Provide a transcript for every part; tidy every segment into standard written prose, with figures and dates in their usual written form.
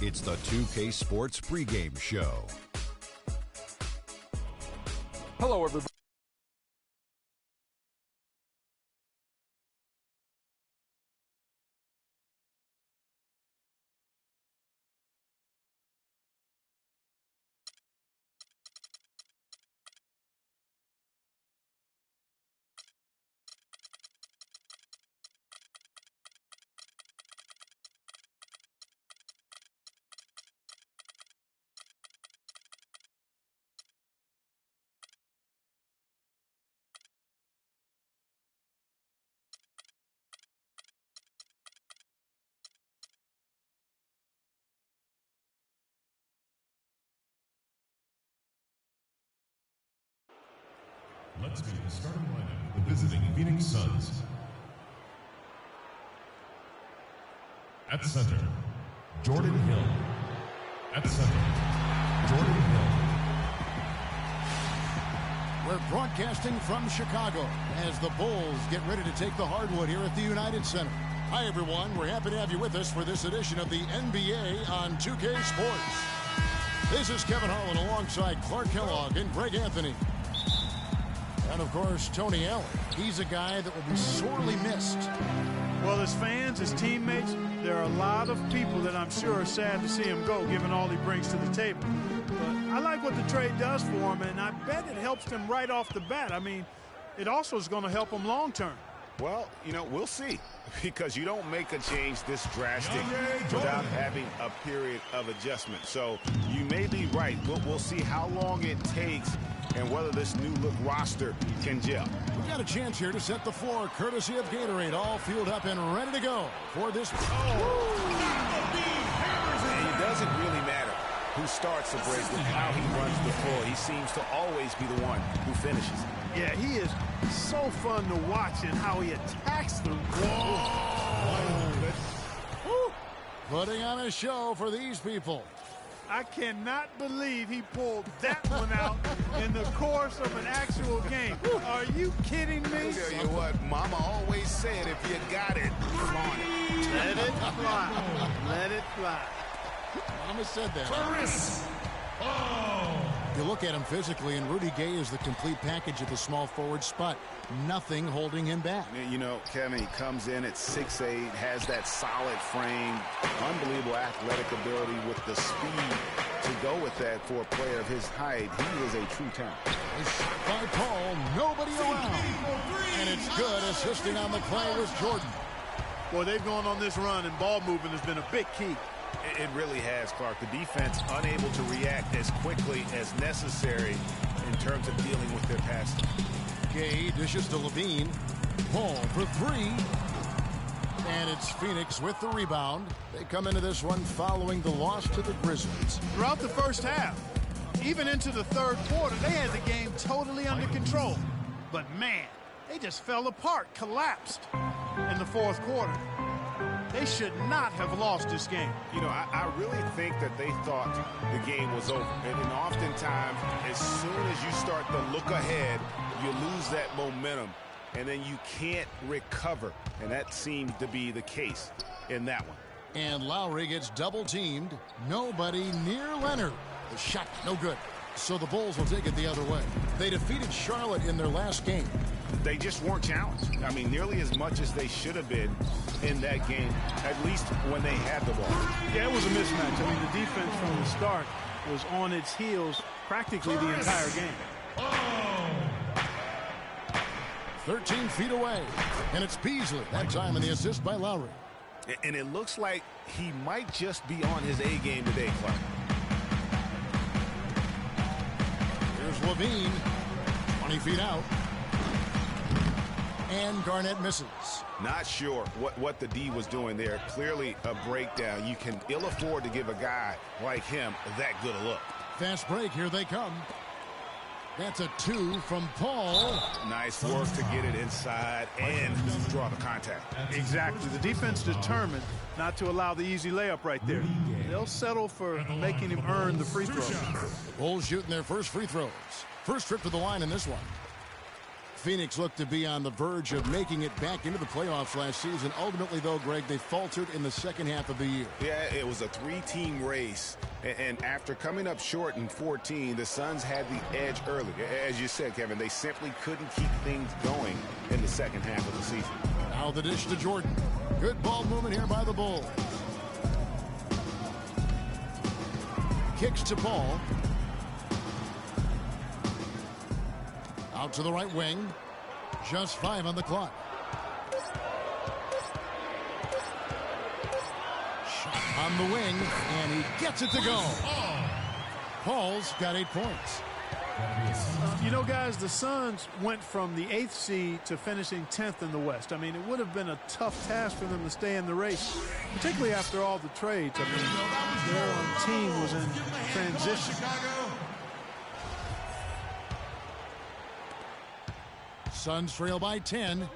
It's the 2K Sports pregame show. Hello, everybody. Let's meet the starting lineup of the visiting Phoenix Suns. At center, Jordan Hill. At center, Jordan Hill. We're broadcasting from Chicago as the Bulls get ready to take the hardwood here at the United Center. Hi, everyone. We're happy to have you with us for this edition of the NBA on 2K Sports. This is Kevin Harlan alongside Clark Kellogg and Greg Anthony. And, of course, Tony Allen. He's a guy that will be sorely missed. Well, as fans, as teammates, there are a lot of people that I'm sure are sad to see him go, given all he brings to the table. But I like what the trade does for him, and I bet it helps him right off the bat. I mean, it also is going to help him long term. Well, you know, we'll see, because you don't make a change this drastic without having a period of adjustment. So you may be right. We'll see how long it takes and whether this new look roster can gel. We've got a chance here to set the floor, courtesy of Gatorade, all fueled up and ready to go for this. And it doesn't really matter who starts the break with how he runs the floor. He seems to always be the one who finishes. Yeah, he is so fun to watch and how he attacks the Woo. Putting on a show for these people. I cannot believe he pulled that one out in the course of an actual game. Are you kidding me? I'll tell you what, Mama always said, if you got it, flaunt it. Let it fly. Let it fly. Mama said that. Paris. You look at him physically, and Rudy Gay is the complete package at the small forward spot. Nothing holding him back. You know, Kevin, he comes in at 6'8", has that solid frame, unbelievable athletic ability with the speed to go with that for a player of his height. He is a true talent. By Paul, nobody around. And it's good. Assisting on the play was Jordan. Boy, they've gone on this run, and ball movement has been a big key. It really has, Clark. The defense unable to react as quickly as necessary in terms of dealing with their passing. Gay dishes to Levine. Paul for three. And it's Phoenix with the rebound. They come into this one following the loss to the Grizzlies. Throughout the first half, even into the third quarter, they had the game totally under control. But, man, they just fell apart, collapsed in the fourth quarter. They should not have lost this game. You know, I really think that they thought the game was over. And oftentimes, as soon as you start to look ahead, you lose that momentum, and then you can't recover. And that seemed to be the case in that one. And Lowry gets double-teamed. Nobody near Leonard. The shot, no good. So the Bulls will take it the other way. They defeated Charlotte in their last game. They just weren't challenged. I mean, nearly as much as they should have been in that game, at least when they had the ball. Yeah, it was a mismatch. I mean, the defense from the start was on its heels practically the entire game. 13 feet away. And it's Beasley. That time in the assist by Lowry. And it looks like he might just be on his A game today, Clark. Here's Levine. 20 feet out. And Garnett misses. Not sure what the D was doing there. Clearly a breakdown. You can ill afford to give a guy like him that good a look. Fast break. Here they come. That's a two from Paul. Nice work to get it inside and draw the contact. Exactly. The defense determined not to allow the easy layup right there. They'll settle for making him earn the free throw. The Bulls shooting their first free throws. First trip to the line in this one. Phoenix looked to be on the verge of making it back into the playoffs last season. Ultimately, though, Greg, they faltered in the second half of the year. Yeah, it was a three-team race. And after coming up short in 14, the Suns had the edge early. As you said, Kevin, they simply couldn't keep things going in the second half of the season. Now the dish to Jordan. Good ball movement here by the Bulls. Kicks to Paul. Out to the right wing. Just 5 on the clock. Shot on the wing, and he gets it to go. Paul's got 8 points. You know, guys, the Suns went from the 8th seed to finishing 10th in the West. I mean, it would have been a tough task for them to stay in the race, particularly after all the trades. I mean, their team was in transition. Suns trail by 10.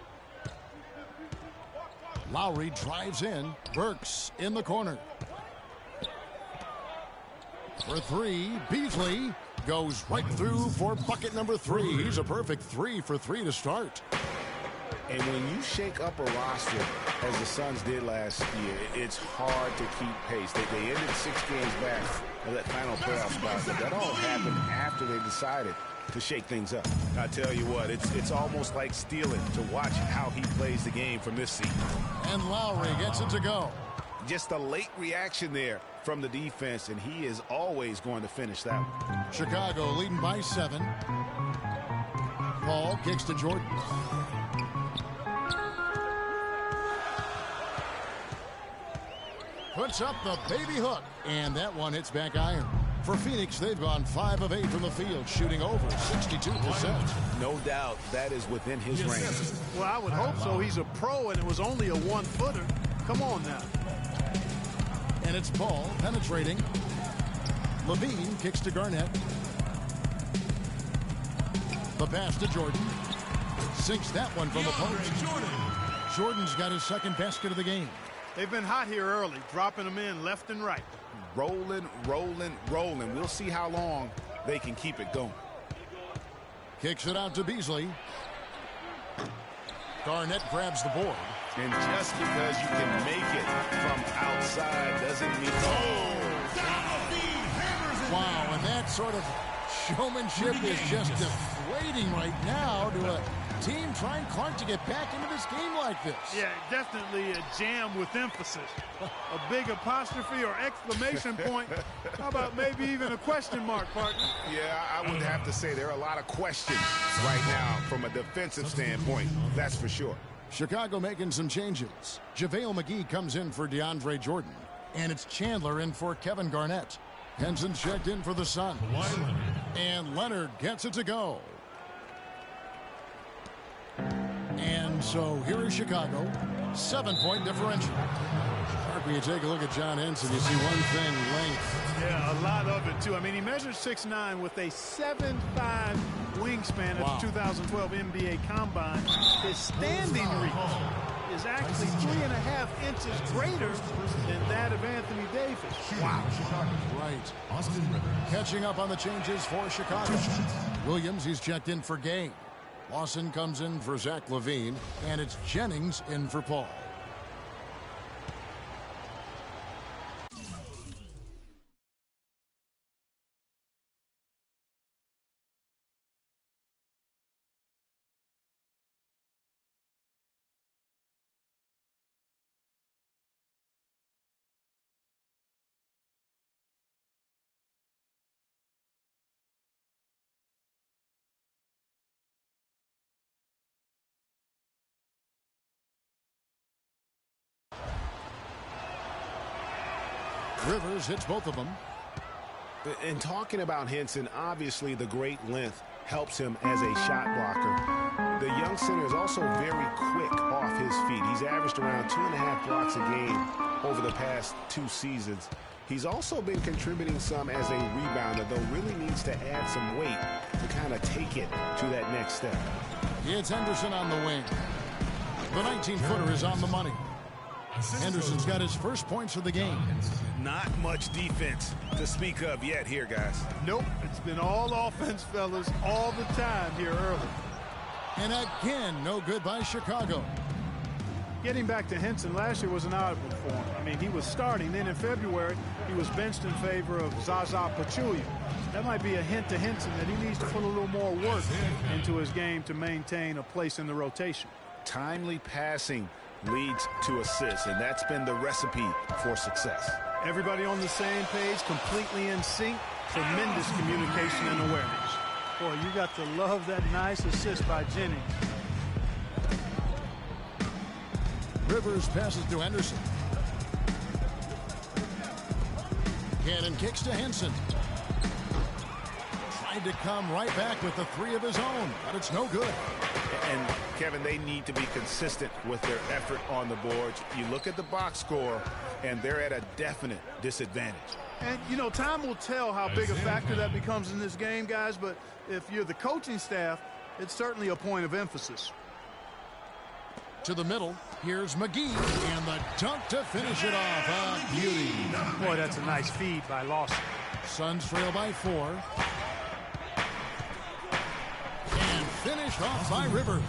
Lowry drives in. Burks in the corner. For 3, Beasley goes right through for bucket number 3. He's a perfect 3 for 3 to start. And when you shake up a roster, as the Suns did last year, it's hard to keep pace. They ended 6 games back of that final playoff spot, but that all happened after they decided to shake things up. I tell you what, it's almost like stealing to watch how he plays the game from this seat. And Lowry gets it to go. Just a late reaction there from the defense, and he is always going to finish that one. Chicago leading by 7. Paul kicks to Jordan. Puts up the baby hook, and that one hits back iron. For Phoenix, they've gone 5 of 8 from the field, shooting over 62%. No doubt that is within his range. Well, I would hope so. He's a pro, and it was only a 1-footer. Come on now. And it's Paul penetrating. Levine kicks to Garnett. The pass to Jordan. Sinks that one from the post. Jordan's got his second basket of the game. They've been hot here early, dropping them in left and right. Rolling, rolling, rolling. We'll see how long they can keep it going. Kicks it out to Beasley. Garnett grabs the board. And just because you can make it from outside doesn't mean... Wow, and that sort of showmanship is just deflating right now to a team trying Clark to get back into this game like this. Yeah, definitely a jam with emphasis. A big apostrophe or exclamation point. How about maybe even a question mark, partner? Yeah, I would have to say there are a lot of questions right now from a defensive standpoint. That's for sure. Chicago making some changes. JaVale McGee comes in for DeAndre Jordan. And it's Chandler in for Kevin Garnett. Henson's checked in for the Suns. And Leonard gets it to go. And so here is Chicago. 7-point differential. When you take a look at John Henson, you see one thing, length. Yeah, a lot of it, too. I mean, he measures 6'9" with a 7'5" wingspan at the 2012 NBA Combine. His standing reach is actually 3.5 inches greater than that of Anthony Davis. Wow. Right. Catching up on the changes for Chicago. Williams, he's checked in for Gay. Lawson comes in for Zach LaVine, and it's Jennings in for Paul. Rivers hits both of them. And talking about Henson, obviously the great length helps him as a shot blocker. The young center is also very quick off his feet. He's averaged around 2.5 blocks a game over the past 2 seasons. He's also been contributing some as a rebounder, though really needs to add some weight to kind of take it to that next step. It's Henderson on the wing. The 19-footer is on the money. Henderson's got his first points of the game. Not much defense to speak of yet here, guys. Nope, it's been all offense, fellas, all the time here early. And again, no good by Chicago. Getting back to Henson, last year was an odd one for him. I mean, he was starting. Then in February, he was benched in favor of Zaza Pachulia. That might be a hint to Henson that he needs to put a little more work into his game to maintain a place in the rotation. Timely passing leads to assists, and that's been the recipe for success. Everybody on the same page, completely in sync, tremendous communication and awareness. Boy, you got to love that nice assist by Jennings. Rivers passes to Henderson. Cannon kicks to Henson. Tried to come right back with the three of his own, but it's no good. And, Kevin, they need to be consistent with their effort on the boards. You look at the box score, and they're at a definite disadvantage. And, you know, time will tell how big a factor that becomes in this game, guys, but if you're the coaching staff, it's certainly a point of emphasis. To the middle, here's McGee, and the dunk to finish it off. A beauty. Boy, that's a nice feed by Lawson. Suns trail by 4. And finished off by Rivers.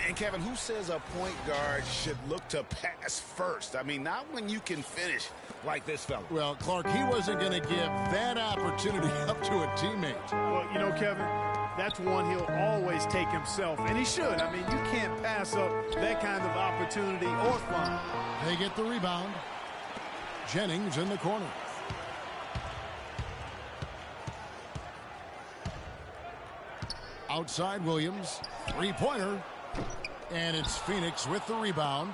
And, Kevin, who says a point guard should look to pass first? I mean, not when you can finish like this fella. Well, Clark, he wasn't going to give that opportunity up to a teammate. Well, you know, Kevin, that's one he'll always take himself, and he should. I mean, you can't pass up that kind of opportunity or fun. They get the rebound. Jennings in the corner. Outside Williams. Three-pointer. And it's Phoenix with the rebound.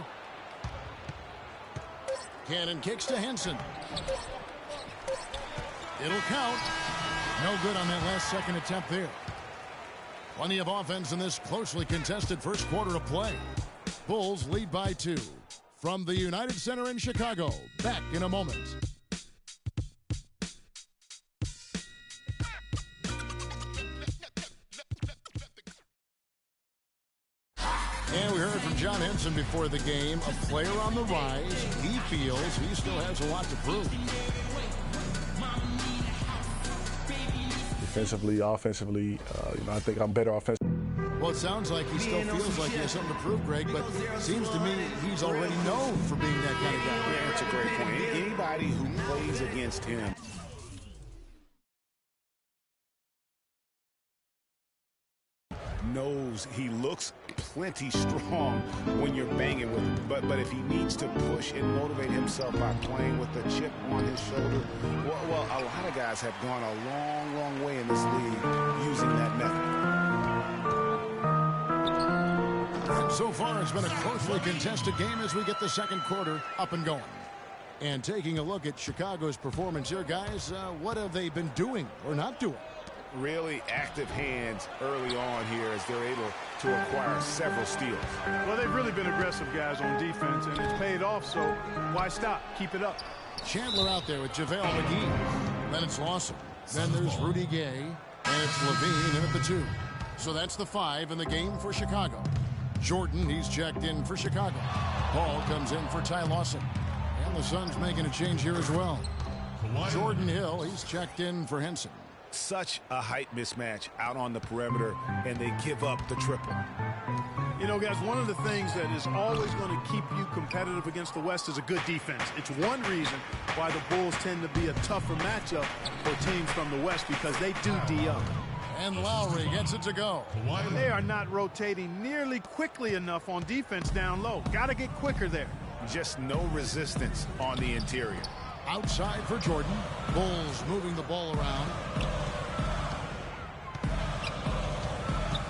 Cannon kicks to Henson. It'll count. No good on that last second attempt there. Plenty of offense in this closely contested first quarter of play. Bulls lead by 2. From the United Center in Chicago. Back in a moment. And we heard from John Henson before the game, a player on the rise. He feels he still has a lot to prove. Defensively, offensively, I think I'm better offensively. Well, it sounds like he still feels like he has something to prove, Greg, but it seems to me he's already known for being that kind of guy. Yeah, that's a great point. Anybody who plays against him knows he looks plenty strong when you're banging with him. But if he needs to push and motivate himself by playing with a chip on his shoulder, well, a lot of guys have gone a long, long way in this league using that method. And so far, it's been a closely contested game as we get the second quarter up and going. And taking a look at Chicago's performance here, guys, what have they been doing or not doing? Really active hands early on here as they're able to acquire several steals. Well, they've really been aggressive, guys, on defense, and it's paid off, so why stop? Keep it up. Chandler out there with JaVale McGee. Then it's Lawson. Then there's Rudy Gay. And it's Levine in at the 2. So that's the 5 in the game for Chicago. Jordan, he's checked in for Chicago. Paul comes in for Ty Lawson. And the Suns making a change here as well. Jordan Hill, he's checked in for Henson. Such a height mismatch out on the perimeter, and they give up the triple. You know, guys, one of the things that is always going to keep you competitive against the West is a good defense. It's one reason why the Bulls tend to be a tougher matchup for teams from the West, because they do D up. And Lowry gets it to go. They are not rotating nearly quickly enough on defense down low. Got to get quicker there. Just no resistance on the interior. Outside for Jordan. Bulls moving the ball around.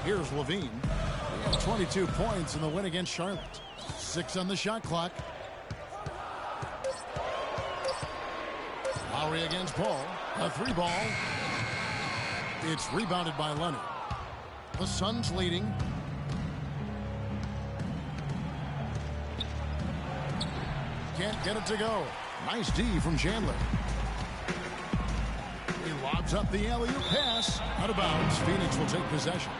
Here's Levine. He had 22 points in the win against Charlotte. 6 on the shot clock. Lowry against Paul. A 3 ball. It's rebounded by Leonard. The Suns leading. Can't get it to go. Nice D from Chandler. He lobs up the alley-oop pass. Out of bounds. Phoenix will take possession.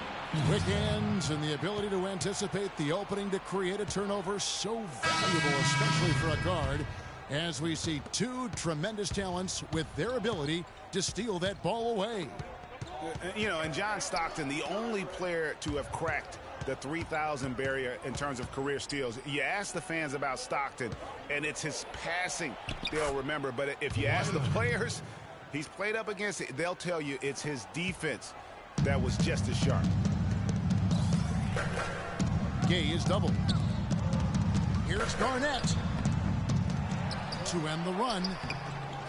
Quick hands and the ability to anticipate the opening to create a turnover. So valuable, especially for a guard, as we see 2 tremendous talents with their ability to steal that ball away. You know, and John Stockton, the only player to have cracked the 3,000 barrier in terms of career steals. You ask the fans about Stockton, and it's his passing they'll remember. But if you ask the players he's played up against, they'll tell you it's his defense that was just as sharp. Gay is double. Here's Garnett to end the run,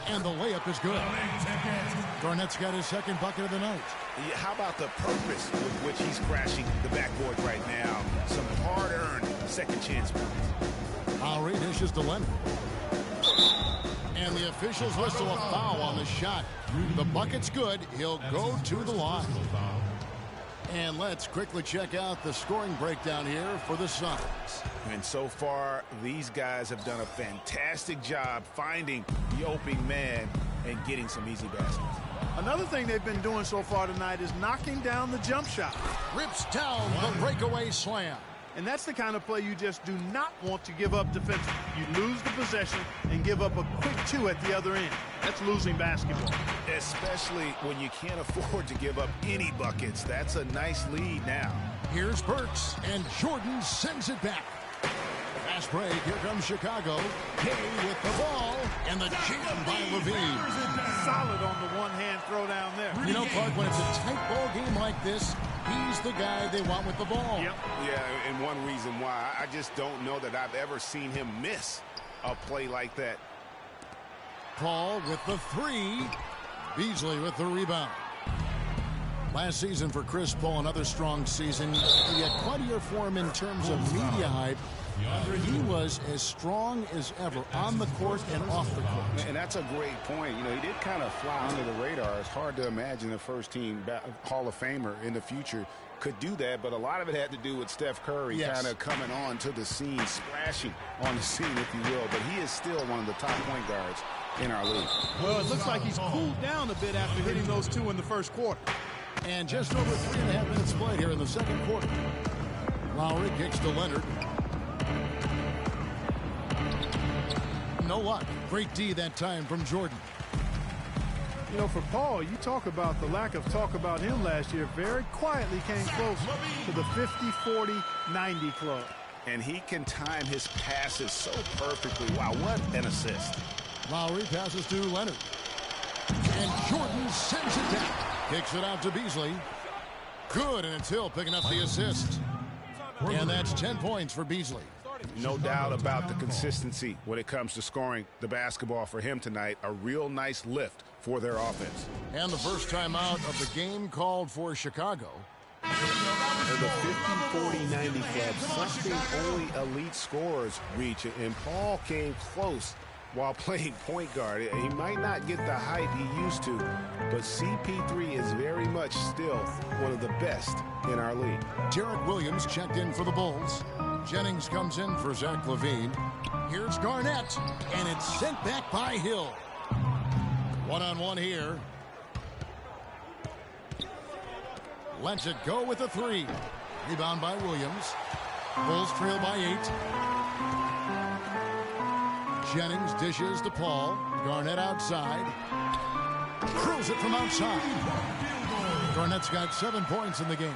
and the layup is good. Garnett's got his second bucket of the night. Yeah, how about the purpose with which he's crashing the backboard right now? Some hard-earned second chance points. Lowry dishes to Leonard. And the officials whistle a foul on the shot. The bucket's good. He'll go to the line. And let's quickly check out the scoring breakdown here for the Suns. And so far, these guys have done a fantastic job finding the opening man and getting some easy baskets. Another thing they've been doing so far tonight is knocking down the jump shot. Rips down the breakaway slam. And that's the kind of play you just do not want to give up defensively. You lose the possession and give up a quick two at the other end. That's losing basketball. Especially when you can't afford to give up any buckets. That's a nice lead now. Here's Burks, and Jordan sends it back. Fast break. Here comes Chicago. Gay with the ball, and the jam by Levine. Solid on the one-hand throw down there. You know, Clark, when it's a tight ball game like this, he's the guy they want with the ball. Yep. Yeah, and one reason why, I just don't know that I've ever seen him miss a play like that. Paul with the three. Beasley with the rebound. Last season for Chris Paul, another strong season. He had plenty of form in terms of media hype. He was as strong as ever on the court and off the court. And that's a great point. You know, he did kind of fly under the radar. It's hard to imagine a first-team Hall of Famer in the future could do that, but a lot of it had to do with Steph Curry kind of coming on to the scene, splashing on the scene, if you will. But he is still one of the top point guards in our league. Well, it looks like he's cooled down a bit after hitting those two in the first quarter. And just over 3.5 minutes played here in the second quarter. Lowry kicks to Leonard. No luck. Great D that time from Jordan. You know, for Paul, you talk about the lack of talk about him last year. Very quietly came close to the 50-40-90 club. And he can time his passes so perfectly. Wow, what an assist. Lowry passes to Leonard. And Jordan sends it back. Kicks it out to Beasley. Good, and it's Hill picking up the assist. And that's 10 points for Beasley. No doubt about the consistency when it comes to scoring the basketball for him tonight. A real nice lift for their offense. And the first time out of the game called for Chicago. And the 50-40-90 club, something only elite scorers reach. And Paul came close while playing point guard. He might not get the hype he used to, but CP3 is very much still one of the best in our league. Derek Williams checked in for the Bulls. Jennings comes in for Zach LaVine. Here's Garnett, and it's sent back by Hill. One-on-one here. Lets it go with a three. Rebound by Williams. Bulls trail by 8. Jennings dishes to Paul. Garnett outside. Throws it from outside. Garnett's got 7 points in the game.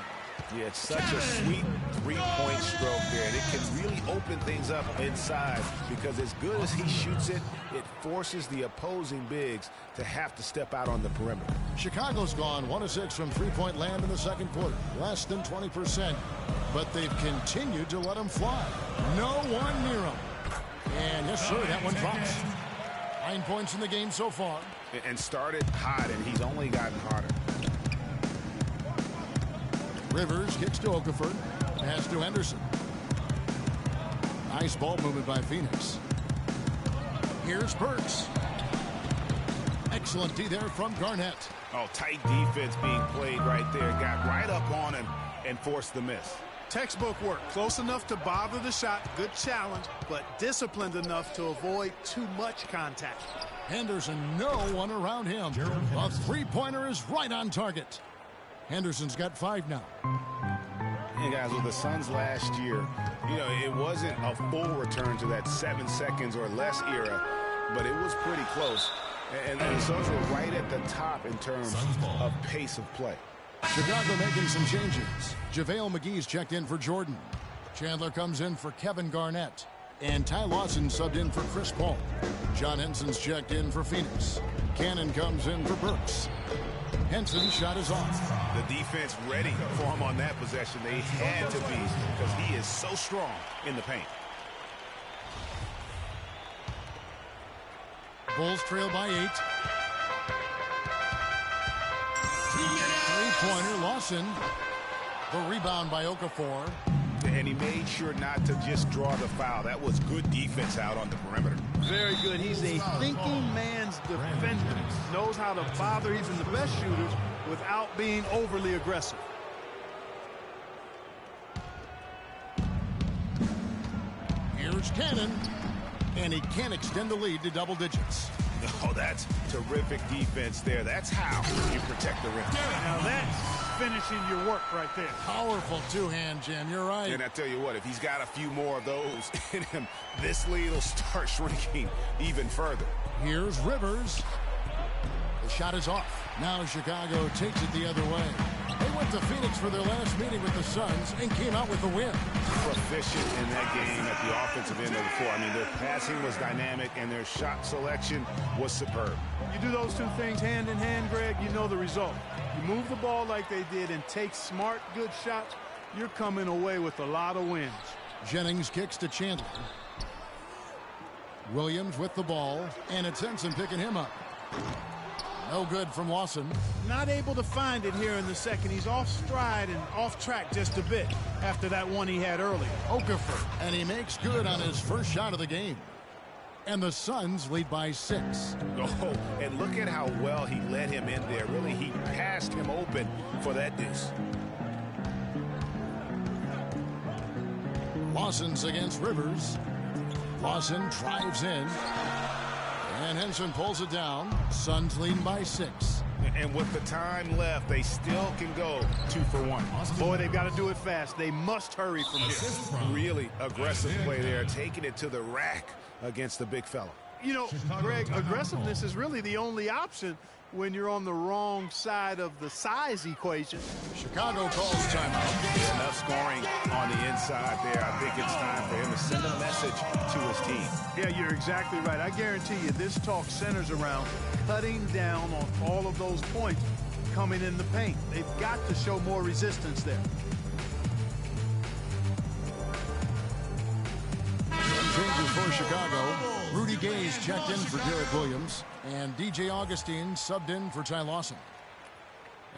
Yeah, it's such a sweet three-point stroke there. And it can really open things up inside because as good as he shoots it, it forces the opposing bigs to have to step out on the perimeter. Chicago's gone 1 of 6 from three-point land in the second quarter. Less than 20%. But they've continued to let them fly. No one near them. And yes, sir, that one drops. 9 points in the game so far. And started hot, and he's only gotten hotter. Rivers kicks to Okafor. Pass to Henderson. Nice ball movement by Phoenix. Here's Burks. Excellent D there from Garnett. Oh, tight defense being played right there. Got right up on him and forced the miss. Textbook work. Close enough to bother the shot. Good challenge, but disciplined enough to avoid too much contact. Henderson, no one around him. A three-pointer is right on target. Henderson's got 5 now. Hey, guys, with the Suns last year, you know, it wasn't a full return to that 7 seconds or less era, but it was pretty close. And the Suns were right at the top in terms of pace of play. Chicago making some changes. JaVale McGee's checked in for Jordan. Chandler comes in for Kevin Garnett. And Ty Lawson subbed in for Chris Paul. John Henson's checked in for Phoenix. Cannon comes in for Burks. Henson's shot is off. The defense ready for him on that possession. They had to be because he is so strong in the paint. Bulls trail by 8. Three-pointer, Lawson. The rebound by Okafor. And he made sure not to just draw the foul. That was good defense out on the perimeter. Very good. He's a thinking man's defender. Knows how to bother even the best shooters without being overly aggressive. Here's Cannon. And he can't extend the lead to double digits. Oh, that's terrific defense there. That's how you protect the rim. Now that's finishing your work right there. Powerful two-hand jam. You're right. And I tell you what, if he's got a few more of those in him, this lead will start shrinking even further. Here's Rivers. The shot is off. Now Chicago takes it the other way. They went to Phoenix for their last meeting with the Suns and came out with the win. Proficient in that game at the offensive end of the floor. I mean, their passing was dynamic and their shot selection was superb. You do those two things hand in hand, Greg, you know the result. You move the ball like they did and take smart, good shots, you're coming away with a lot of wins. Jennings kicks to Chandler. Williams with the ball, and it's Henson picking him up. No good from Lawson. Not able to find it here in the second. He's off stride and off track just a bit after that one he had earlier. Okafor, and he makes good on his first shot of the game. And the Suns lead by 6. Oh, and look at how well he let him in there. Really, he passed him open for that deuce. Lawson's against Rivers. Lawson drives in. And Henson pulls it down. Suns leading by 6. And with the time left, they still can go 2 for 1. Boy, they've got to do it fast. They must hurry from here. Really aggressive play there, taking it to the rack against the big fella. You know, Greg, aggressiveness is really the only option when you're on the wrong side of the size equation. Chicago calls timeout. Enough scoring on the inside there. I think it's time for him to send a message to his team. Yeah, you're exactly right. I guarantee you this talk centers around cutting down on all of those points coming in the paint. They've got to show more resistance there. Changes for Chicago. Rudy Gay's checked in for Derek Williams. And DJ Augustine subbed in for Ty Lawson.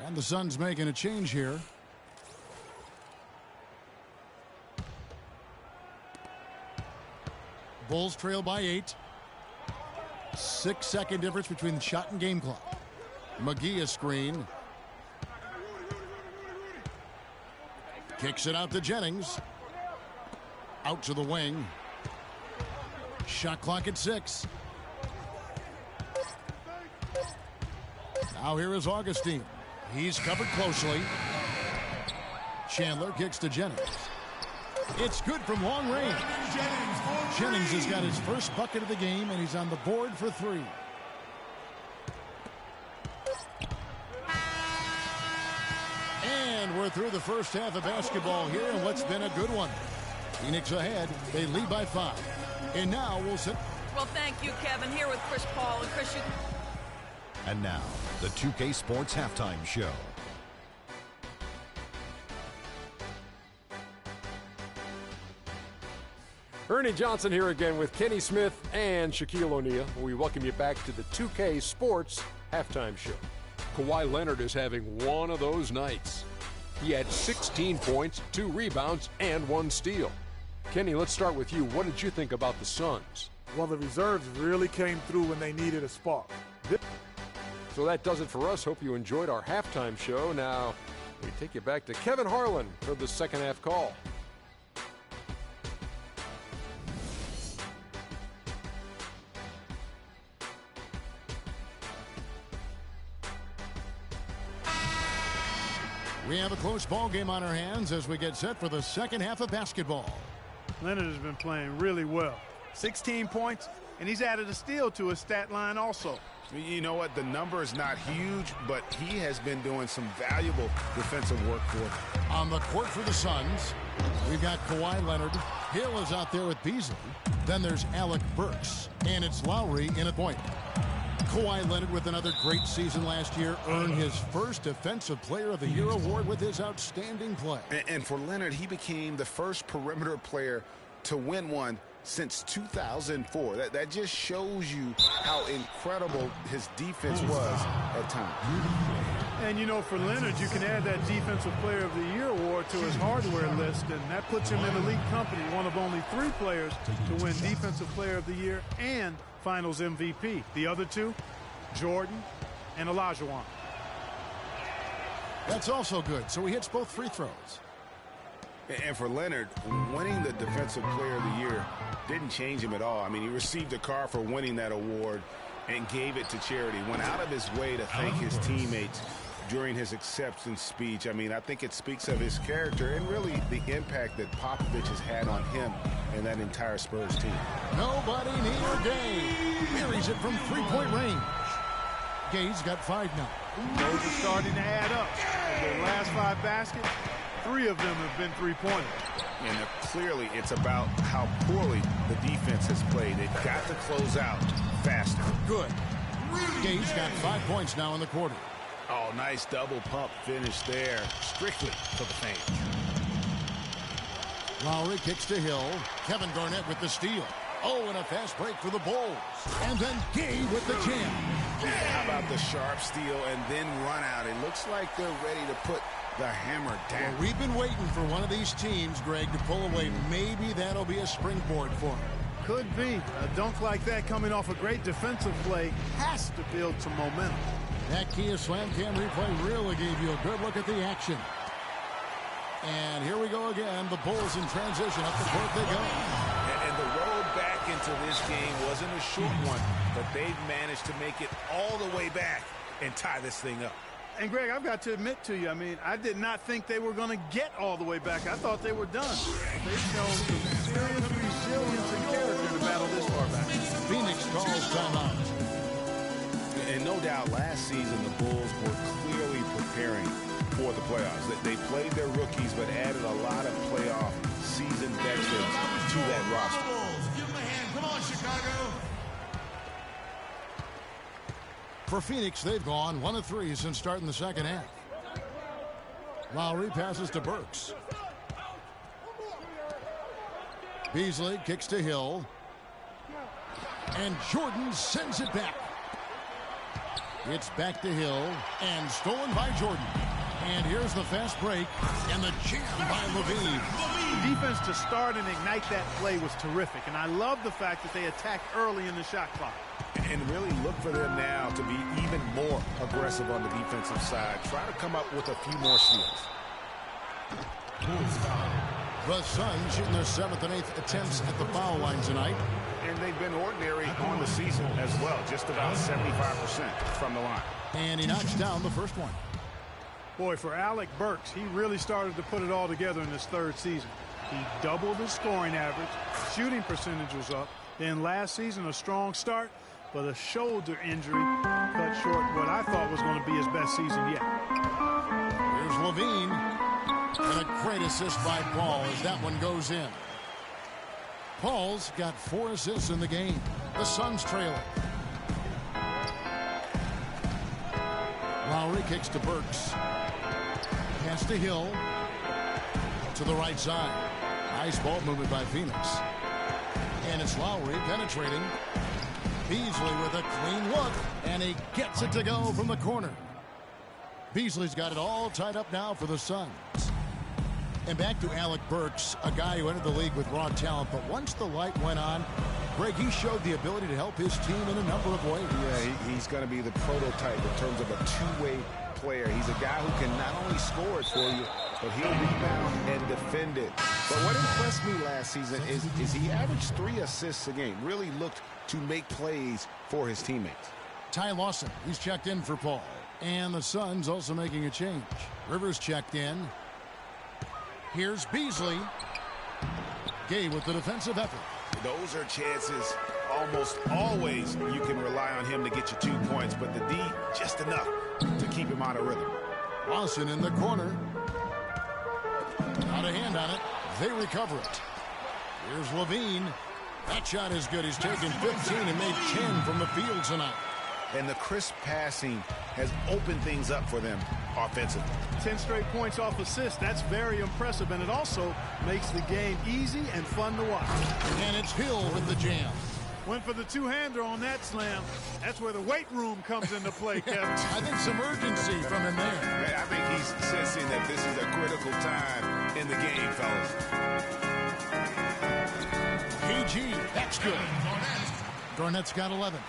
And the Suns making a change here. Bulls trail by 8. 6-second difference between the shot and game clock. McGee a screen. Kicks it out to Jennings. Out to the wing. Shot clock at 6. Now here is Augustine. He's covered closely. Chandler kicks to Jennings. It's good from long range. Jennings has got his first bucket of the game, and he's on the board for 3. And we're through the first half of basketball here in what's been a good one. Phoenix ahead. They lead by 5. And now we'll sit. Well, thank you, Kevin. Here with Chris Paul. And Chris, And now, the 2K Sports Halftime Show. Ernie Johnson here again with Kenny Smith and Shaquille O'Neal. We welcome you back to the 2K Sports Halftime Show. Kawhi Leonard is having one of those nights. He had 16 points, 2 rebounds, and 1 steal. Kenny, let's start with you. What did you think about the Suns? Well, the reserves really came through when they needed a spark. So that does it for us. Hope you enjoyed our halftime show. Now, we take you back to Kevin Harlan for the second half call. We have a close ball game on our hands as we get set for the second half of basketball. Leonard has been playing really well. 16 points, and he's added a steal to his stat line also. You know what? The number is not huge, but he has been doing some valuable defensive work for them. On the court for the Suns, we've got Kawhi Leonard. Hill is out there with Beasley. Then there's Alec Burks, and it's Lowry in at point. Kawhi Leonard, with another great season last year, earned his first Defensive Player of the Year award with his outstanding play. And for Leonard, he became the first perimeter player to win one since 2004. That just shows you how incredible his defense was at times. And, you know, for Leonard, you can add that Defensive Player of the Year award to his hardware list, and that puts him in elite company, one of only 3 players to win Defensive Player of the Year and Finals MVP. The other 2, Jordan and Olajuwon. That's also good, so he hits both free throws. And for Leonard, winning the Defensive Player of the Year didn't change him at all. I mean, he received a car for winning that award and gave it to charity. Went out of his way to thank his teammates during his acceptance speech. I mean, I think it speaks of his character and really the impact that Popovich has had on him and that entire Spurs team. Nobody near Gay. Buries it from three-point range. Gay's got 5 now. Those are starting to add up. Their last 5 baskets, 3 of them have been three-pointers. And clearly it's about how poorly the defense has played. They've got to close out faster. Good. Gay's got 5 points now in the quarter. Oh, nice double pump finish there. Strictly for the fans. Lowry kicks to Hill. Kevin Garnett with the steal. Oh, and a fast break for the Bulls. And then Gay with the jam. How about the sharp steal and then run out? It looks like they're ready to put the hammer down. Well, we've been waiting for one of these teams, Greg, to pull away. Maybe that'll be a springboard for them. Could be. A dunk like that coming off a great defensive play has to build some momentum. That Kia Slam Cam replay really gave you a good look at the action. And here we go again. The Bulls in transition. Up the court they go. And the road back into this game wasn't a short one, but they've managed to make it all the way back and tie this thing up. And, Greg, I've got to admit to you, I mean, I did not think they were going to get all the way back. I thought they were done. They've shown some serious resilience and character to battle this far back. Phoenix calls timeout. And no doubt last season the Bulls were clearly preparing for the playoffs. They played their rookies but added a lot of playoff seasoned veterans to that roster. Give them a hand. Come on, Chicago. For Phoenix, they've gone 1 of 3 since starting the second half. Lowry passes to Burks. Beasley kicks to Hill. And Jordan sends it back. It's back to Hill and stolen by Jordan. And here's the fast break and the jam by Levine. The defense to start and ignite that play was terrific, and I love the fact that they attacked early in the shot clock. And really look for them now to be even more aggressive on the defensive side. Try to come up with a few more steals. The Suns shooting their 7th and 8th attempts at the foul line tonight. And they've been ordinary on the season as well, just about 75% from the line. And he knocks down the first one. Boy, for Alec Burks, he really started to put it all together in his 3rd season. He doubled his scoring average, shooting percentage was up. Then last season, a strong start, but a shoulder injury cut short what I thought was going to be his best season yet. Here's Levine. And a great assist by Paul as that one goes in. Paul's got 4 assists in the game. The Suns trail it. Lowry kicks to Burks. Pass to Hill. To the right side. Nice ball movement by Phoenix. And it's Lowry penetrating. Beasley with a clean look. And he gets it to go from the corner. Beasley's got it all tied up now for the Suns. And back to Alec Burks, a guy who entered the league with raw talent, but once the light went on, Greg, he showed the ability to help his team in a number of ways. Yeah, he's going to be the prototype in terms of a two-way player. He's a guy who can not only score it for you, but he'll rebound and defend it. But what impressed me last season is he averaged 3 assists a game, really looked to make plays for his teammates. Ty Lawson, he's checked in for Paul. And the Suns also making a change. Rivers checked in. Here's Beasley. Gay with the defensive effort. Those are chances almost always you can rely on him to get you 2 points, but the D just enough to keep him out of rhythm. Lawson in the corner. Not a hand on it. They recover it. Here's Levine. That shot is good. He's taken 15 and made 10 from the field tonight. And the crisp passing has opened things up for them offensively. 10 straight points off assists. That's very impressive, and it also makes the game easy and fun to watch. And it's Hill with the jam. Went for the two-hander on that slam. That's where the weight room comes into play, Kevin. I think some urgency from him there. I think he's sensing that this is a critical time in the game, fellas. KG, that's good. Garnett's got 11.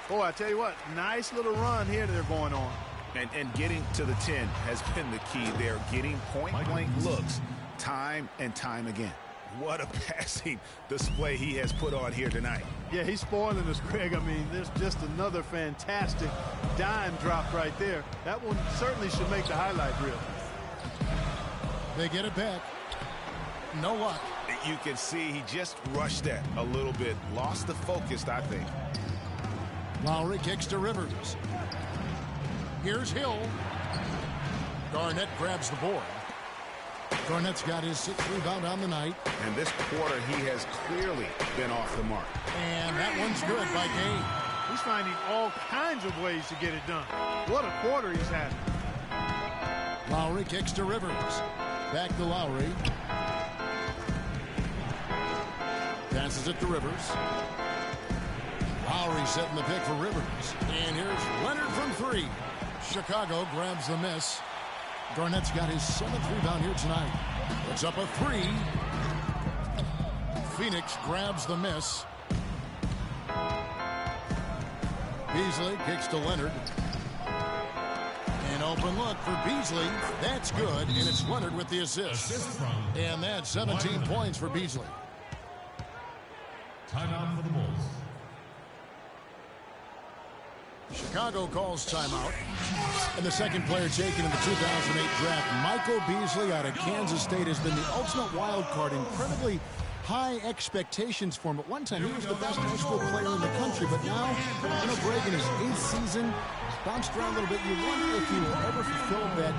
Boy, I tell you what, nice little run here they're going on. And getting to the 10 has been the key. They're getting point-blank looks time and time again. What a passing display he has put on here tonight. Yeah, he's spoiling us, Greg. I mean, there's just another fantastic dime drop right there. That one certainly should make the highlight reel. They get it back. No luck. You can see he just rushed that a little bit. Lost the focus, I think. Lowry kicks to Rivers. Here's Hill. Garnett grabs the board. Garnett's got his 6th rebound on the night. And this quarter, he has clearly been off the mark. And that one's good by Gay. He's finding all kinds of ways to get it done. What a quarter he's having. Lowry kicks to Rivers. Back to Lowry. Passes it to Rivers. Lowry setting the pick for Rivers. And here's Leonard from 3. Chicago grabs the miss. Garnett's got his 7th rebound here tonight. It's up a 3. Phoenix grabs the miss. Beasley kicks to Leonard. An open look for Beasley. That's good, and it's Leonard with the assist. And that's 17 points for Beasley. Timeout for the Bulls. Chicago calls timeout. And the second player taken in the 2008 draft, Michael Beasley out of Kansas State, has been the ultimate wild card. Incredibly high expectations for him. At one time, he was the best high school player in the country. But now, Greg, in his 8th season, bounced around a little bit. You wonder if he will ever fulfill that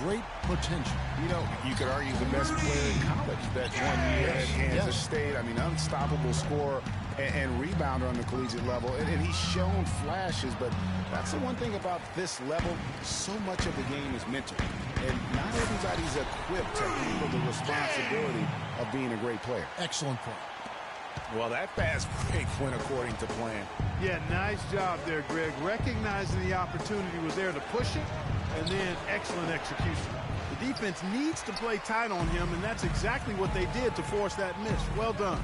great potential. You know, you could argue the best player in college that 1 year at Kansas State. I mean, unstoppable scorer and rebounder on the collegiate level. And he's shown flashes, but that's the one thing about this level. So much of the game is mental. And not everybody's equipped to handle the responsibility of being a great player. Excellent point. Well, that fast break went according to plan. Yeah, nice job there, Greg. Recognizing the opportunity was there to push it, and then excellent execution. The defense needs to play tight on him, and that's exactly what they did to force that miss. Well done.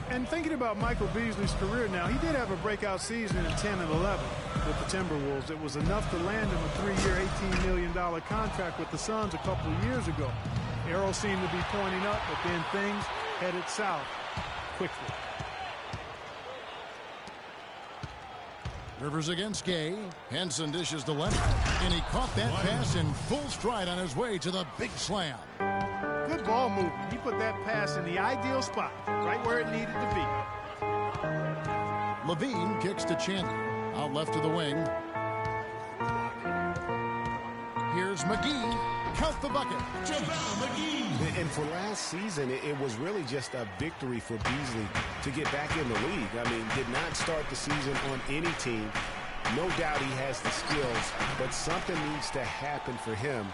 And thinking about Michael Beasley's career now, he did have a breakout season in 10 and 11 with the Timberwolves. It was enough to land him a 3-year, $18 million contract with the Suns a couple of years ago. Arrows seemed to be pointing up, but then things headed south quickly. Rivers against Gay. Henson dishes to Leonard. And he caught that pass in full stride on his way to the big slam. Good ball movement. He put that pass in the ideal spot, right where it needed to be. Levine kicks to Chandler. Out left to the wing. Here's McGee. Count the bucket. And for last season, it was really just a victory for Beasley to get back in the league. I mean, did not start the season on any team. No doubt he has the skills, but something needs to happen for him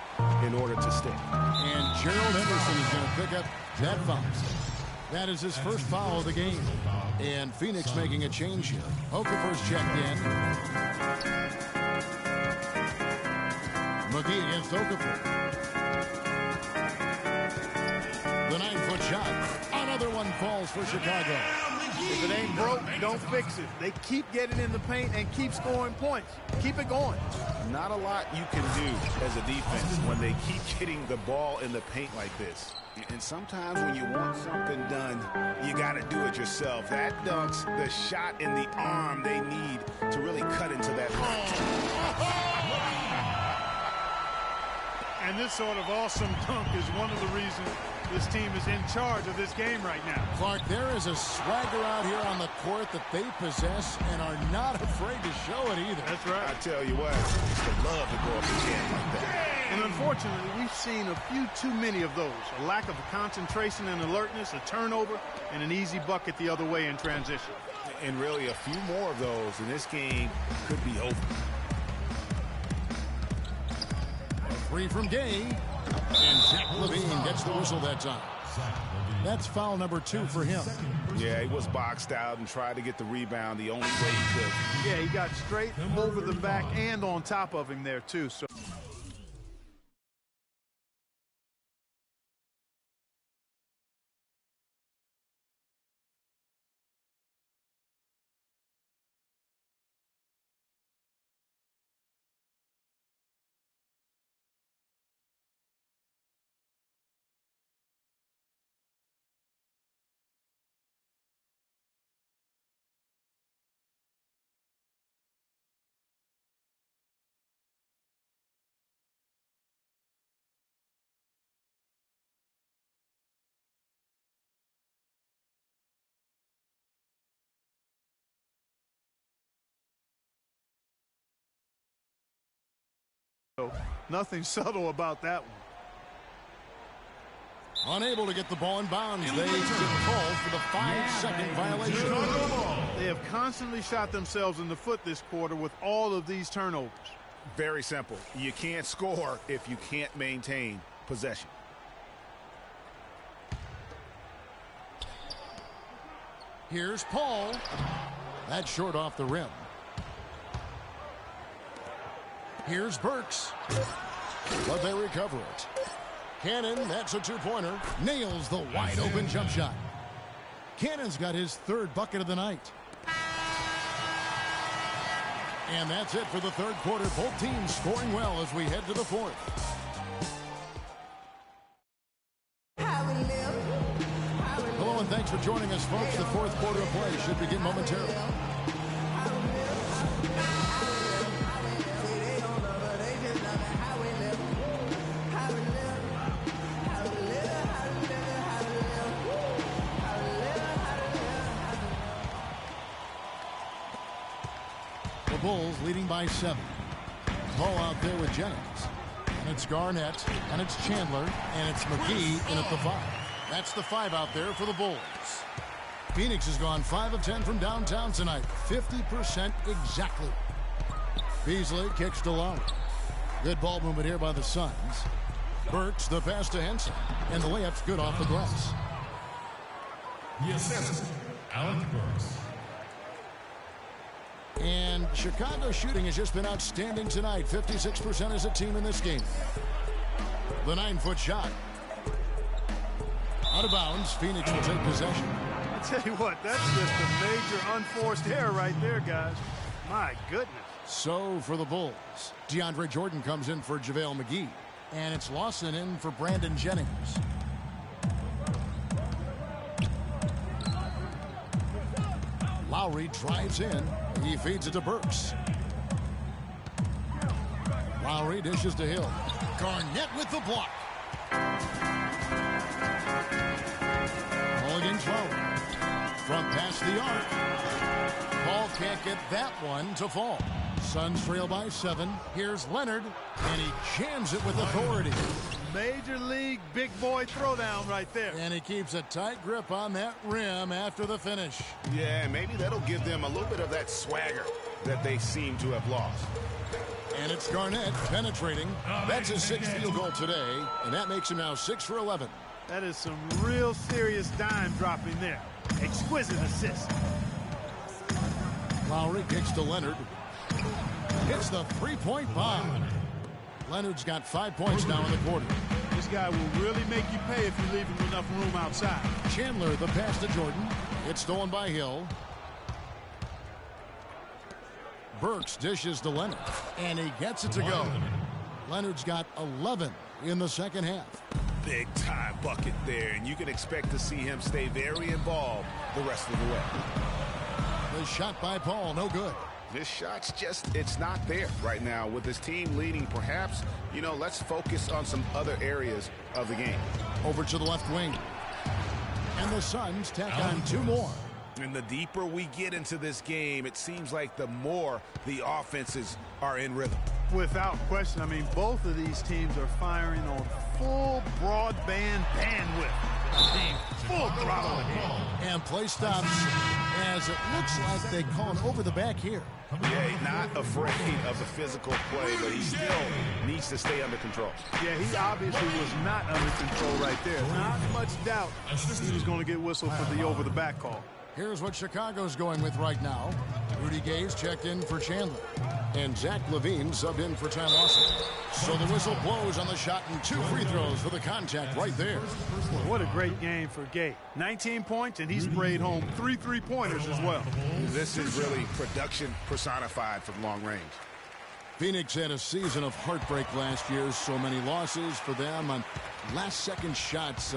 in order to stick. And Gerald Henderson is going to pick up that foul. That is his first foul of the game. And Phoenix making a change here. Okafor's checked in. McGee against Okafor. The 9-foot shot. Another one falls for Chicago. If it ain't broke, don't fix it. They keep getting in the paint and keep scoring points. Keep it going. Not a lot you can do as a defense when they keep getting the ball in the paint like this. And sometimes when you want something done, you got to do it yourself. That dunks the shot in the arm they need to really cut into that. And this sort of awesome dunk is one of the reasons this team is in charge of this game right now. Clark, there is a swagger out here on the court that they possess and are not afraid to show it either. That's right. I tell you what, it's the love to go up again like that. And unfortunately, we've seen a few too many of those. A lack of concentration and alertness, a turnover, and an easy bucket the other way in transition. And really, a few more of those, and this game could be over. A three from Gay. And Zach LaVine gets the whistle that time. That's foul number 2 for him. Yeah, he was boxed out and tried to get the rebound the only way he could. Yeah, he got straight over the back and on top of him there, too. So. Nothing subtle about that one. Unable to get the ball in bounds. They get called for the 5-second violation. They have constantly shot themselves in the foot this quarter with all of these turnovers. Very simple. You can't score if you can't maintain possession. Here's Paul. That's short off the rim. Here's Burks. But they recover it. Cannon, that's a 2-pointer. Nails the wide-open jump shot. Cannon's got his 3rd bucket of the night. And that's it for the 3rd quarter. Both teams scoring well as we head to the 4th. Hello and thanks for joining us, folks. The 4th quarter of play should begin momentarily. The Bulls leading by 7. Ball out there with Jennings. And it's Garnett. And it's Chandler. And it's McGee in at the 5. That's the 5 out there for the Bulls. Phoenix has gone 5 of 10 from downtown tonight. 50% exactly. Beasley kicks to Lowry. Good ball movement here by the Suns. Burks the pass to Henson. And the layup's good off the glass. Yes, Alec Burks. And Chicago's shooting has just been outstanding tonight. 56% as a team in this game. The 9-foot shot. Out of bounds. Phoenix will take possession. I tell you what, that's just a major unforced error right there, guys. My goodness. So for the Bulls, DeAndre Jordan comes in for JaVale McGee. And it's Lawson in for Brandon Jennings. Lowry drives in. He feeds it to Burks. Lowry dishes to Hill. Garnett with the block. Ball against Lowry. From past the arc. Paul can't get that one to fall. Suns trail by 7. Here's Leonard. And he jams it with authority. Major league big boy throwdown right there. And he keeps a tight grip on that rim after the finish. Yeah, maybe that'll give them a little bit of that swagger that they seem to have lost. And it's Garnett penetrating. That's his 6th field goal today, and that makes him now 6 for 11. That is some real serious dime dropping there. Exquisite assist. Lowry kicks to Leonard. Hits the 3-point bomb. Leonard's got 5 points now in the quarter. This guy will really make you pay if you leave him enough room outside. Chandler the pass to Jordan. It's stolen by Hill. Burks dishes to Leonard. And he gets it to go. Leonard's got 11 in the second half. Big time bucket there, and you can expect to see him stay very involved the rest of the way. The shot by Paul, no good. This shot's just, it's not there right now with his team leading. Perhaps, you know, let's focus on some other areas of the game. Over to the left wing. And the Suns tack on 2 more. And the deeper we get into this game, it seems like the more the offenses are in rhythm. Without question. I mean, both of these teams are firing on full broadband bandwidth. I mean, full throttle ahead. And play stops as it looks like they call an over the back here. Yeah, not afraid of the physical play, but he still needs to stay under control. Yeah, he obviously was not under control right there. Not much doubt he was going to get whistled for the over the back call. Here's what Chicago's going with right now. Rudy Gay's checked in for Chandler. And Zach LaVine subbed in for Ty Lawson. So the whistle blows on the shot and 2 free throws for the contact right there. What a great game for Gay. 19 points, and he sprayed home 3 3-pointers as well. This is really production personified from long range. Phoenix had a season of heartbreak last year. So many losses for them on last-second shots.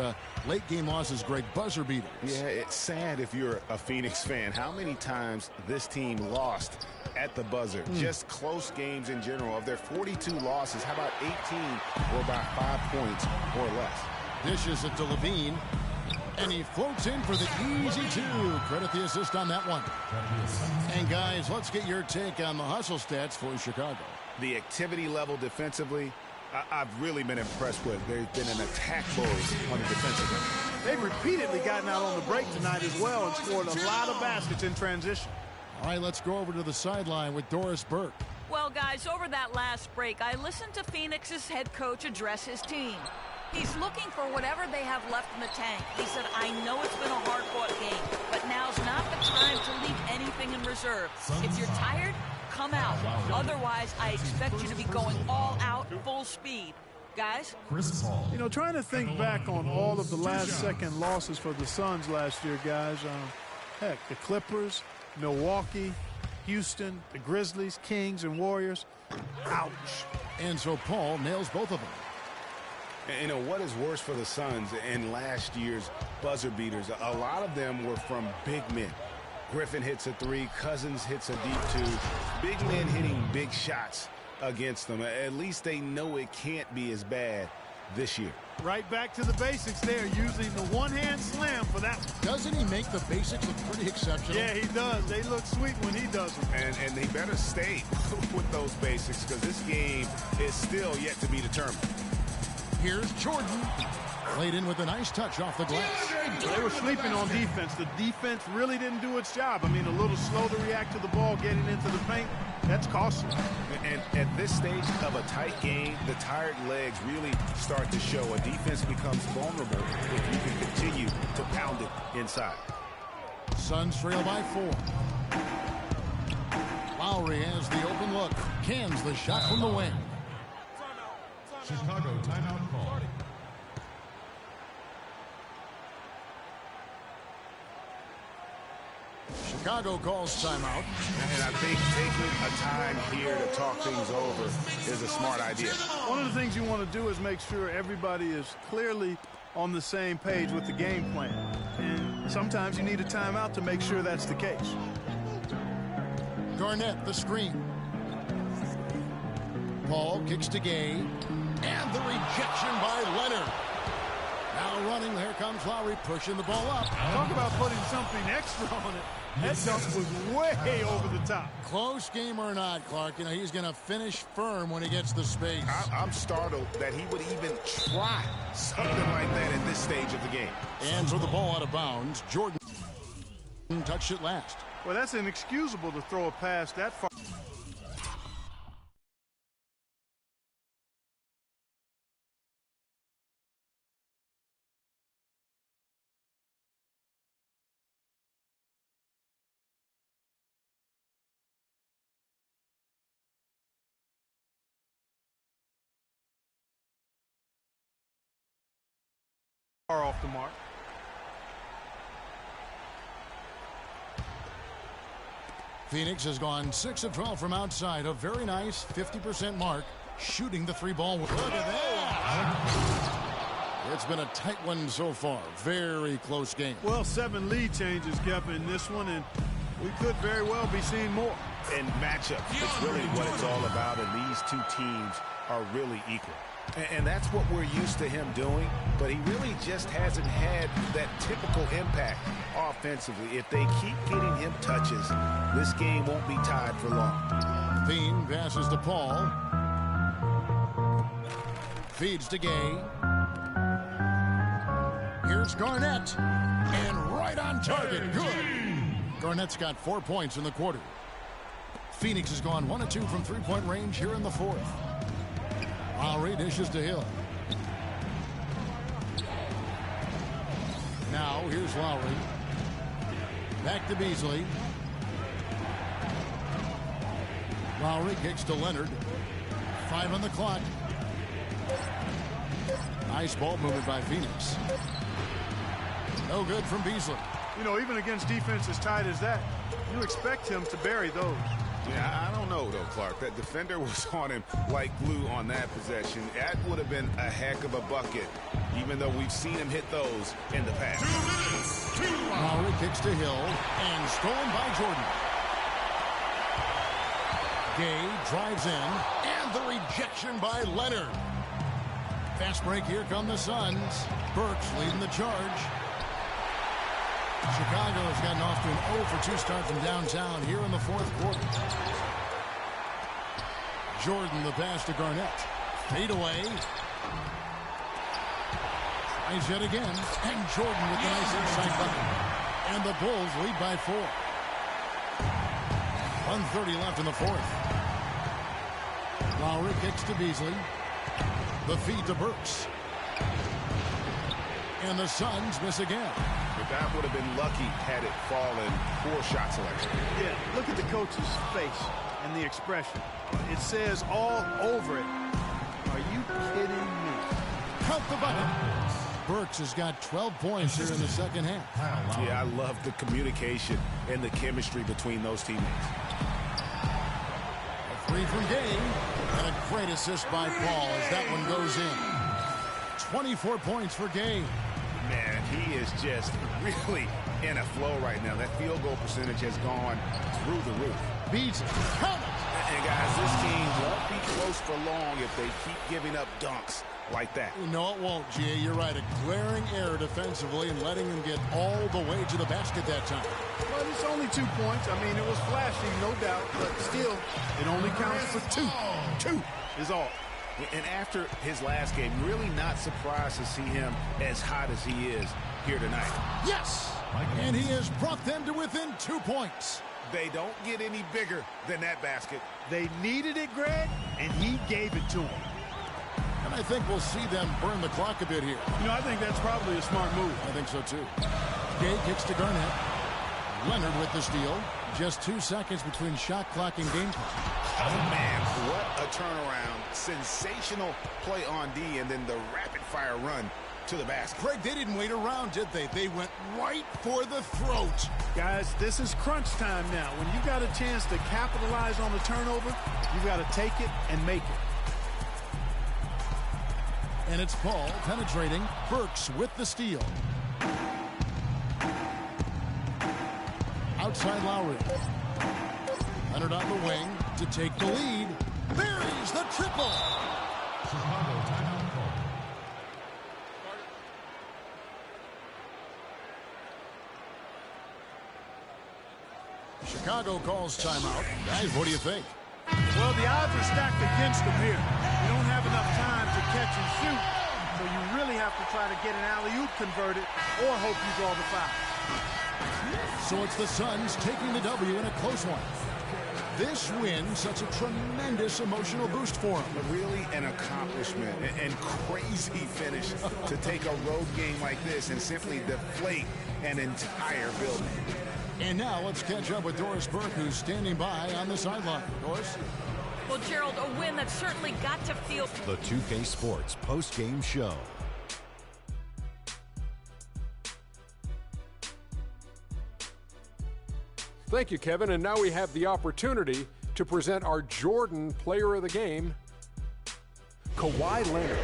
Late-game losses, Greg, buzzer beaters. Yeah, it's sad if you're a Phoenix fan. How many times this team lost at the buzzer? Just close games in general. Of their 42 losses, how about 18 were by 5 points or less? Dishes it to LaVine. And he floats in for the easy 2. Credit the assist on that one. And guys, let's get your take on the hustle stats for Chicago. The activity level defensively, I've really been impressed with. There's been an attack mode on the defensive end. They've repeatedly gotten out on the break tonight as well and scored a lot of baskets in transition. All right, let's go over to the sideline with Doris Burke. Well, guys, over that last break, I listened to Phoenix's head coach address his team. He's looking for whatever they have left in the tank. He said, I know it's been a hard-fought game, but now's not the time to leave anything in reserve. If you're tired, come out. Otherwise, I expect you to be going all out, full speed. Guys? You know, trying to think back on all of the last-second losses for the Suns last year, guys. Heck, the Clippers, Milwaukee, Houston, the Grizzlies, Kings, and Warriors. Ouch. And so Paul nails both of them. You know, what is worse for the Suns in last year's buzzer beaters? A lot of them were from big men. Griffin hits a 3, Cousins hits a deep 2. Big men hitting big shots against them. At least they know it can't be as bad this year. Right back to the basics there, using the one-hand slam for that one. Doesn't he make the basics look pretty exceptional? Yeah, he does. They look sweet when he does them. And they better stay with those basics because this game is still yet to be determined. Here's Jordan. Played in with a nice touch off the glass. They were sleeping on defense. The defense really didn't do its job. I mean, a little slow to react to the ball getting into the paint. That's costly. And at this stage of a tight game, the tired legs really start to show. A defense becomes vulnerable if you can continue to pound it inside. Suns trail by 4. Lowry has the open look. Cans the shot from the wing. Chicago timeout call. Chicago calls timeout. And I think taking a time here to talk things over is a smart idea. One of the things you want to do is make sure everybody is clearly on the same page with the game plan. And sometimes you need a timeout to make sure that's the case. Garnett, the screen. Paul kicks to Gay. And the rejection by Leonard. Now running, here comes Lowry pushing the ball up. Talk about putting something extra on it. That dunk was way over the top. Close game or not, Clark, you know, he's going to finish firm when he gets the space. I'm startled that he would even try something like that at this stage of the game. And for the ball out of bounds, Jordan touched it last. Well, that's inexcusable to throw a pass that far. Off the mark. Phoenix has gone 6 of 12 from outside. A very nice 50% mark. Shooting the 3-ball. Look at that. It's been a tight one so far. Very close game. Well, 7 lead changes, Kevin, in this one, and we could very well be seeing more. And matchups, it's really what it's all about, and these two teams are really equal. And that's what we're used to him doing, but he really just hasn't had that typical impact offensively. If they keep getting him touches, this game won't be tied for long. Thien passes to Paul. Feeds to Gay. Here's Garnett. And right on target. Good. Garnett's got 4 points in the quarter. Phoenix has gone 1 of 2 from three-point range here in the fourth. Lowry dishes to Hill. Now here's Lowry. Back to Beasley. Lowry kicks to Leonard. 5 on the clock. Nice ball movement by Phoenix. No good from Beasley. You know, even against defense as tight as that, you expect him to bury those. Yeah, I don't know, though, Clark. That defender was on him like glue on that possession. That would have been a heck of a bucket, even though we've seen him hit those in the past. 2 minutes. Lowry kicks to Hill, and stolen by Jordan. Gay drives in, and the rejection by Leonard. Fast break, here come the Suns. Burks leading the charge. Chicago has gotten off to an 0 for 2 start from downtown here in the fourth quarter. Jordan the pass to Garnett. Fade away. Tries yet again. And Jordan with the nice inside bucket. And the Bulls lead by 4. 1:30 left in the fourth. Lowry kicks to Beasley. The feed to Burks. And the Suns miss again. But that would have been lucky had it fallen. Poor shot selection. Yeah, look at the coach's face and the expression. It says all over it. Are you kidding me? Count the bucket. Burks has got 12 points here in the second half. Yeah, I love the communication and the chemistry between those teammates. A 3 from Gay. And a great assist by Paul as that one goes in. 24 points for Gay. Man, he is just really in a flow right now. That field goal percentage has gone through the roof. Beats it. Count it. And guys, this team won't be close for long if they keep giving up dunks like that. No, it won't, G.A. You're right. A glaring error defensively and letting them get all the way to the basket that time. Well, it's only 2 points. I mean, it was flashy, no doubt, but still, it only counts for 2. 2 is all. And after his last game, really not surprised to see him as hot as he is here tonight. Yes! And he has brought them to within 2 points. They don't get any bigger than that basket. They needed it, Greg, and he gave it to them. And I think we'll see them burn the clock a bit here. You know, I think that's probably a smart move. I think so, too. Gay kicks to Garnett. Leonard with the steal. Just 2 seconds between shot clock and game clock. Oh, man, what a turnaround. Sensational play on D, and then the rapid-fire run to the basket. Craig, they didn't wait around, did they? They went right for the throat. Guys, this is crunch time now. When you got a chance to capitalize on the turnover, you got to take it and make it. And it's Paul penetrating. Burks with the steal. Outside Lowry. Leonard on the wing to take the lead. Buries the triple. Chicago timeout call. Chicago calls timeout. Guys, what do you think? Well, the odds are stacked against them here. You don't have enough time to catch and shoot, so you really have to try to get an alley-oop converted or hope you draw the foul. So it's the Suns taking the W in a close one. This win sets a tremendous emotional boost for them. Really an accomplishment and crazy finish to take a road game like this and simply deflate an entire building. And now let's catch up with Doris Burke, who's standing by on the sideline. Doris? Well, Gerald, a win that certainly got to feel. The 2K Sports post-game show. Thank you, Kevin. And now we have the opportunity to present our Jordan Player of the Game, Kawhi Leonard.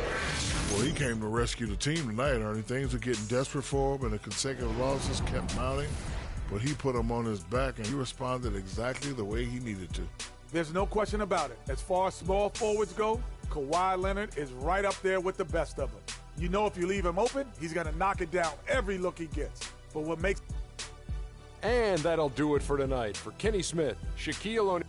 Well, he came to rescue the team tonight, Ernie. Things were getting desperate for him, and the consecutive losses kept mounting. but he put him on his back, and he responded exactly the way he needed to. There's no question about it. As far as small forwards go, Kawhi Leonard is right up there with the best of them. You know if you leave him open, he's going to knock it down every look he gets. But what makes... And that'll do it for tonight. For Kenny Smith, Shaquille O'Neal.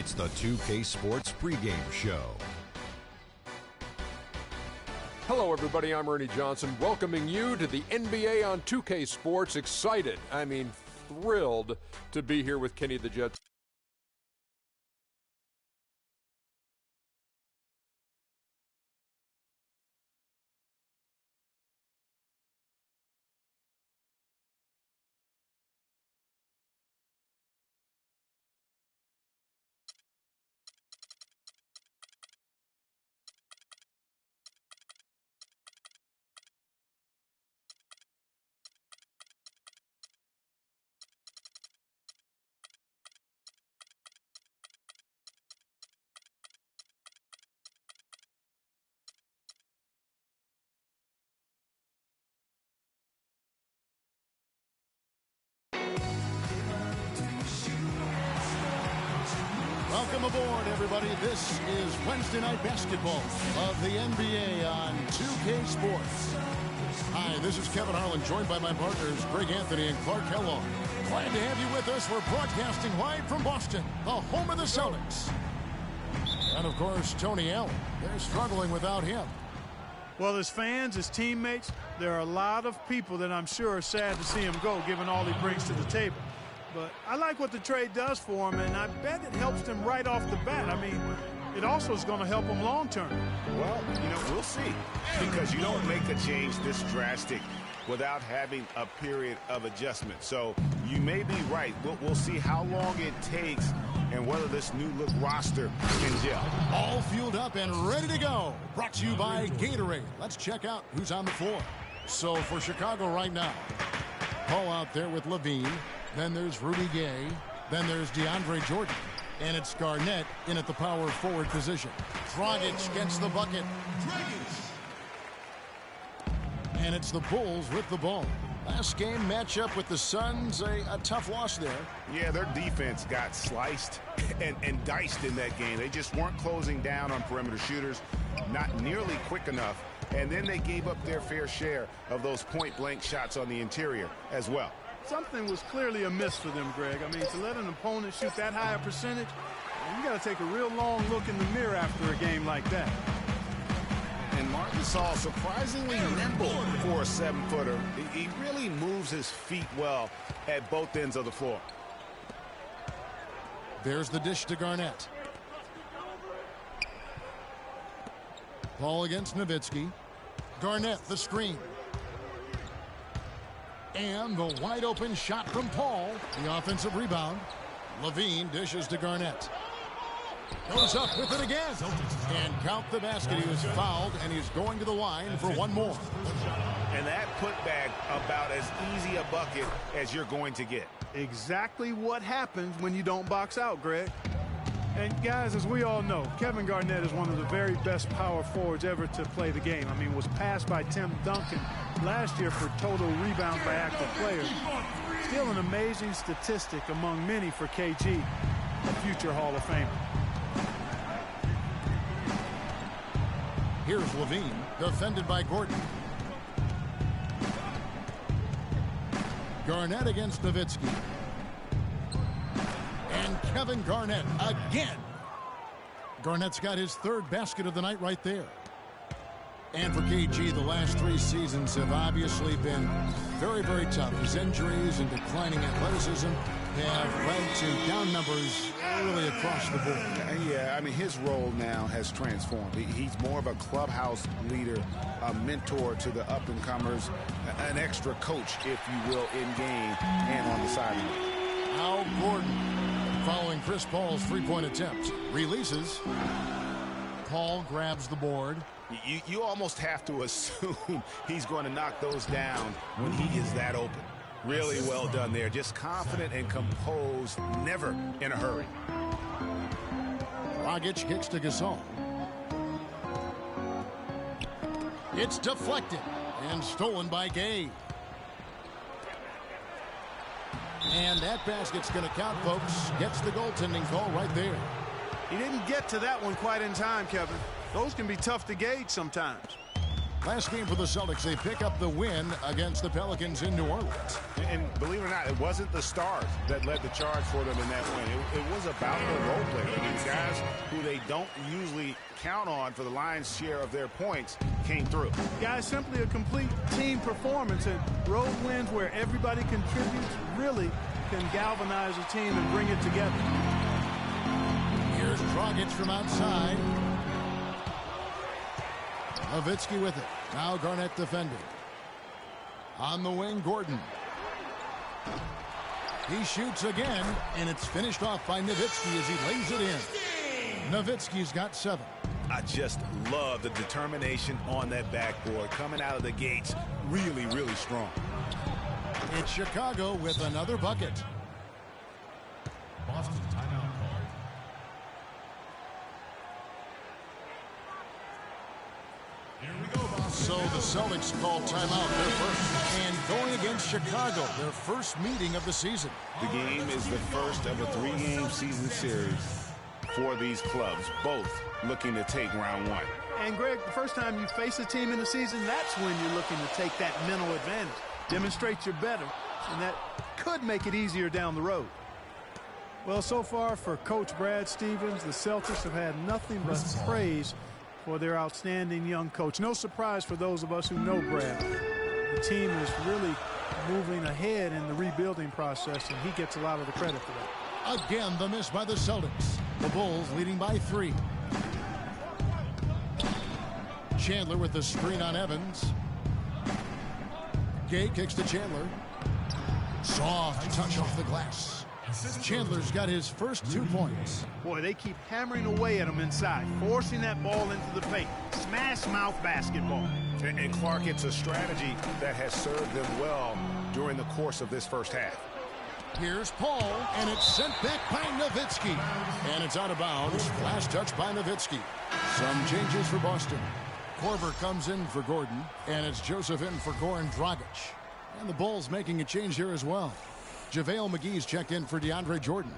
It's the 2K Sports pregame show. Hello, everybody. I'm Ernie Johnson, welcoming you to the NBA on 2K Sports. Excited, thrilled to be here with Kenny the Jet. Welcome aboard, everybody. This is Wednesday Night Basketball of the NBA on 2K Sports. Hi, this is Kevin Harlan, joined by my partners Greg Anthony and Clark Kellogg. Glad to have you with us. We're broadcasting live from Boston, the home of the Celtics. And, of course, Tony Allen. They're struggling without him. Well, as fans, as teammates, there are a lot of people that I'm sure are sad to see him go, given all he brings to the table. But I like what the trade does for him, and I bet it helps him right off the bat. It also is going to help him long term. Well, we'll see. Because you don't make a change this drastic without having a period of adjustment. So you may be right. We'll see how long it takes and whether this new look roster can gel. All fueled up and ready to go. Brought to you by Gatorade. Let's check out who's on the floor. So for Chicago right now, Paul out there with Levine. Then there's Rudy Gay. Then there's DeAndre Jordan. And it's Garnett in at the power forward position. Dragic gets the bucket. And it's the Bulls with the ball. Last game matchup with the Suns, a tough loss there. Yeah, their defense got sliced and diced in that game. They just weren't closing down on perimeter shooters, not nearly quick enough. And then they gave up their fair share of those point-blank shots on the interior as well. Something was clearly amiss for them, Greg. To let an opponent shoot that high a percentage, you got to take a real long look in the mirror after a game like that. And Marc Gasol, surprisingly nimble for a 7-footer. He really moves his feet well at both ends of the floor. There's the dish to Garnett. Paul against Nowitzki. Garnett, the screen. And the wide open shot from Paul. The offensive rebound. Levine dishes to Garnett. Goes up with it again. And count the basket. He was fouled, and he's going to the line for one more. And that putback about as easy a bucket as you're going to get. Exactly what happens when you don't box out, Greg. And guys, as we all know, Kevin Garnett is one of the very best power forwards ever to play the game. Was passed by Tim Duncan last year for total rebounds by active players. Still an amazing statistic among many for KG, a future Hall of Famer. Here's Levine, defended by Gordon. Garnett against Nowitzki. And Kevin Garnett again. Garnett's got his third basket of the night right there. And for KG, the last 3 seasons have obviously been very, very tough. His injuries and declining athleticism have led to down numbers really across the board. Yeah, his role now has transformed. He's more of a clubhouse leader, a mentor to the up-and-comers, an extra coach, if you will, in game and on the sideline. Al Gordon, following Chris Paul's three-point attempt, releases. Paul grabs the board. You almost have to assume he's going to knock those down when he is that open. Really well done there. Just confident and composed, never in a hurry. Dragic kicks to Gasol. It's deflected and stolen by Gay. And that basket's going to count, folks. Gets the goaltending call right there. He didn't get to that one quite in time, Kevin. Those can be tough to gauge sometimes. Last game for the Celtics, they pick up the win against the Pelicans in New Orleans. And believe it or not, it wasn't the stars that led the charge for them in that win. It was about the role players. I mean, guys who they don't usually count on for the lion's share of their points came through. Guys, simply a complete team performance. And road wins where everybody contributes really can galvanize a team and bring it together. Here's Dragic from outside. Nowitzki with it. Now Garnett defending. On the wing, Gordon. He shoots again, and it's finished off by Nowitzki as he lays it in. Nowitzki's got 7. I just love the determination on that backboard. Coming out of the gates, really, really strong. It's Chicago with another bucket. Boston timeout called. Here we go, Boston. So the Celtics call timeout, their first. And going against Chicago, their first meeting of the season. The game is the first of a 3-game season series for these clubs, both looking to take round 1. And Greg, the first time you face a team in the season, that's when you're looking to take that mental advantage. Demonstrate you're better, and that could make it easier down the road. Well, so far for Coach Brad Stevens, the Celtics have had nothing but praise for their outstanding young coach. No surprise for those of us who know Brad. The team is really moving ahead in the rebuilding process, and he gets a lot of the credit for that. Again, the miss by the Celtics. The Bulls leading by 3. Chandler with the screen on Evans. Gay kicks to Chandler. Soft touch off the glass. Chandler's got his first 2 points. Boy, they keep hammering away at him inside, forcing that ball into the paint. Smash mouth basketball. And Clark, it's a strategy that has served them well during the course of this first half. Here's Paul, and it's sent back by Nowitzki. And it's out of bounds. Last touch by Nowitzki. Some changes for Boston. Korver comes in for Gordon, and it's Joseph in for Goran Dragic. And the Bulls making a change here as well. JaVale McGee's checked in for DeAndre Jordan.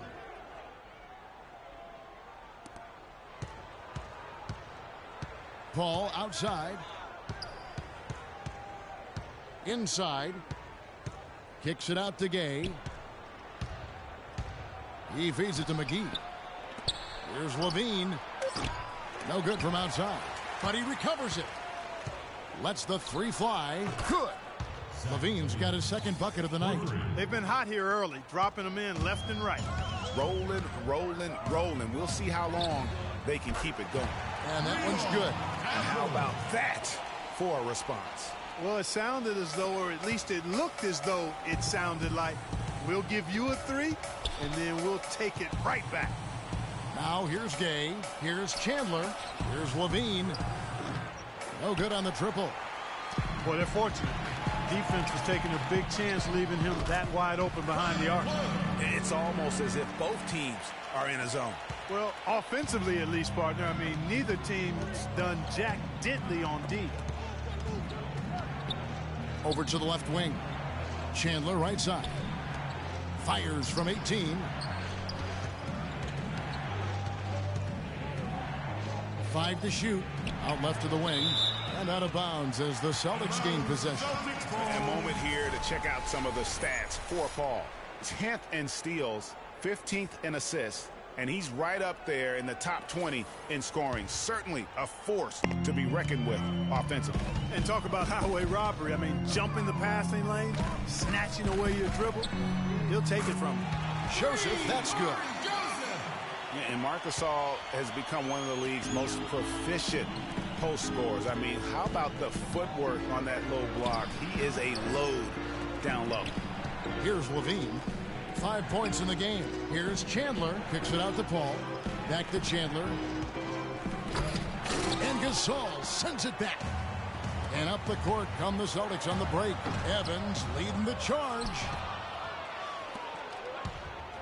Paul outside. Inside. Kicks it out to Gay. He feeds it to McGee. Here's Levine. No good from outside, but he recovers it. Lets the 3 fly. Good. Levine's got his second bucket of the night. They've been hot here early, dropping them in left and right. Rolling, rolling, rolling. We'll see how long they can keep it going. And that one's good. And how about that for a response? Well, it sounded as though, or at least it looked as though it sounded like, we'll give you a 3, and then we'll take it right back. Now here's Gay. Here's Chandler. Here's Levine. No good on the triple. Boy, they're fortunate. Defense was taking a big chance leaving him that wide open behind the arc. It's almost as if both teams are in a zone. Well, offensively at least, partner. I mean, neither team's done jack diddly on D. Over to the left wing. Chandler right side. Fires from 18. Five to shoot. Out left to the wing. And out of bounds as the Celtics gain possession. A moment here to check out some of the stats for Paul. 10th in steals, 15th in assists, and he's right up there in the top 20 in scoring. Certainly a force to be reckoned with offensively. And talk about highway robbery. I mean, jumping the passing lane, snatching away your dribble. He'll take it from him. Joseph, that's good. Yeah, and Marc Gasol has become one of the league's most proficient post scorers. I mean, how about the footwork on that low block? He is a load down low. Here's Levine. 5 points in the game. Here's Chandler. Kicks it out to Paul. Back to Chandler. And Gasol sends it back. And up the court come the Celtics on the break. Evans leading the charge.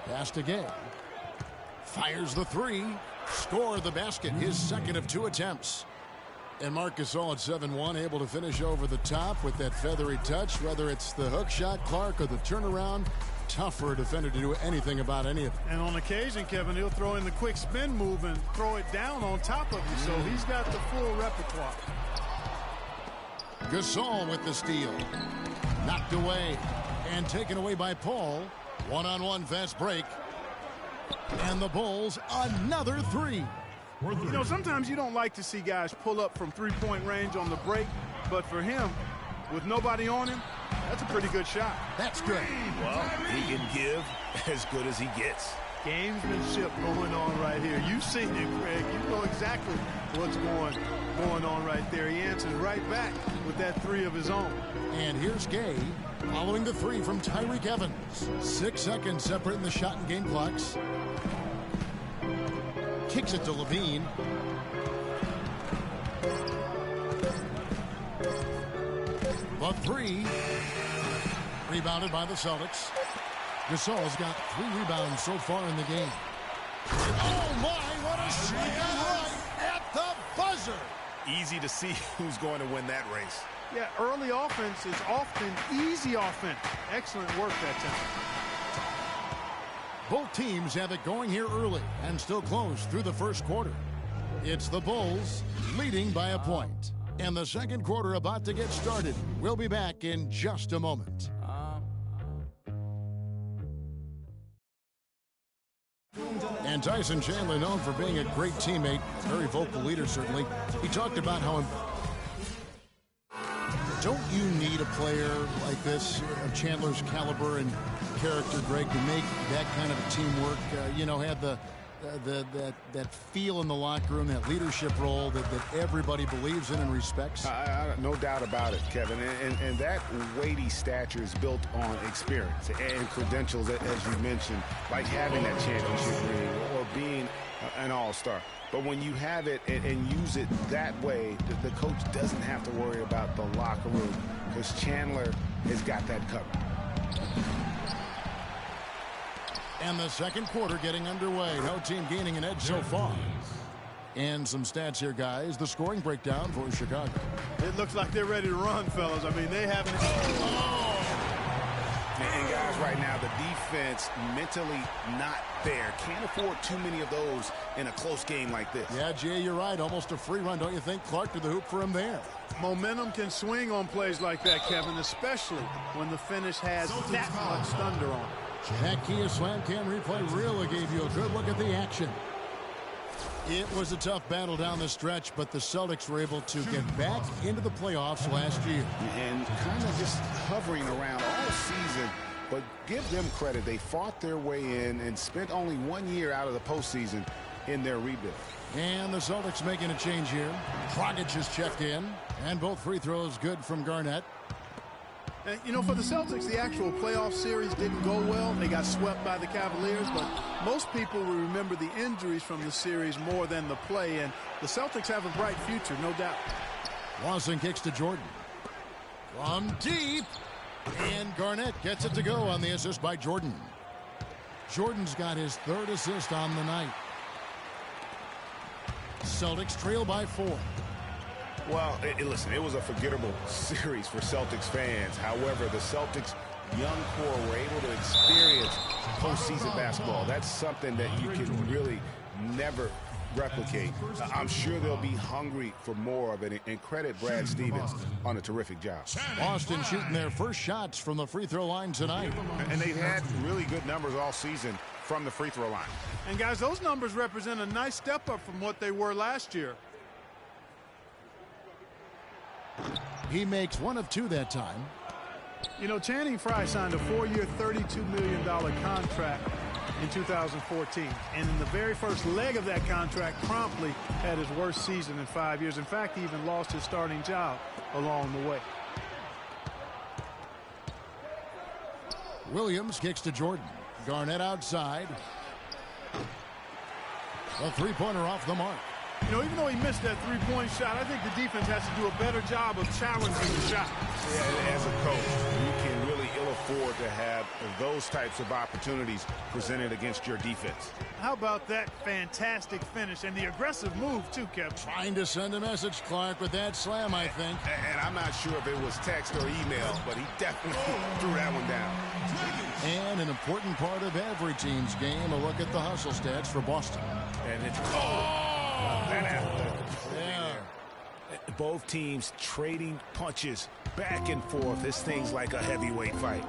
Pass to Gay. Fires the 3. Score the basket. His second of 2 attempts. And Marc Gasol at 7-1, able to finish over the top with that feathery touch. Whether it's the hook shot, Clark, or the turnaround, tough for a defender to do anything about any of it. And on occasion, Kevin, he'll throw in the quick spin move and throw it down on top of you. So he's got the full repertoire. Gasol with the steal. Knocked away and taken away by Paul. One-on-one fast break. And the Bulls another three. You know, sometimes you don't like to see guys pull up from three-point range on the break, but for him, with nobody on him, that's a pretty good shot. That's good. Well, he can give as good as he gets. Gamesmanship going on right here. You've seen it, Greg. You know exactly what's going on right there. He answers right back with that three of his own. And here's Gay following the three from Tyreek Evans. 6 seconds separating the shot and game clocks. Kicks it to Levine. The three. Rebounded by the Celtics. Gasol's got 3 rebounds so far in the game. Oh my, what a shot right at the buzzer. Easy to see who's going to win that race. Yeah, early offense is often easy offense. Excellent work that time. Both teams have it going here early and still close through the first quarter. It's the Bulls leading by a point. And the second quarter about to get started. We'll be back in just a moment. And Tyson Chandler, known for being a great teammate, very vocal leader certainly. He talked about how don't you need a player like this of Chandler's caliber and character, Greg, to make that kind of a teamwork, have that feel in the locker room, that leadership role that everybody believes in and respects? No doubt about it, Kevin. And that weighty stature is built on experience and credentials, as you mentioned, like having that championship ring or being an all-star. But when you have it and use it that way, the coach doesn't have to worry about the locker room because Chandler has got that covered. And the second quarter getting underway. No team gaining an edge so far. And some stats here, guys. The scoring breakdown for Chicago. It looks like they're ready to run, fellas. I mean, they haven't... And guys, right now, the defense mentally not there. Can't afford too many of those in a close game like this. Yeah, Jay, you're right. Almost a free run, don't you think? Clark to the hoop for him there. Momentum can swing on plays like that, Kevin, especially when the finish has that much thunder on it. That Kia Slam Cam replay really gave you a good look at the action. It was a tough battle down the stretch, but the Celtics were able to get back into the playoffs last year. And kind of just hovering around all season, but give them credit. They fought their way in and spent only 1 year out of the postseason in their rebuild. And the Celtics making a change here. Dragic has checked in, and both free throws good from Garnett. You know, for the Celtics, the actual playoff series didn't go well. They got swept by the Cavaliers, but most people will remember the injuries from the series more than the play, and the Celtics have a bright future, no doubt. Lawson kicks to Jordan. From deep, and Garnett gets it to go on the assist by Jordan. Jordan's got his 3rd assist on the night. Celtics trail by 4. Well, listen, it was a forgettable series for Celtics fans. However, the Celtics' young core were able to experience postseason basketball. That's something that you can really never replicate. I'm sure they'll be hungry for more of it, and credit Brad Stevens on a terrific job. Boston shooting their first shots from the free throw line tonight. And they've had really good numbers all season from the free throw line. And, guys, those numbers represent a nice step up from what they were last year. He makes 1 of 2 that time. You know, Channing Frye signed a 4-year, $32 million contract in 2014. And in the very first leg of that contract, promptly had his worst season in 5 years. In fact, he even lost his starting job along the way. Williams kicks to Jordan. Garnett outside. A three-pointer off the mark. You know, even though he missed that three-point shot, I think the defense has to do a better job of challenging the shot. Yeah, as a coach, you can really ill afford to have those types of opportunities presented against your defense. How about that fantastic finish and the aggressive move, too, Kevin? Trying to send a message, Clark, with that slam, I think. And I'm not sure if it was text or email, but he definitely threw that one down. And an important part of every team's game, a look at the hustle stats for Boston. And it's... Both teams trading punches back and forth. This thing's like a heavyweight fight.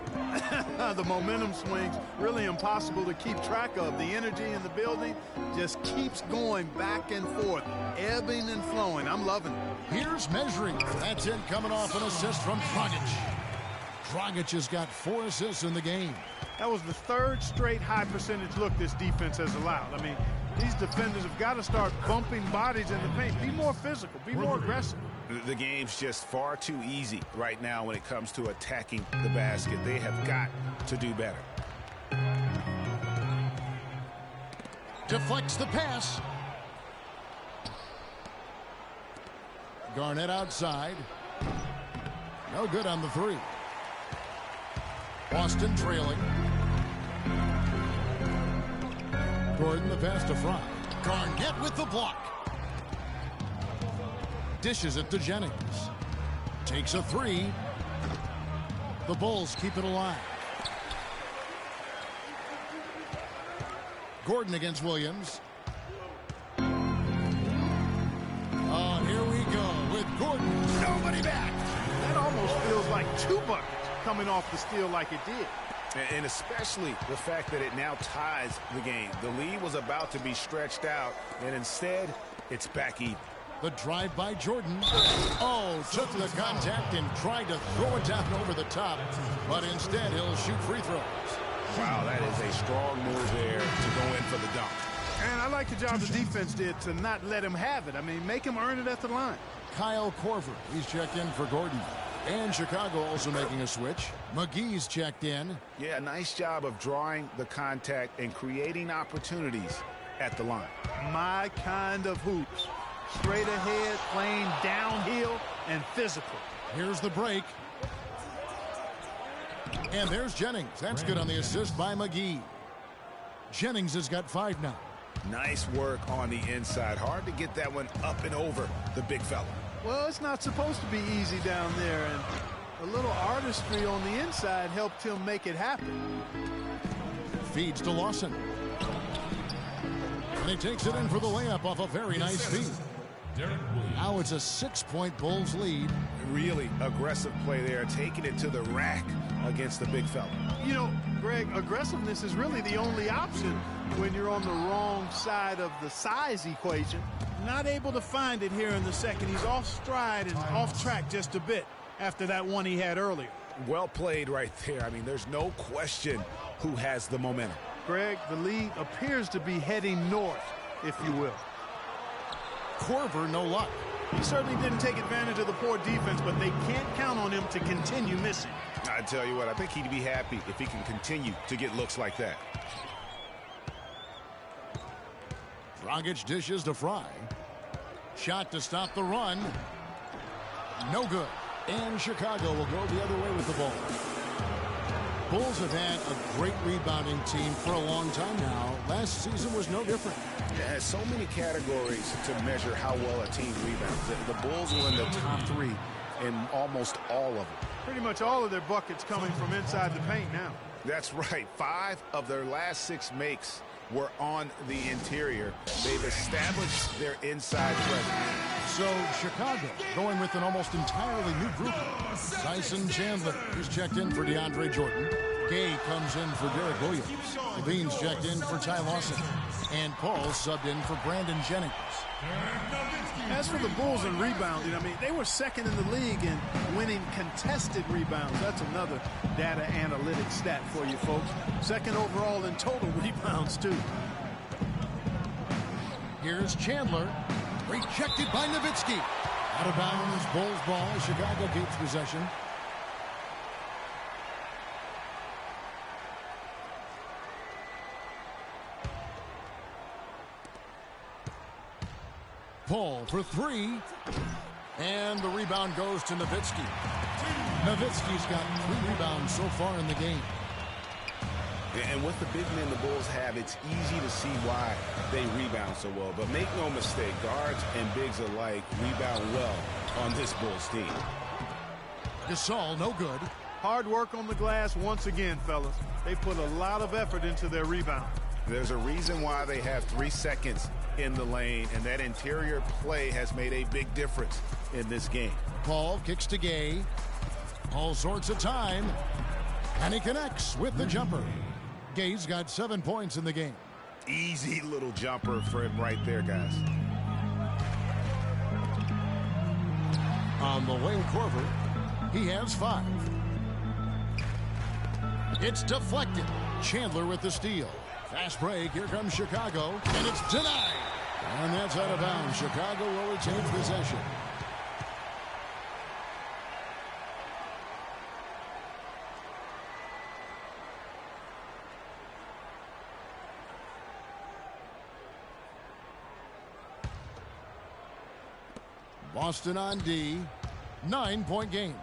The momentum swings really impossible to keep track of. The energy in the building just keeps going back and forth, ebbing and flowing. I'm loving it. Here's measuring. That's it, coming off an assist from Dragic. Dragic has got 4 assists in the game. That was the 3rd straight high percentage look this defense has allowed. I mean, these defenders have got to start bumping bodies in the paint. Be more physical. Be more aggressive. The game's just far too easy right now when it comes to attacking the basket. They have got to do better. Deflects the pass. Garnett outside. No good on the 3. Boston trailing. Gordon the pass to Fry. Garnett with the block. Dishes it to Jennings. Takes a 3. The Bulls keep it alive. Gordon against Williams. Oh, here we go with Gordon. Nobody back. That almost feels like 2 buckets coming off the steal like it did. And especially the fact that it now ties the game. The lead was about to be stretched out, and instead, it's back even. The drive by Jordan. Oh, took the contact and tried to throw it down over the top, but instead he'll shoot free throws. Wow, that is a strong move there to go in for the dunk. And I like the job the defense did to not let him have it. I mean, make him earn it at the line. Kyle Korver, he's checked in for Gordon. And Chicago also making a switch. McGee's checked in. Yeah, nice job of drawing the contact and creating opportunities at the line. My kind of hoops. Straight ahead, playing downhill, and physical. Here's the break. And there's Jennings. That's good on the assist by McGee. Jennings has got 5 now. Nice work on the inside. Hard to get that one up and over the big fella. Well, it's not supposed to be easy down there, and a little artistry on the inside helped him make it happen. Feeds to Lawson. And he takes it in for the layup off a very nice feed. Now it's a 6-point Bulls lead. Really aggressive play there, taking it to the rack against the big fella. You know, Greg, aggressiveness is really the only option when you're on the wrong side of the size equation. Not able to find it here in the second. He's off stride and off track just a bit after that one he had earlier. Well played right there. I mean, there's no question who has the momentum. Greg, the lead appears to be heading north, if you will. Korver, no luck. He certainly didn't take advantage of the poor defense, but they can't count on him to continue missing. I tell you what, I think he'd be happy if he can continue to get looks like that. Dragic dishes to Fry. Shot to stop the run. No good. And Chicago will go the other way with the ball. Bulls have had a great rebounding team for a long time now. Last season was no different. Yeah, so many categories to measure how well a team rebounds. The Bulls were in the top 3 in almost all of them. Pretty much all of their buckets coming from inside the paint now. That's right. 5 of their last 6 makes were on the interior. They've established their inside presence. So Chicago going with an almost entirely new group. Tyson Chandler, who's checked in for DeAndre Jordan. Gay comes in for Derek Williams. Levine's checked in for Ty Lawson. And Paul subbed in for Brandon Jennings. As for the Bulls and rebounding, I mean, they were second in the league in winning contested rebounds. That's another data analytics stat for you folks. Second overall in total rebounds, too. Here's Chandler. Rejected by Nowitzki. Out of bounds, Bulls ball. Chicago keeps possession. Paul for 3. And the rebound goes to Nowitzki. Nowitzki's got 3 rebounds so far in the game. And with the big men the Bulls have, it's easy to see why they rebound so well. But make no mistake, guards and bigs alike rebound well on this Bulls team. Gasol, no good. Hard work on the glass once again, fellas. They put a lot of effort into their rebound. There's a reason why they have 3 seconds in the lane, and that interior play has made a big difference in this game. Paul kicks to Gay. All sorts of time. And he connects with the jumper. Gay's got 7 points in the game. Easy little jumper for him right there, guys. On the wing, Korver. He has 5. It's deflected. Chandler with the steal. Fast break. Here comes Chicago. And it's denied. And that's out of bounds. Chicago will retain possession. Boston on D. 9-point game.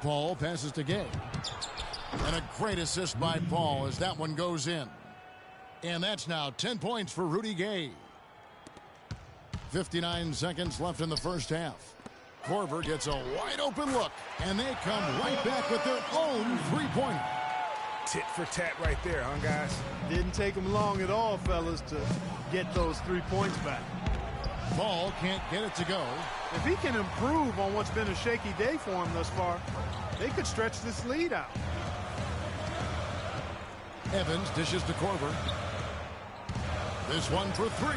Paul passes to Gay. And a great assist by Paul as that one goes in. And that's now 10 points for Rudy Gay. 59 seconds left in the first half. Korver gets a wide open look. And they come right back with their own three-pointer. Tit for tat right there, huh, guys? Didn't take them long at all, fellas, to get those 3 points back. Paul can't get it to go. If he can improve on what's been a shaky day for him thus far, they could stretch this lead out. Evans dishes to Korver. This one for 3,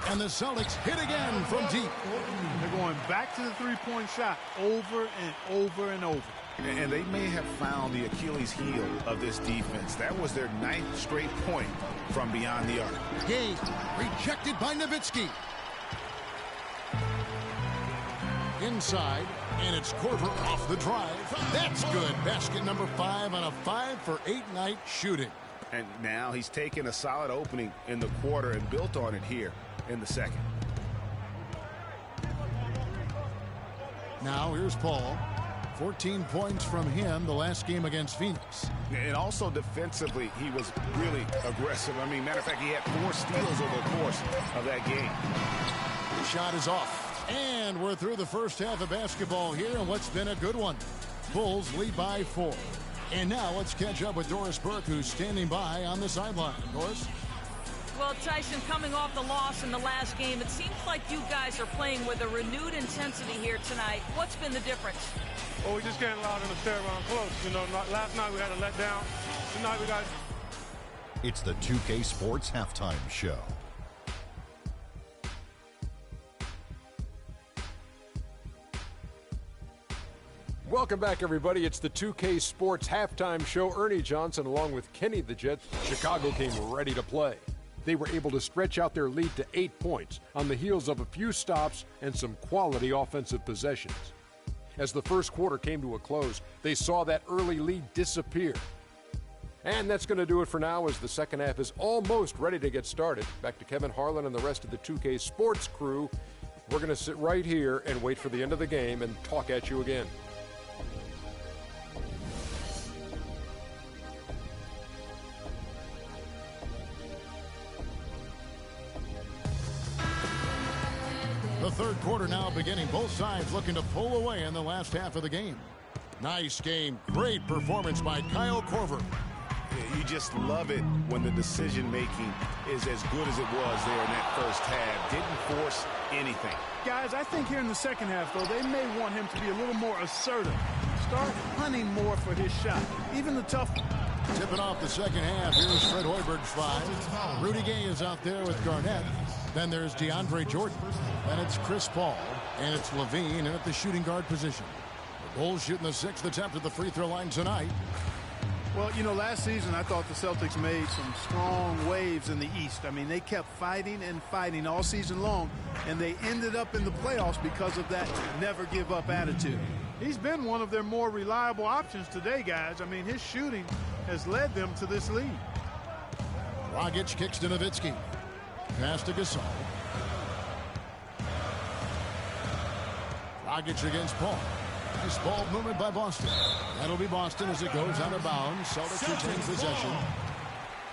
and the Celtics hit again from deep. They're going back to the three-point shot over and over and over. And they may have found the Achilles heel of this defense. That was their 9th straight point from beyond the arc. Gay rejected by Nowitzki. Inside, and it's Korver off the drive. That's good. Basket number 5 on a 5-for-8 night shooting. And now he's taken a solid opening in the quarter and built on it here in the second. Now here's Paul. 14 points from him the last game against Phoenix. And also defensively, he was really aggressive. I mean, matter of fact, he had 4 steals over the course of that game. The shot is off. And we're through the first half of basketball here, and what's been a good one. Bulls lead by 4. And now let's catch up with Doris Burke, who's standing by on the sideline. Doris? Well, Tyson, coming off the loss in the last game, it seems like you guys are playing with a renewed intensity here tonight. What's been the difference? Well, we just can't allow them to stay around close. You know, last night we had a letdown. Tonight we got... It's the 2K Sports Halftime Show. Welcome back, everybody. It's the 2K Sports Halftime Show. Ernie Johnson along with Kenny the Jet. Chicago came ready to play. They were able to stretch out their lead to 8 points on the heels of a few stops and some quality offensive possessions. As the first quarter came to a close, they saw that early lead disappear. And that's going to do it for now as the second half is almost ready to get started. Back to Kevin Harlan and the rest of the 2K Sports crew. We're going to sit right here and wait for the end of the game and talk at you again. The third quarter now beginning. Both sides looking to pull away in the last half of the game. Nice game. Great performance by Kyle Korver. You just love it when the decision-making is as good as it was there in that first half. Didn't force anything. Guys, I think here in the second half, though, they may want him to be a little more assertive. Start hunting more for his shot, even the tough one. Tipping off the second half. Here's Fred Hoiberg's 5. Rudy Gay is out there with Garnett. Then there's DeAndre Jordan. Then it's Chris Paul. And it's Levine in at the shooting guard position. The Bulls shooting the 6th attempt at the free throw line tonight. Well, you know, last season I thought the Celtics made some strong waves in the East. I mean, they kept fighting and fighting all season long, and they ended up in the playoffs because of that never-give-up attitude. He's been one of their more reliable options today, guys. I mean, his shooting has led them to this lead. Dragic kicks to Nowitzki. Pass to Gasol. Dragic against Paul. Nice ball movement by Boston. That'll be Boston as it goes out of bounds. Celtics retain possession.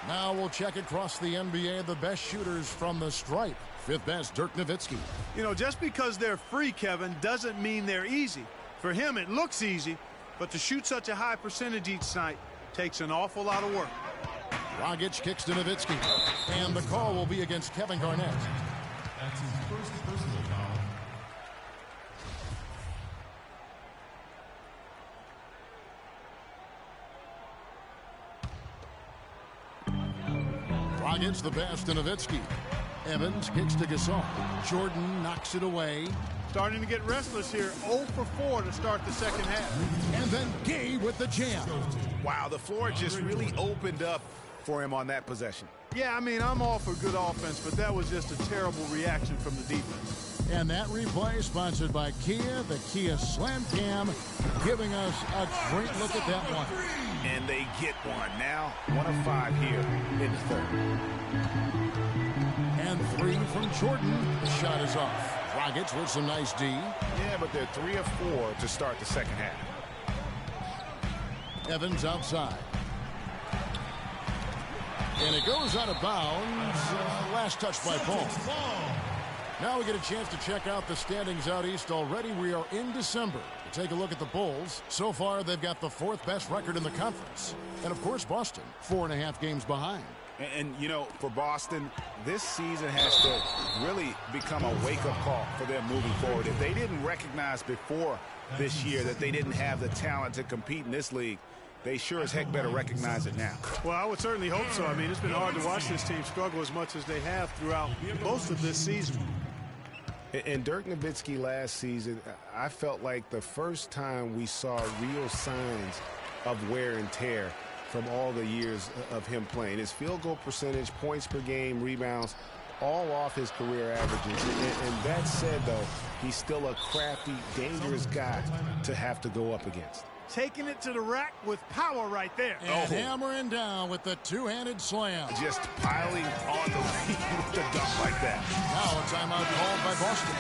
Now we'll check across the NBA the best shooters from the stripe. 5th best, Dirk Nowitzki. You know, just because they're free, Kevin, doesn't mean they're easy. For him, it looks easy, but to shoot such a high percentage each night takes an awful lot of work. Dragic kicks to Nowitzki. And the call will be against Kevin Garnett. That's his first personal foul. Dragic the pass to Nowitzki. Evans kicks to Gasol. Jordan knocks it away. Starting to get restless here. 0 for 4 to start the second half. And then Gay with the jam. Wow, the floor just really opened up for him on that possession. Yeah, I mean, I'm all for good offense, but that was just a terrible reaction from the defense. And that replay sponsored by Kia, the Kia Slam Cam, giving us a great look at that one. And they get one. Now 1 of 5 here in the third. And 3 from Jordan. The shot is off. Dragic with some nice D. Yeah, but they're 3 of 4 to start the second half. Evans outside. And it goes out of bounds. Last touch by Paul. Now we get a chance to check out the standings out east already. We are in December. To take a look at the Bulls. So far, they've got the 4th best record in the conference. And, of course, Boston, 4.5 games behind. And, you know, for Boston, this season has to really become a wake-up call for them moving forward. If they didn't recognize before this year that they didn't have the talent to compete in this league, they sure as heck better recognize it now. Well, I would certainly hope so. I mean, it's been hard to watch this team struggle as much as they have throughout most of this season. And Dirk Nowitzki last season, I felt like the first time we saw real signs of wear and tear from all the years of him playing. His field goal percentage, points per game, rebounds, all off his career averages. And that said, though, he's still a crafty, dangerous guy to have to go up against. Taking it to the rack with power right there. And hammering down with the two-handed slam. Just piling on the feet with the dunk like that. Now a timeout called by Boston.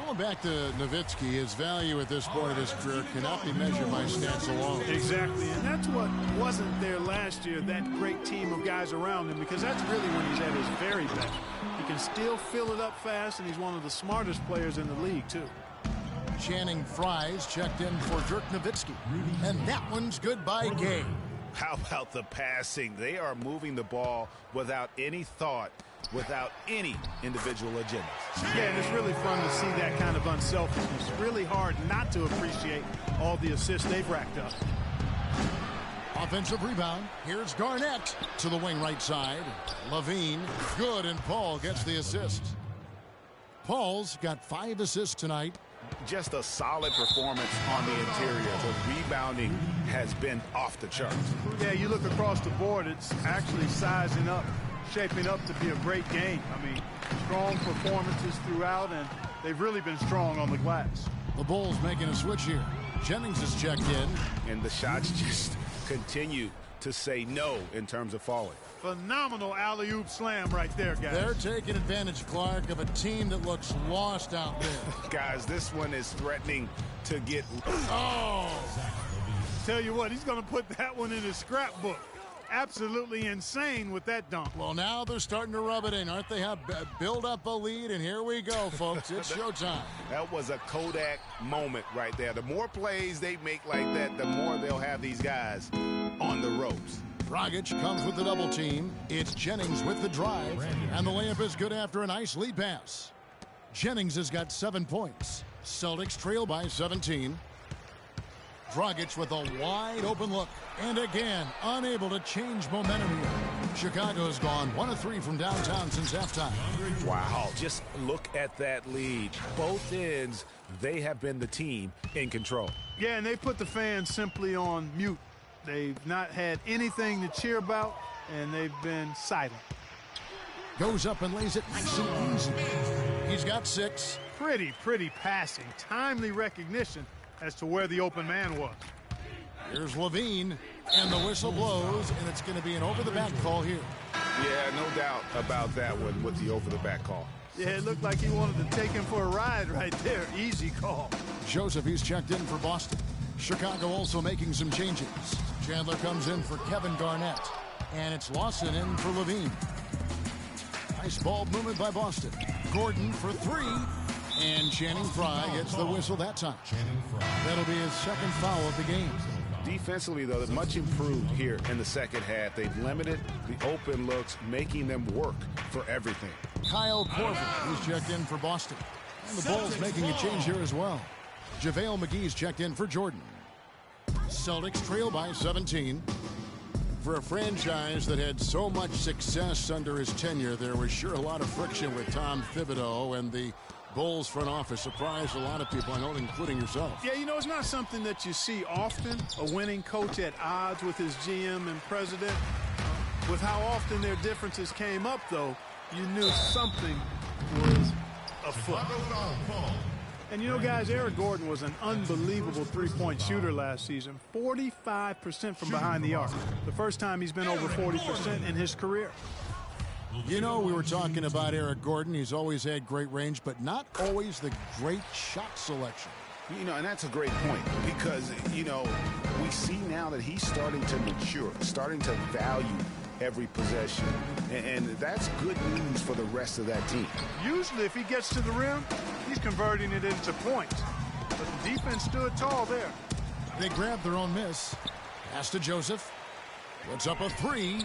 Going back to Nowitzki, his value at this point of his career cannot be measured by stats alone. Exactly, and that's what wasn't there last year, that great team of guys around him, because that's really when he's at his very best. He can still fill it up fast, and he's one of the smartest players in the league, too. Channing Frye's checked in for Dirk Nowitzki, and that one's good by Gay. How about the passing? They are moving the ball without any thought, without any individual agendas. Yeah, and it's really fun to see that kind of unselfishness. Really hard not to appreciate all the assists they've racked up. Offensive rebound. Here's Garnett to the wing right side. Levine, good, and Paul gets the assist. Paul's got 5 assists tonight. Just a solid performance on the interior. The rebounding has been off the charts. Yeah, you look across the board, it's actually sizing up, shaping up to be a great game. I mean, strong performances throughout, and they've really been strong on the glass. The Bulls making a switch here. Jennings is checked in. And the shots just continue to say no in terms of falling. Phenomenal alley-oop slam right there, guys. They're taking advantage, Clark, of a team that looks lost out there. Guys, this one is threatening to get... Oh! Tell you what, he's going to put that one in his scrapbook. Absolutely insane with that dunk. Well, now they're starting to rub it in, aren't they? Build up a lead, and here we go, folks. It's showtime. That was a Kodak moment right there. The more plays they make like that, the more they'll have these guys on the ropes. Dragic comes with the double team. It's Jennings with the drive, and the layup is good after a nice lead pass. Jennings has got 7 points. Celtics trail by 17. Dragic with a wide open look, and again unable to change momentum here. Chicago's gone 1 of 3 from downtown since halftime. Wow, just look at that lead. Both ends, they have been the team in control. Yeah, and they put the fans simply on mute. They've not had anything to cheer about, and they've been silent. Goes up and lays it nice and easy. He's got 6. Pretty passing. Timely recognition as to where the open man was. Here's Levine, and the whistle blows, and it's going to be an over-the-back call here. Yeah, no doubt about that one with the over-the-back call. Yeah, it looked like he wanted to take him for a ride right there. Easy call. Joseph, he's checked in for Boston. Chicago also making some changes. Chandler comes in for Kevin Garnett, and it's Lawson in for Levine. Nice ball movement by Boston. Gordon for 3, and Channing Frye gets the whistle that time. That'll be his 2nd foul of the game. Defensively, though, they're much improved here in the second half. They've limited the open looks, making them work for everything. Kyle Korver, who's checked in for Boston. And the Bulls making a change here as well. JaVale McGee's checked in for Jordan. Celtics trail by 17. For a franchise that had so much success under his tenure, there was sure a lot of friction with Tom Thibodeau, and the Bulls front office surprised a lot of people, I know, including yourself. Yeah, you know, it's not something that you see often, a winning coach at odds with his GM and president. With how often their differences came up, though, you knew something was afoot. And you know, guys, Eric Gordon was an unbelievable three-point shooter last season. 45% from behind the arc. The first time he's been over 40% in his career. You know, we were talking about Eric Gordon. He's always had great range, but not always the great shot selection. You know, and that's a great point because, you know, we see now that he's starting to mature, starting to value every possession, and that's good news for the rest of that team. Usually, if he gets to the rim, he's converting it into points. But the defense stood tall there. They grabbed their own miss. Pass to Joseph. Puts up a three,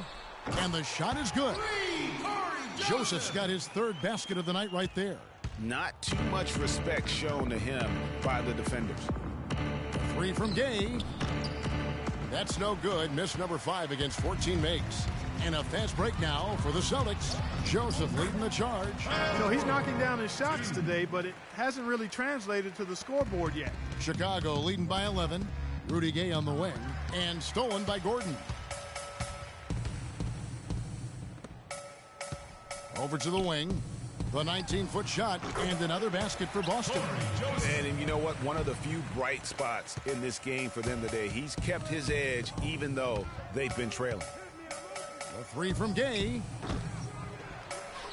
and the shot is good. Joseph's got his third basket of the night right there. Not too much respect shown to him by the defenders. Three from Gay. That's no good. Miss number 5 against 14 makes. And a fast break now for the Celtics. Joseph leading the charge. You know, he's knocking down his shots today, but it hasn't really translated to the scoreboard yet. Chicago leading by 11. Rudy Gay on the wing. And stolen by Gordon. Over to the wing. The 19-foot shot and another basket for Boston. And you know what? One of the few bright spots in this game for them today. He's kept his edge even though they've been trailing. A three from Gay.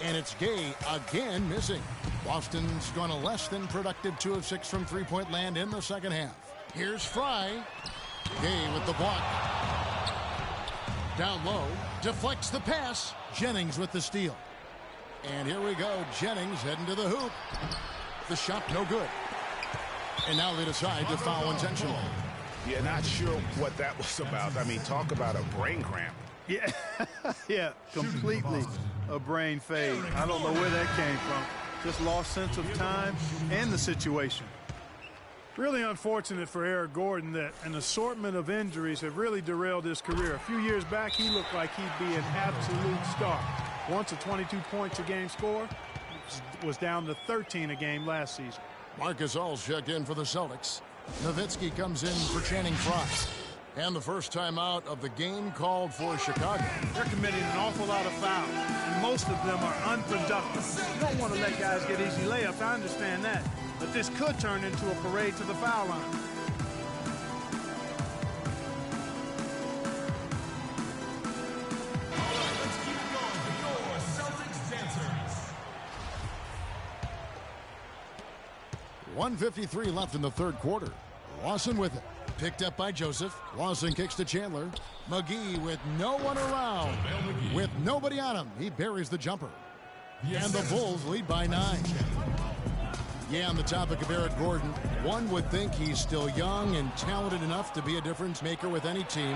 And it's Gay again missing. Boston's gone a less than productive 2 of 6 from three-point land in the second half. Here's Fry. Gay with the block. Down low. Deflects the pass. Jennings with the steal. And here we go. Jennings heading to the hoop. The shot no good. And now they decide to foul intentionally. Yeah, not sure what that was about. I mean, talk about a brain cramp. Yeah, yeah, completely a brain fade. I don't know where that came from. Just lost sense of time and the situation. Really unfortunate for Eric Gordon that an assortment of injuries have really derailed his career. A few years back, he looked like he'd be an absolute star. Once a 22 points a game score, was down to 13 a game last season. Marcus All's checked in for the Celtics. Nowitzki comes in for Channing Frye. And the first time out of the game called for Chicago. They're committing an awful lot of fouls, and most of them are unproductive. You don't want to let guys get easy layups, I understand that. But this could turn into a parade to the foul line. All right, let's keep it going with your Celtics dancers. 1:53 left in the third quarter. Lawson with it. Picked up by Joseph. Lawson kicks to Chandler. McGee with no one around. With nobody on him, he buries the jumper. And the Bulls lead by 9. Yeah, on the topic of Eric Gordon, one would think he's still young and talented enough to be a difference maker with any team.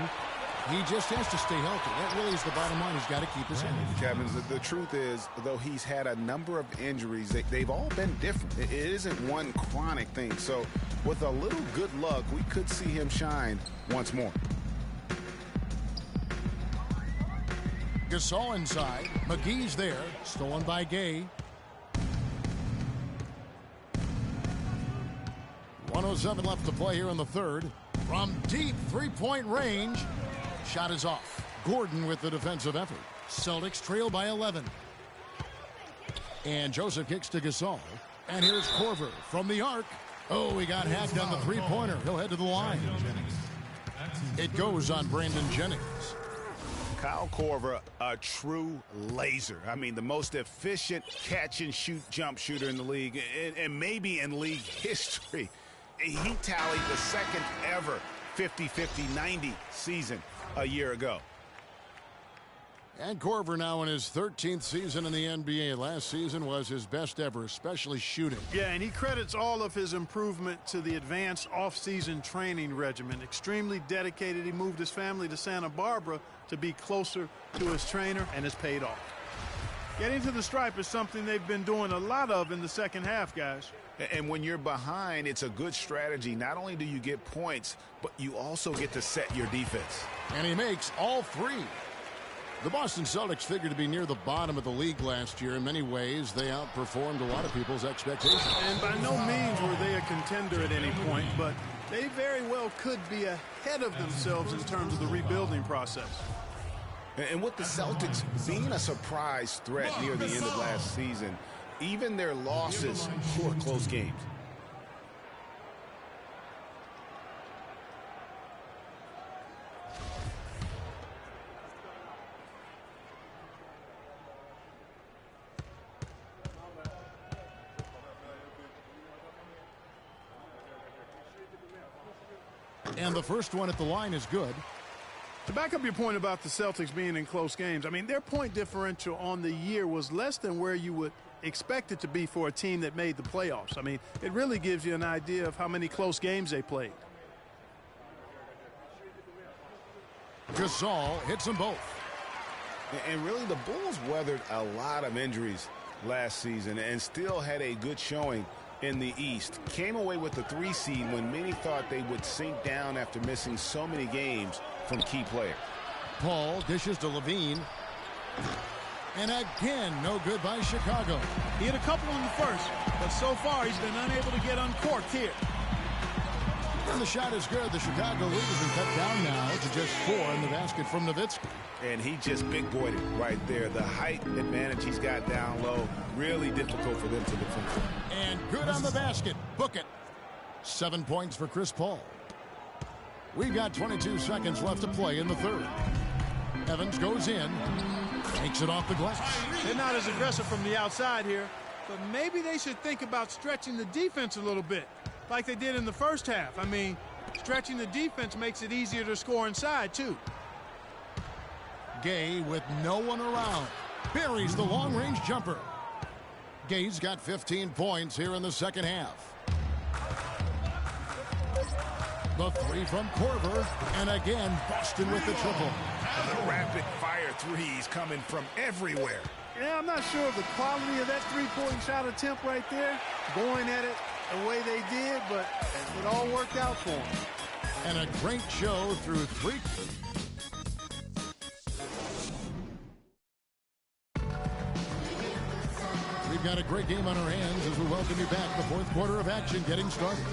He just has to stay healthy. That really is the bottom line. He's got to keep his head. Kevin, the truth is, though he's had a number of injuries, they've all been different. It isn't one chronic thing. So with a little good luck, we could see him shine once more. Gasol inside. McGee's there. Stolen by Gay. 1:07 left to play here in the third. From deep three-point range. Shot is off. Gordon with the defensive effort. Celtics trail by 11. And Joseph kicks to Gasol. And here's Korver from the arc. Oh, he got hacked on the three-pointer. He'll head to the line. It goes on Brandon Jennings. Kyle Korver, a true laser. I mean, the most efficient catch-and-shoot jump shooter in the league, and maybe in league history. He tallied the second ever 50-50-90 season a year ago. And Korver now in his 13th season in the NBA. Last season was his best ever, especially shooting. Yeah, and he credits all of his improvement to the advanced off-season training regimen. Extremely dedicated. He moved his family to Santa Barbara to be closer to his trainer, and it's paid off. Getting to the stripe is something they've been doing a lot of in the second half, guys. And when you're behind, it's a good strategy. Not only do you get points, but you also get to set your defense. And he makes all three. The Boston Celtics figured to be near the bottom of the league last year. In many ways, they outperformed a lot of people's expectations. And by no means were they a contender at any point, but they very well could be ahead of themselves in terms of the rebuilding process. And with the Celtics being a surprise threat near the end of last season, even their losses were close games. And the first one at the line is good. To back up your point about the Celtics being in close games, I mean, their point differential on the year was less than where you would expect it to be for a team that made the playoffs. I mean, it really gives you an idea of how many close games they played. Gasol hits them both. And really, the Bulls weathered a lot of injuries last season and still had a good showing in the East. Came away with the 3 seed when many thought they would sink down after missing so many games from key players. Paul dishes to Levine. And again, no good by Chicago. He had a couple in the first, but so far he's been unable to get uncorked here. And the shot is good. The Chicago lead has been cut down now to just 4 in the basket from Nowitzki. And he just big-boyed it right there. The height advantage he's got down low, really difficult for them to defend. And good on the basket. Book it. 7 points for Chris Paul. We've got 22 seconds left to play in the third. Evans goes in. Takes it off the glass. They're not as aggressive from the outside here, but maybe they should think about stretching the defense a little bit, like they did in the first half. I mean, stretching the defense makes it easier to score inside, too. Gay with no one around. Buries the long-range jumper. Gay's got 15 points here in the second half. The 3 from Korver. And again, Boston with the triple. Rapid-fire threes coming from everywhere. Yeah, I'm not sure of the quality of that three-point shot attempt right there, going at it the way they did, but it all worked out for them. And a great show through 3. We've got a great game on our hands as we welcome you back. The fourth quarter of action getting started.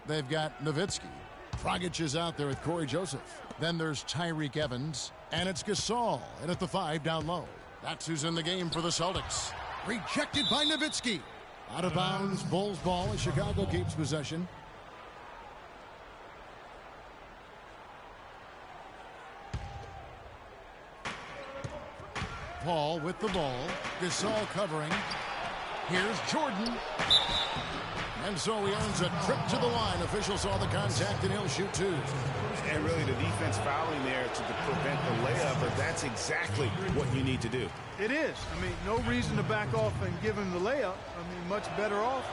They've got Nowitzki. Dragic is out there with Corey Joseph. Then there's Tyreek Evans. And it's Gasol. And at the 5 down low. That's who's in the game for the Celtics. Rejected by Nowitzki. Out of bounds. Bulls ball as Chicago keeps possession. Paul with the ball. Gasol covering. Here's Jordan. And so he earns a trip to the line. Officials saw the contact, and he'll shoot 2. And really, the defense fouling there to prevent the layup, but that's exactly what you need to do. It is. I mean, no reason to back off and give him the layup. I mean, much better off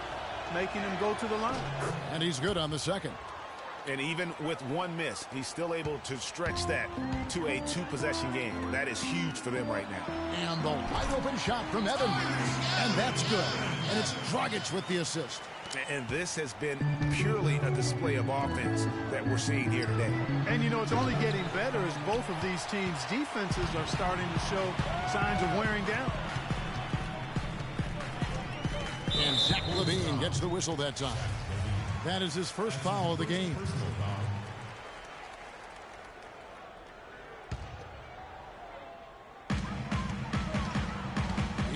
making him go to the line. And he's good on the second. And even with 1 miss, he's still able to stretch that to a 2-possession game. That is huge for them right now. And the wide-open shot from Evans. And that's good. And it's Dragic with the assist. And this has been purely a display of offense that we're seeing here today. And, you know, it's only getting better as both of these teams' defenses are starting to show signs of wearing down. And Zach LaVine gets the whistle that time. That is his first foul of the game.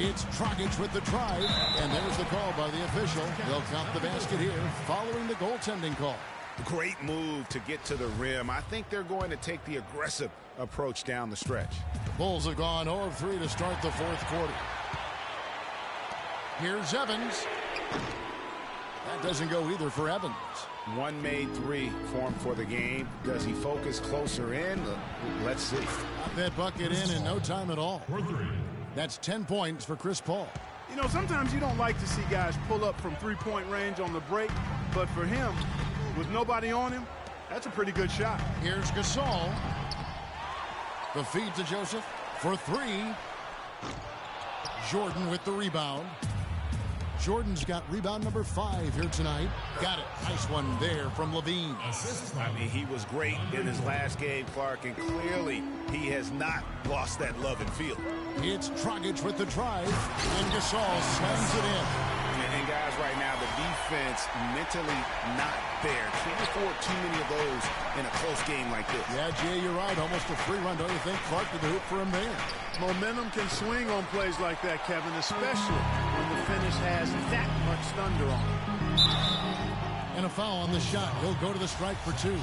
It's Dragic with the drive, and there's the call by the official. They'll count the basket here following the goaltending call. Great move to get to the rim. I think they're going to take the aggressive approach down the stretch. The Bulls have gone 0 of 3 to start the fourth quarter. Here's Evans. That doesn't go either for Evans. One made three for him for the game. Does he focus closer in? Let's see. Got that bucket in no time at all. That's 10 points for Chris Paul. You know, sometimes you don't like to see guys pull up from three-point range on the break, but for him, with nobody on him, that's a pretty good shot. Here's Gasol. The feed to Joseph for three. Jordan with the rebound. Jordan's got rebound number 5 here tonight. Got it. Nice one there from Levine. I mean, he was great in his last game, Clark, and clearly he has not lost that love and feel. It's Dragic with the drive, and Gasol slams it in. And guys, right now, the defense mentally not there. Can't afford too many of those in a close game like this. Yeah, Jay, you're right. Almost a free run, don't you think? Clark to the hoop for him there. Momentum can swing on plays like that, Kevin, especially when the finish has that much thunder on it. And a foul on the shot. He'll go to the strike for 2.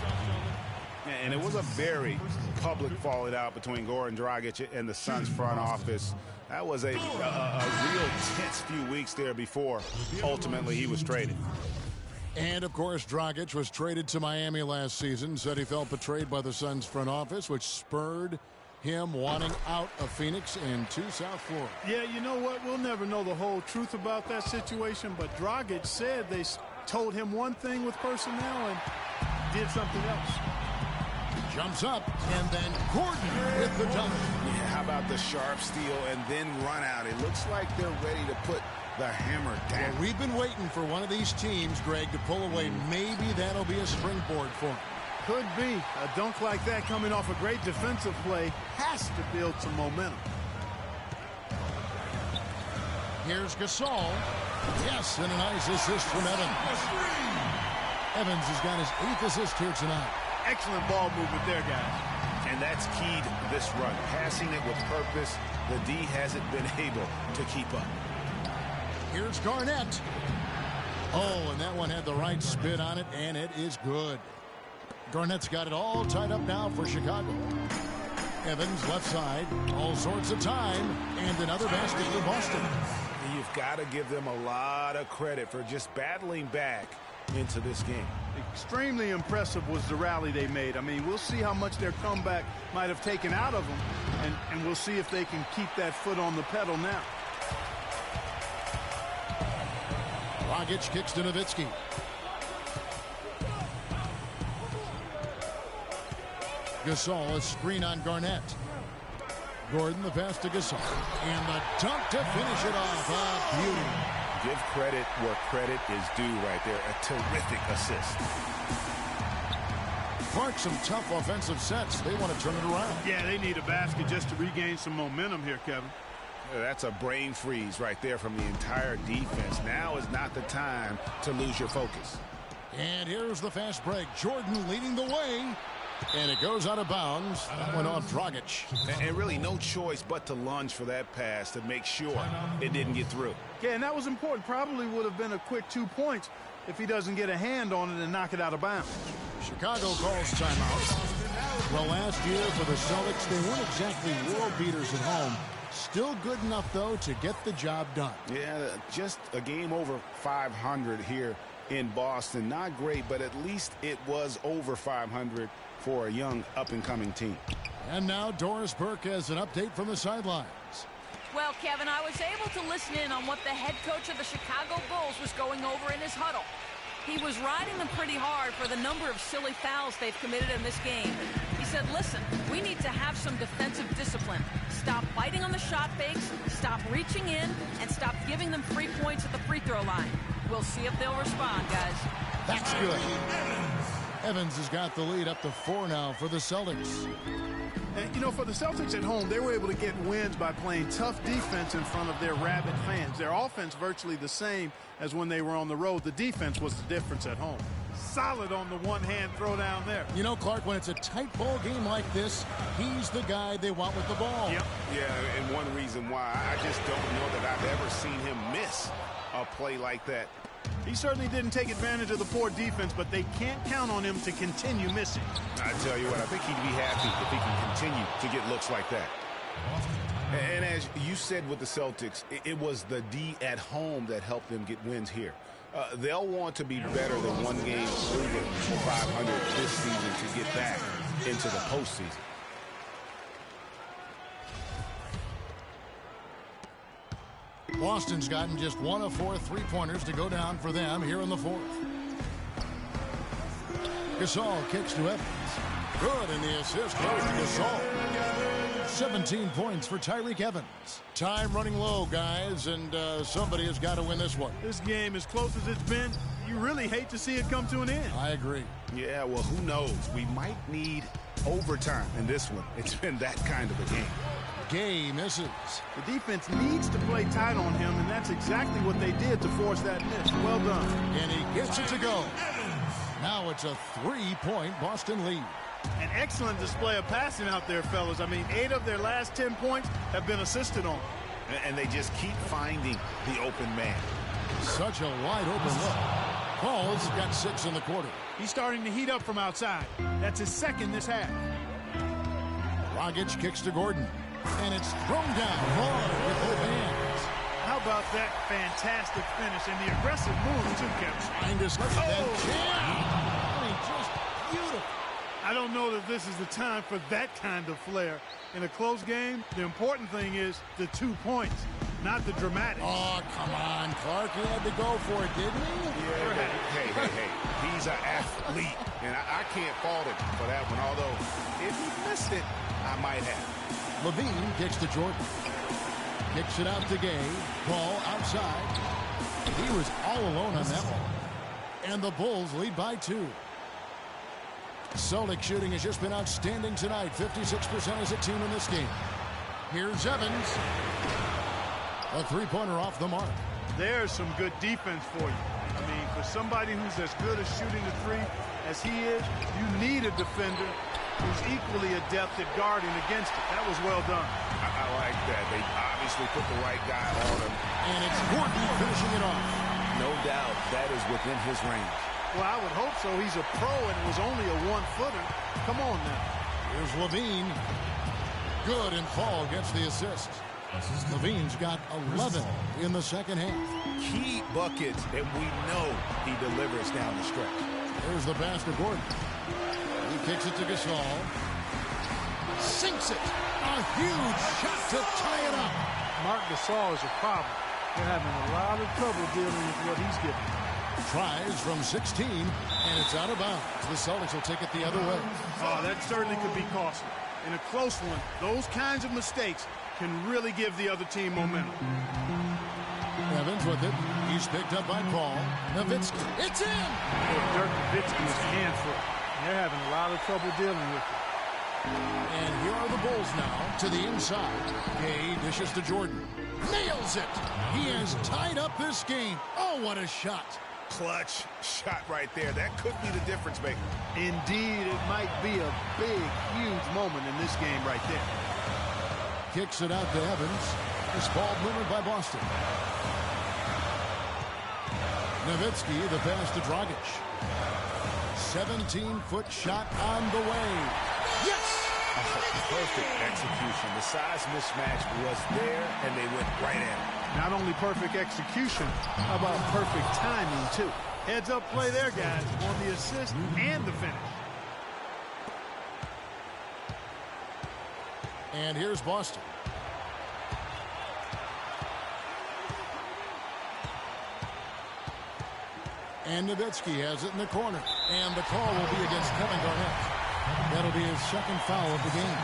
And it was a very public falling out between Goran Dragic and the Suns front office. That was a real tense few weeks there before ultimately he was traded. And, of course, Dragic was traded to Miami last season. Said he felt betrayed by the Suns front office, which spurred him wanting out of Phoenix and to South Florida. Yeah, you know what? We'll never know the whole truth about that situation, but Dragic said they told him one thing with personnel and did something else. Jumps up, and then Gordon with the dunk. Yeah, how about the sharp steal and then run out? It looks like they're ready to put the hammer down. Well, we've been waiting for one of these teams, Greg, to pull away. Maybe that'll be a springboard for him. Could be. A dunk like that coming off a great defensive play has to build some momentum. Here's Gasol. Yes, and a nice assist from Evans. Evans has got his 8th assist here tonight. Excellent ball movement there, guys. And that's key to this run. Passing it with purpose. The D hasn't been able to keep up. Here's Garnett. Oh, and that one had the right spin on it, and it is good. Garnett's got it all tied up now for Chicago. Evans left side, all sorts of time, and another basket for Boston. You've got to give them a lot of credit for just battling back into this game. Extremely impressive was the rally they made. I mean, we'll see how much their comeback might have taken out of them, and we'll see if they can keep that foot on the pedal now. Dragic kicks to Nowitzki. Gasol, a screen on Garnett. Gordon, the pass to Gasol. And the dunk to finish it off. A beauty. Give credit where credit is due right there. A terrific assist. Clark, some tough offensive sets. They want to turn it around. Yeah, they need a basket just to regain some momentum here, Kevin. That's a brain freeze right there from the entire defense. Now is not the time to lose your focus. And here's the fast break. Jordan leading the way. And it goes out of bounds. That went off Dragic. And really no choice but to lunge for that pass to make sure it didn't get through. Yeah, and that was important. Probably would have been a quick 2 points if he doesn't get a hand on it and knock it out of bounds. Chicago calls timeout. Well, last year for the Celtics, they weren't exactly world beaters at home. Still good enough, though, to get the job done. Yeah, just a game over 500 here in Boston. Not great, but at least it was over 500 for a young up-and-coming team. And now Doris Burke has an update from the sidelines. Well, Kevin, I was able to listen in on what the head coach of the Chicago Bulls was going over in his huddle. He was riding them pretty hard for the number of silly fouls they've committed in this game. He said, listen, we need to have some defensive discipline. Stop biting on the shot fakes, stop reaching in, and stop giving them free points at the free throw line. We'll see if they'll respond, guys. That's good. Evans has got the lead up to 4 now for the Celtics. And, you know, for the Celtics at home, they were able to get wins by playing tough defense in front of their rabid fans. Their offense virtually the same as when they were on the road. The defense was the difference at home. Solid on the one-hand throw down there. You know, Clark, when it's a tight ball game like this, he's the guy they want with the ball. Yep. Yeah, and one reason why I just don't know that I've ever seen him miss a play like that. He certainly didn't take advantage of the poor defense, but they can't count on him to continue missing. I tell you what, I think he'd be happy if he can continue to get looks like that. And as you said with the Celtics, it was the D at home that helped them get wins here. They'll want to be better than one game over 500 this season to get back into the postseason. Boston's gotten just 1 of 4 three-pointers to go down for them here in the fourth. Gasol kicks to Evans. Good, and the assist goes to Gasol. 17 points for Tyreke Evans. Time running low, guys, and somebody has got to win this one. This game, as close as it's been, you really hate to see it come to an end. I agree. Yeah, well, who knows? We might need overtime in this one. It's been that kind of a game. Gay misses. The defense needs to play tight on him, and that's exactly what they did to force that miss. Well done. And he gets it to go. Now it's a 3-point Boston lead. An excellent display of passing out there, fellas. I mean, 8 of their last 10 points have been assisted on. And they just keep finding the open man. Such a wide open look. Paul's got 6 in the quarter. He's starting to heat up from outside. That's his second this half. Dragic kicks to Gordon. And it's thrown down hard with both hands. How about that fantastic finish and the aggressive move, too, Kevin? Trying to slip that jam. I mean, just beautiful. I don't know that this is the time for that kind of flair. In a close game, the important thing is the 2 points, not the dramatic. Oh, come on, Clark. He had to go for it, didn't he? Yeah, hey. He's an athlete, and I can't fault him for that one. Although, if he missed it, I might have. Levine kicks to Jordan. Kicks it out to Gay. Ball outside. He was all alone on that one. And the Bulls lead by 2. Celtic shooting has just been outstanding tonight. 56% as a team in this game. Here's Evans. A 3-pointer off the mark. There's some good defense for you. I mean, for somebody who's as good at shooting the 3 as he is, you need a defender who's equally adept at guarding against it. That was well done. I like that. They obviously put the right guy on him. And it's Gordon finishing it off. No doubt that is within his range. Well, I would hope so. He's a pro, and it was only a 1-footer. Come on now. Here's Levine. Good, and Paul gets the assist. Levine's got 11 in the second half. Key buckets, and we know he delivers down the stretch. There's the pass to Gordon. He kicks it to Gasol. Sinks it. A huge shot to tie it up. Marc Gasol is a problem. They're having a lot of trouble dealing with what he's giving. Tries from 16, and it's out of bounds. The Celtics will take it the other way. Oh, that certainly could be costly. In a close one, those kinds of mistakes can really give the other team momentum. Evans with it. He's picked up by Paul. Nowitzki. It's in! Dirk Nowitzki is a handful. They're having a lot of trouble dealing with it. And here are the Bulls now to the inside. Gay dishes to Jordan. Nails it! He has tied up this game. Oh, what a shot. Clutch shot right there. That could be the difference maker. Indeed, it might be a big, huge moment in this game right there. Kicks it out to Evans. This ball moved by Boston. Nowitzki, the pass to Dragic. 17-foot shot on the way. Yes! Oh, perfect execution. The size mismatch was there, and they went right at it. Not only perfect execution, how about perfect timing, too? Heads-up play there, guys, on the assist and the finish. And here's Boston. And Nowitzki has it in the corner. And the call will be against Kevin Garnett. That'll be his second foul of the game.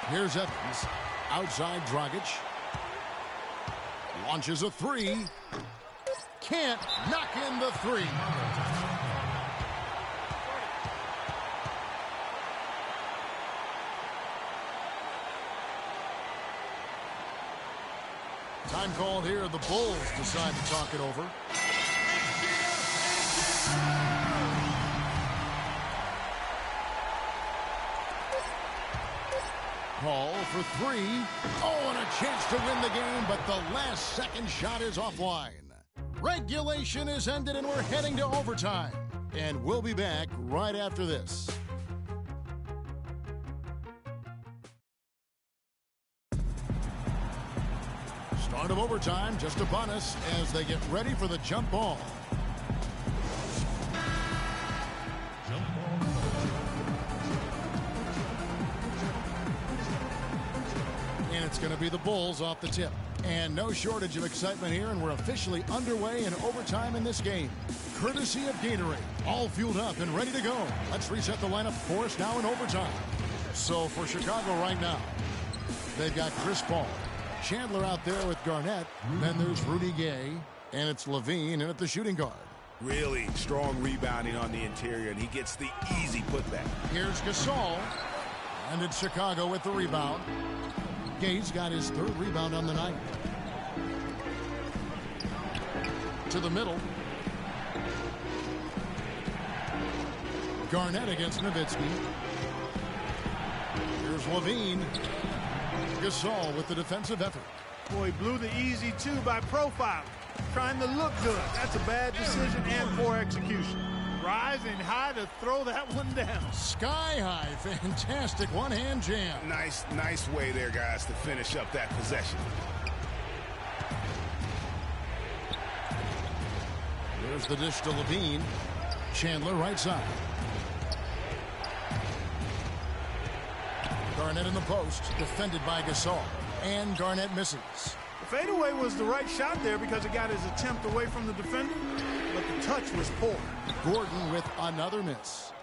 Here's Evans. Outside Dragic. Launches a 3. Can't knock in the 3. Time called here. The Bulls decide to talk it over. Paul for 3. Oh, and a chance to win the game, but the last second shot is offline. Regulation is ended, and we're heading to overtime. And we'll be back right after this. Start of overtime just upon us as they get ready for the jump ball. And it's going to be the Bulls off the tip. And no shortage of excitement here, and we're officially underway in overtime in this game. Courtesy of Gatorade, all fueled up and ready to go. Let's reset the lineup for us now in overtime. So for Chicago right now, they've got Chris Paul, Chandler out there with Garnett, then there's Rudy Gay, and it's Levine in at the shooting guard. Really strong rebounding on the interior, and he gets the easy putback. Here's Gasol, and it's Chicago with the rebound. Gay's got his third rebound on the night. To the middle. Garnett against Nowitzki. Here's Levine. Gasol with the defensive effort. Boy, he blew the easy two by profile. Trying to look good. That's a bad decision and poor execution. Rising high to throw that one down. Sky high. Fantastic one-hand jam. Nice way there, guys, to finish up that possession. There's the dish to Levine. Chandler right side. Garnett in the post, defended by Gasol. And Garnett misses. The fadeaway was the right shot there because it got his attempt away from the defender, but the touch was poor. Gordon with another miss.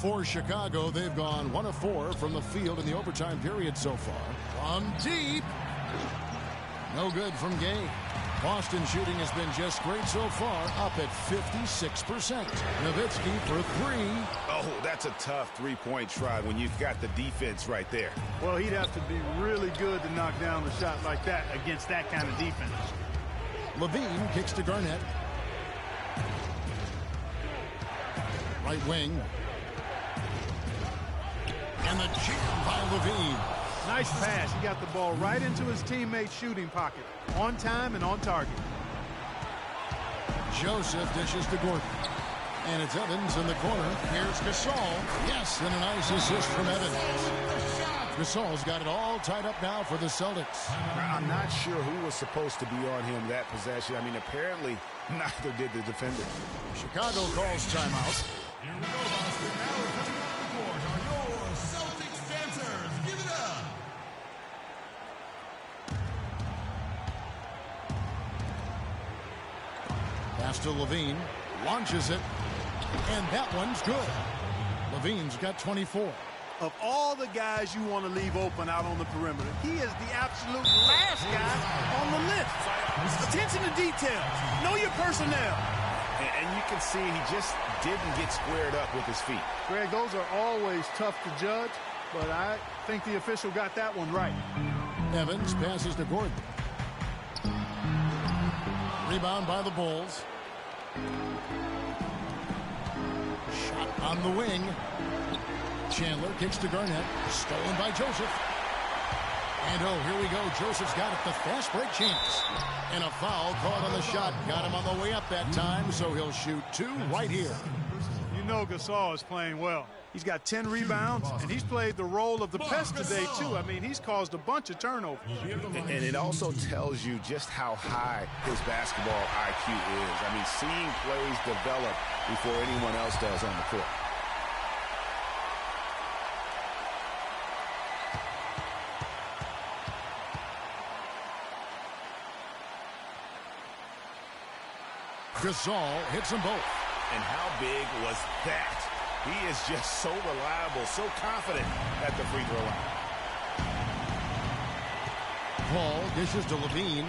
For Chicago, they've gone 1 of 4 from the field in the overtime period so far. From deep. No good from Gay. Boston shooting has been just great so far, up at 56%. Nowitzki for 3. Oh, that's a tough three-point try when you've got the defense right there. Well, he'd have to be really good to knock down a shot like that against that kind of defense. Levine kicks to Garnett. Right wing. And the jam by Levine. Nice pass. He got the ball right into his teammate's shooting pocket. On time and on target. Joseph dishes to Gordon. And it's Evans in the corner. Here's Gasol. Yes, and a nice assist from Evans. Gasol's got it all tied up now for the Celtics. I'm not sure who was supposed to be on him that possession. I mean, apparently neither did the defender. Chicago calls timeout. Here we go, Boston. Now coming on the court are your Celtics dancers. Give it up. Pass to Levine. Launches it. And that one's good. Levine's got 24. Of all the guys you want to leave open out on the perimeter, he is the absolute last guy on the list. Attention to details. Know your personnel. And you can see he just didn't get squared up with his feet. Greg, those are always tough to judge, but I think the official got that one right. Evans passes to Gordon. Rebound by the Bulls. Shot on the wing. Chandler kicks to Garnett. Stolen by Joseph. And oh, here we go. Joseph's got it. The fast break chance. And a foul called on the shot. Got him on the way up that time, so he'll shoot 2 right here. You know Gasol is playing well. He's got 10 rebounds, and he's played the role of the pest today, too. I mean, he's caused a bunch of turnovers. And it also tells you just how high his basketball IQ is. I mean, seeing plays develop before anyone else does on the court. Gasol hits them both. And how big was that? He is just so reliable, so confident at the free throw line. Paul dishes to Levine.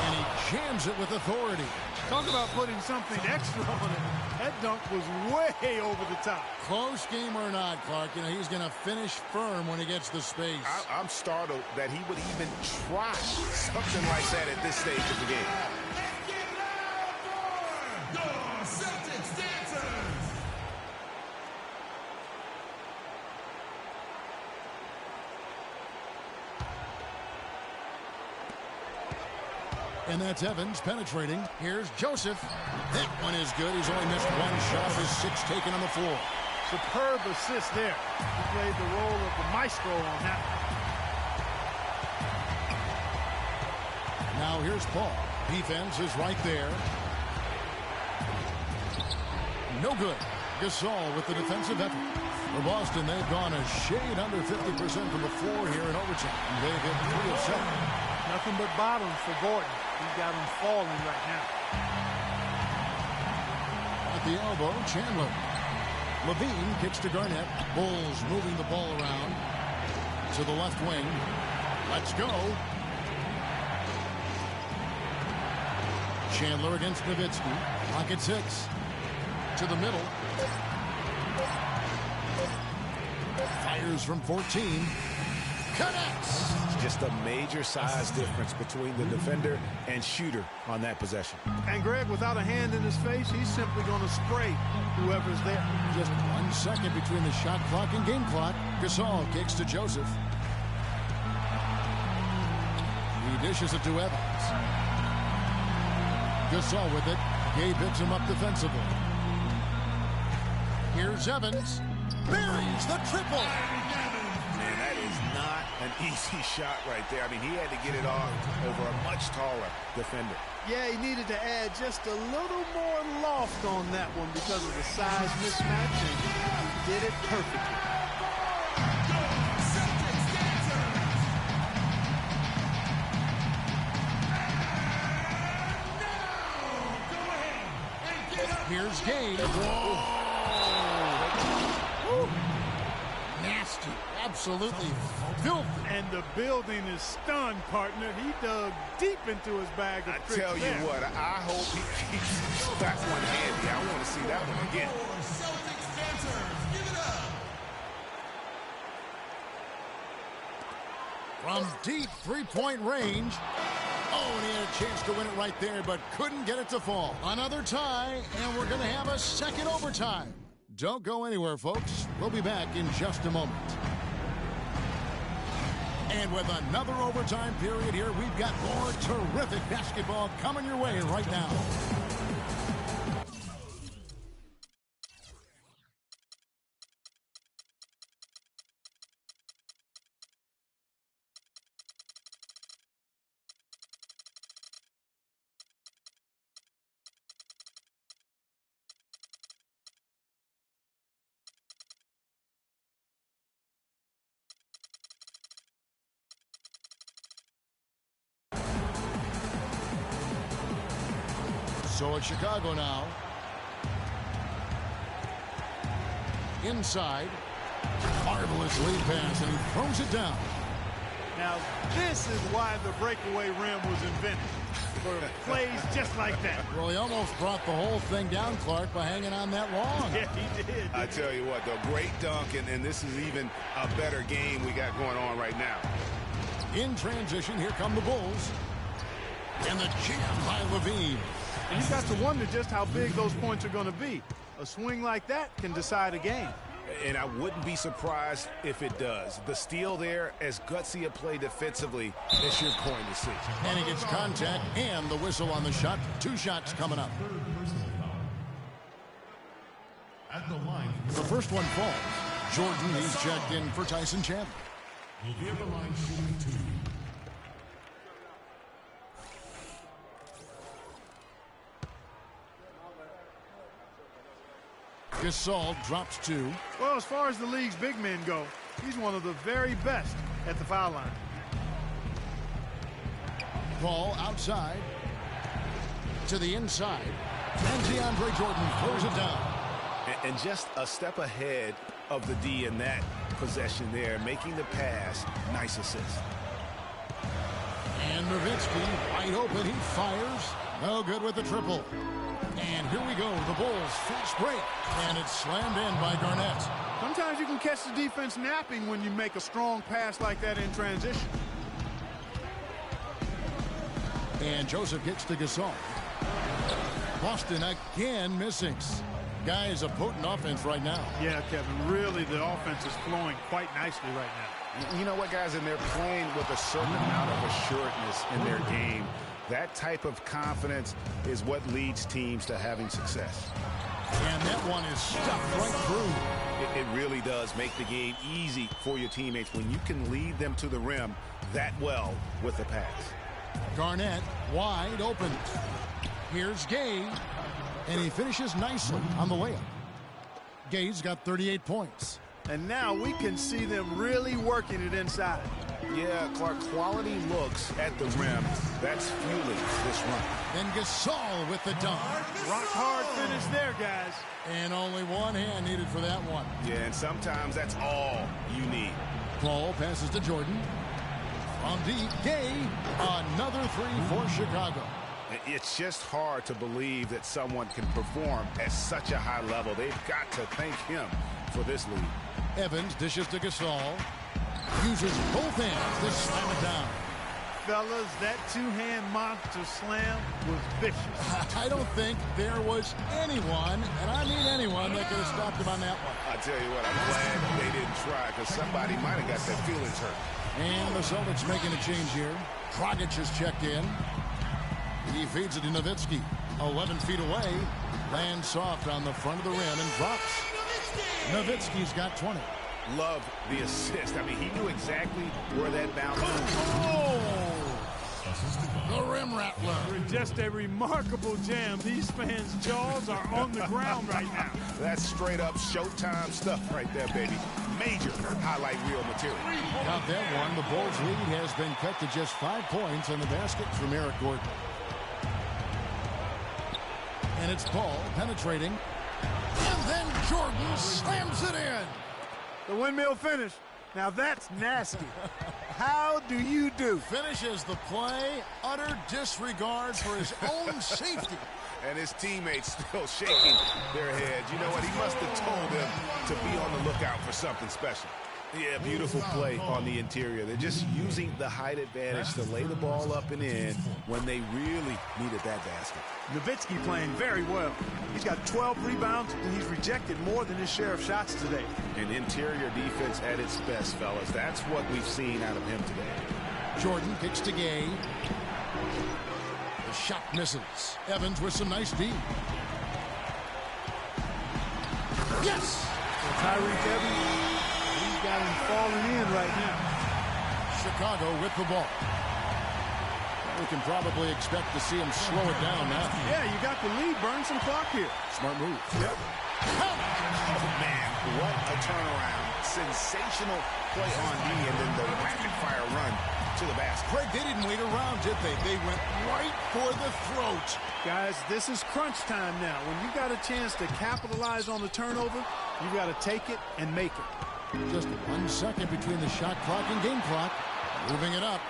And he jams it with authority. Talk about putting something extra on it. That dunk was way over the top. Close game or not, Clark, you know, he's going to finish firm when he gets the space. I'm startled that he would even try something like that at this stage of the game. Let's get loud for your Celtics dancers. And that's Evans penetrating. Here's Joseph. That one is good. He's only missed 1 shot of his 6 taken on the floor. Superb assist there. He played the role of the maestro on that one. Now here's Paul. Defense is right there. No good. Gasol with the defensive effort. For Boston, they've gone a shade under 50% from the floor here in overtime. They've hit 3 of 7. Nothing but bottoms for Gordon. He's got him falling right now. At the elbow, Chandler. Levine kicks to Garnett. Bulls moving the ball around to the left wing. Let's go. Chandler against Nowitzki. Pocket 6. To the middle. Fires from 14. Connects. Just a major size difference between the defender and shooter on that possession. And Greg, without a hand in his face, he's simply going to spray whoever's there. Just 1 second between the shot clock and game clock. Gasol kicks to Joseph. He dishes it to Evans. Gasol with it. Gay picks him up defensively. Here's Evans. Buries the triple. Man, that is not an easy shot right there. I mean, he had to get it off over a much taller defender. Yeah, he needed to add just a little more loft on that one because of the size mismatch, and he did it perfectly. Here's Gay. Whoa. Nasty. Absolutely filthy. And the building is stunned, partner. He dug deep into his bag of tricks. I tell you what, I hope he keeps that one handy. I want to see that one again. Celtics dancers, give it up. From deep three-point range. Oh, and he had a chance to win it right there, but couldn't get it to fall. Another tie, and we're going to have a second overtime. Don't go anywhere, folks. We'll be back in just a moment. And with another overtime period here, we've got more terrific basketball coming your way right now. So it's Chicago now. Inside. Marvelous lead pass, and he throws it down. Now, this is why the breakaway rim was invented. For plays just like that. Well, he almost brought the whole thing down, Clark, by hanging on that long. Yeah, he did. I tell you what, though, great dunk, and this is even a better game we got going on right now. In transition, here come the Bulls. And the jam by Levine. And you got to wonder just how big those points are going to be. A swing like that can decide a game. And I wouldn't be surprised if it does. The steal there, as gutsy a play defensively as you're going to see. And he gets contact and the whistle on the shot. 2 shots coming up. At the line. The first one falls. Jordan, he's checked in for Tyson Chandler. Will be at the line shooting 2. Gasol drops 2. Well, as far as the league's big men go, he's one of the very best at the foul line. Ball outside. To the inside. And DeAndre Jordan throws it down. And just a step ahead of the D in that possession there, making the pass. Nice assist. And Nowitzki wide open. He fires. No good with the triple. And here we go. The Bulls fast break. And it's slammed in by Garnett. Sometimes you can catch the defense napping when you make a strong pass like that in transition. And Joseph gets to Gasol. Boston again missing. Guys, a potent offense right now. Yeah, Kevin, really the offense is flowing quite nicely right now. You know what, guys, and they're playing with a certain amount of assuredness in their game. That type of confidence is what leads teams to having success. And that one is stuffed right through. It really does make the game easy for your teammates when you can lead them to the rim that well with the pass. Garnett wide open. Here's Gay, and he finishes nicely on the layup. Gay's got 38 points. And now we can see them really working it inside. Yeah, Clark, quality looks at the rim. That's fueling this run. Then Gasol with the dunk. Rock hard finish there, guys. And only one hand needed for that one. Yeah, and sometimes that's all you need. Paul passes to Jordan. From deep, Gay, another three for Chicago. It's just hard to believe that someone can perform at such a high level. They've got to thank him for this lead. Evans dishes to Gasol. Uses both hands to slam it down. Fellas, that two-hand monster slam was vicious. I don't think there was anyone, and I mean anyone, that could have stopped him on that one. I tell you what, I'm glad they didn't try, because somebody might have got their feelings hurt. And the Celtics making a change here. Dragic has checked in. He feeds it to Nowitzki. 11 feet away. Lands soft on the front of the rim and drops. Nowitzki's got 20. Love the assist. I mean, he knew exactly where that bounce was. Oh! The rim rattler. Just a remarkable jam. These fans' jaws are on the ground right now. That's straight up Showtime stuff right there, baby. Major highlight reel material. Got that one. The Bulls' lead has been cut to just 5 points on the basket from Eric Gordon. And it's Paul penetrating. And then Jordan slams it in. The windmill finish. Now that's nasty. How do you do? Finishes the play. Utter disregard for his own safety. And his teammates still shaking their heads. You know what? He must have told them to be on the lookout for something special. Yeah, beautiful play on the interior. They're just using the height advantage to lay the ball up and in when they really needed that basket. Nowitzki playing very well. He's got 12 rebounds, and he's rejected more than his share of shots today. An interior defense at its best, fellas. That's what we've seen out of him today. Jordan kicks to Gay. The shot misses. Evans with some nice D. Yes! Tyreek Evans. Got him falling in right now. Chicago with the ball. We can probably expect to see him slow it down now. Yeah, you got the lead. Burn some clock here. Smart move. Yep. Oh, man, what a turnaround. Sensational play on D, and then the rapid-fire run to the basket. Craig, they didn't wait around, did they? They went right for the throat. Guys, this is crunch time now. When you got a chance to capitalize on the turnover, you got to take it and make it. Just 1 second between the shot clock and game clock. Moving it up.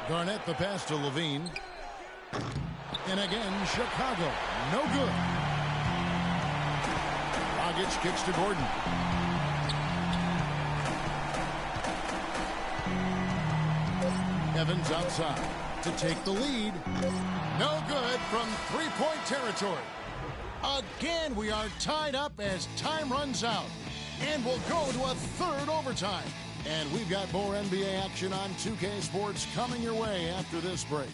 Garnett the pass to Levine. And again, Chicago. No good. Dragic kicks to Gordon. Evans outside to take the lead. No good from three-point territory. Again, we are tied up as time runs out. And we'll go to a third overtime. And we've got more NBA action on 2K Sports coming your way after this break.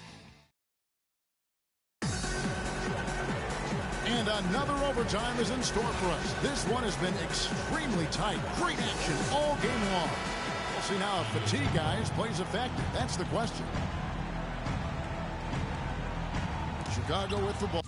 And another overtime is in store for us. This one has been extremely tight. Great action all game long. We'll see now if fatigue, guys, plays a factor. That's the question. Chicago with the ball.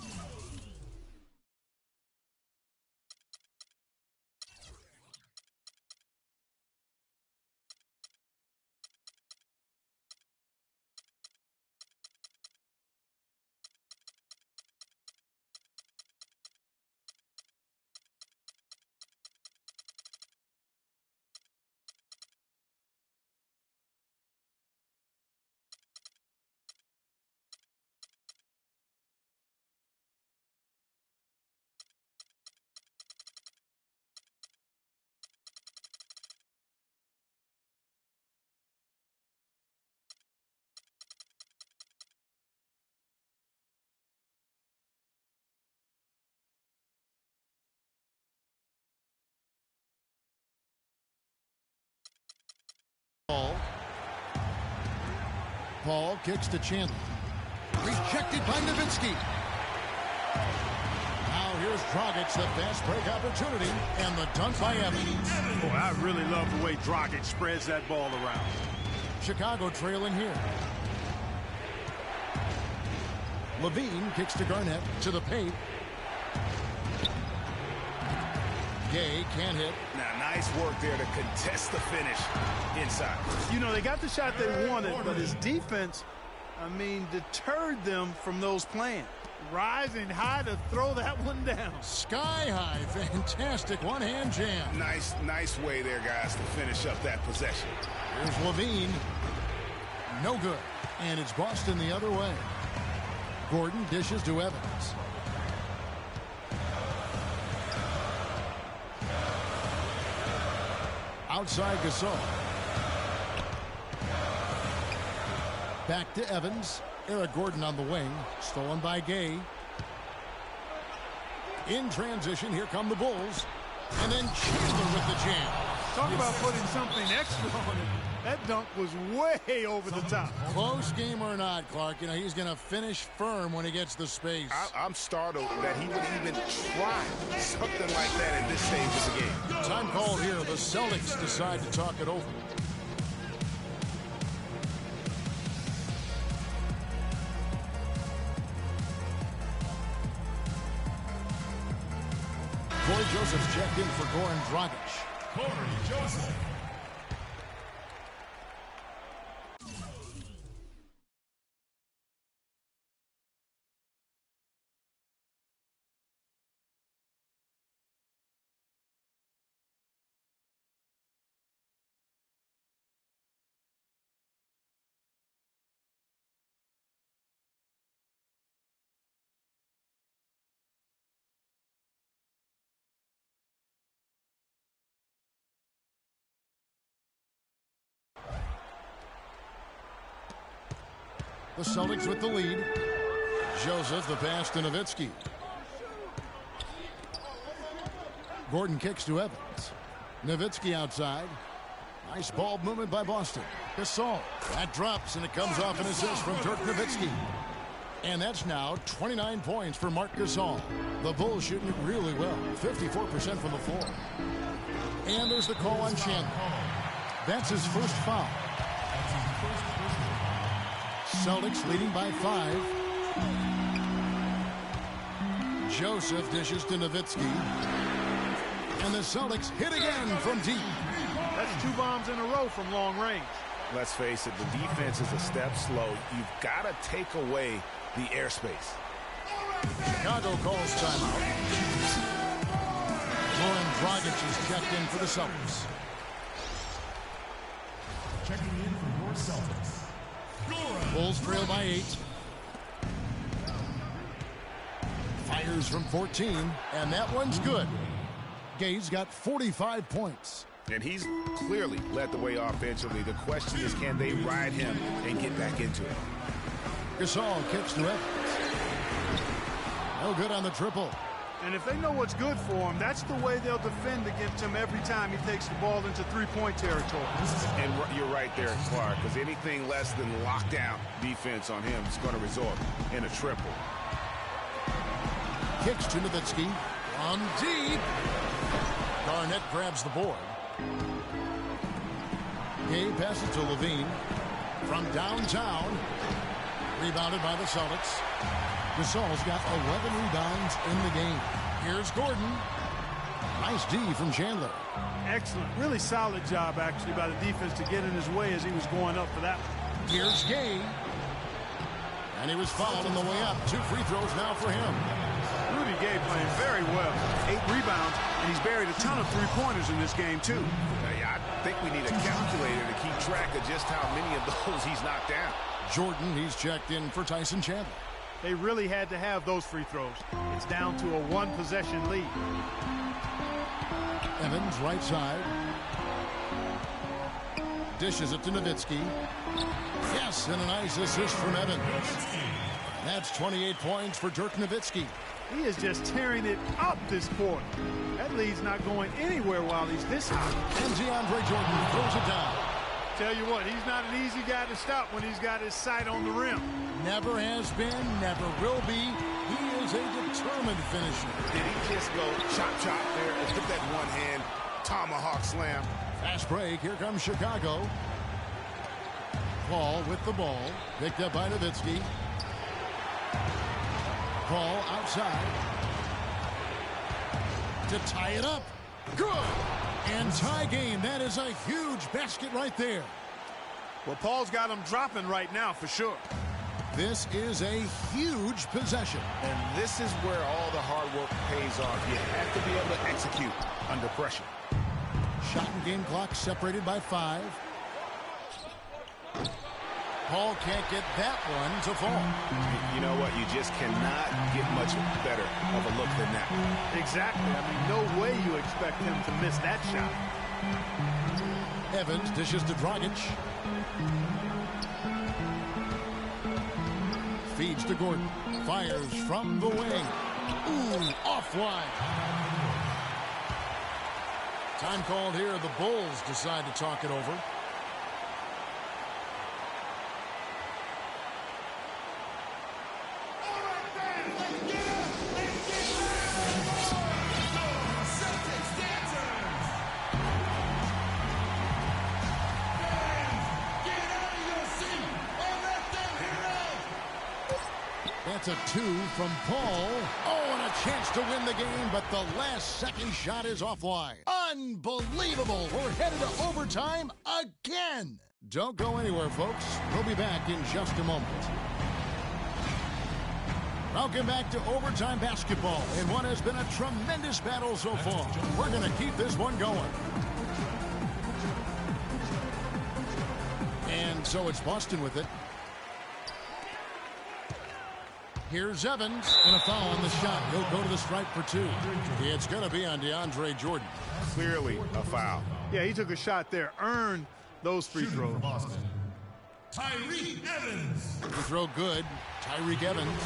Paul kicks to Chandler. Rejected by Nowitzki. Now Here's Dragic, the fast break opportunity, and the dunk by Evans. Boy, I really love the way Dragic spreads that ball around. Chicago trailing here. Levine kicks to Garnett, to the paint. Gay can't hit. Now, nice work there to contest the finish inside. You know, they got the shot they wanted, but his defense, deterred them from those plans. Rising high to throw that one down. Sky high. Fantastic one-hand jam. Nice way there, guys, to finish up that possession. Here's Levine. No good. And it's Boston the other way. Gordon dishes to Evans. Outside Gasol. Back to Evans. Eric Gordon on the wing. Stolen by Gay. In transition, here come the Bulls. And then Chandler with the jam. Talk about putting something extra on it. That dunk was way over the top. Close game or not, Clark, you know, he's going to finish firm when he gets the space. I'm startled that he would even try something like that at this stage of the game. Time called here. The Celtics decide to talk it over. Corey Joseph's checked in for Goran Dragic. Corey Joseph. The Celtics with the lead. Joseph the pass to Nowitzki. Gordon kicks to Evans. Nowitzki outside. Nice ball movement by Boston. Gasol. That drops and it comes off an assist from Dirk Nowitzki. And that's now 29 points for Marc Gasol. The Bulls shooting it really well. 54% from the floor. And there's the call on Chandler. That's his first foul. Celtics leading by 5. Joseph dishes to Nowitzki. And the Celtics hit again from deep. That's 2 bombs in a row from long range. Let's face it, the defense is a step slow. You've got to take away the airspace. Chicago calls timeout. Goran Dragic is checked in for the Celtics. Checking in for your Celtics. Bulls trail by 8. Fires from 14, and that one's good. Gay's got 45 points. And he's clearly led the way offensively. The question is, can they ride him and get back into it? Gasol kicks to Evans. No good on the triple. And if they know what's good for him, that's the way they'll defend against him every time he takes the ball into three-point territory. And you're right there, Clark, because anything less than lockdown defense on him is going to result in a triple. Kicks to Nowitzki. On deep. Garnett grabs the board. Gay passes to Levine. From downtown. Rebounded by the Celtics. Gasol's got 11 rebounds in the game. Here's Gordon. Nice D from Chandler. Excellent. Really solid job, actually, by the defense to get in his way as he was going up for that one. Here's Gay. And he was fouled on the way up. 2 free throws now for him. Rudy Gay playing very well. 8 rebounds, and he's buried a ton of three-pointers in this game, too. Hey, I think we need a calculator to keep track of just how many of those he's knocked down. Jordan, he's checked in for Tyson Chandler. They really had to have those free throws. It's down to a 1-possession lead. Evans right side. Dishes it to Nowitzki. Yes, and a nice assist from Evans. That's 28 points for Dirk Nowitzki. He is just tearing it up this quarter. That lead's not going anywhere while he's this hot. And DeAndre Jordan throws it down. Tell you what, he's not an easy guy to stop when he's got his sight on the rim. Never has been, never will be. He is a determined German finisher. Did he just go chop there and hit that one-hand tomahawk slam? Fast break. Here comes Chicago. Paul with the ball. Picked up by Nowitzki. Paul outside. To tie it up. Good. And tie game. That is a huge basket right there. Well, Paul's got him dropping right now for sure. This is a huge possession. And this is where all the hard work pays off. You have to be able to execute under pressure. Shot and game clock separated by 5. Paul can't get that one to fall. You know what? You just cannot get much better of a look than that. Exactly. I mean, no way you expect him to miss that shot. Evans dishes to Dragic. Feeds to Gordon. Fires from the wing. Ooh, offline. Time called here. The Bulls decide to talk it over. That's a 2 from Paul. Oh, and a chance to win the game, but the last-second shot is offline. Unbelievable. We're headed to overtime again. Don't go anywhere, folks. We'll be back in just a moment. Welcome back to overtime basketball in what has been a tremendous battle so far. We're going to keep this one going. And so it's Boston with it. Here's Evans, and a foul on the shot. He'll go to the stripe for 2. It's going to be on DeAndre Jordan. Clearly a foul. Yeah, he took a shot there, earned those free throws. Tyreke Evans. The throw good. Tyreke Evans.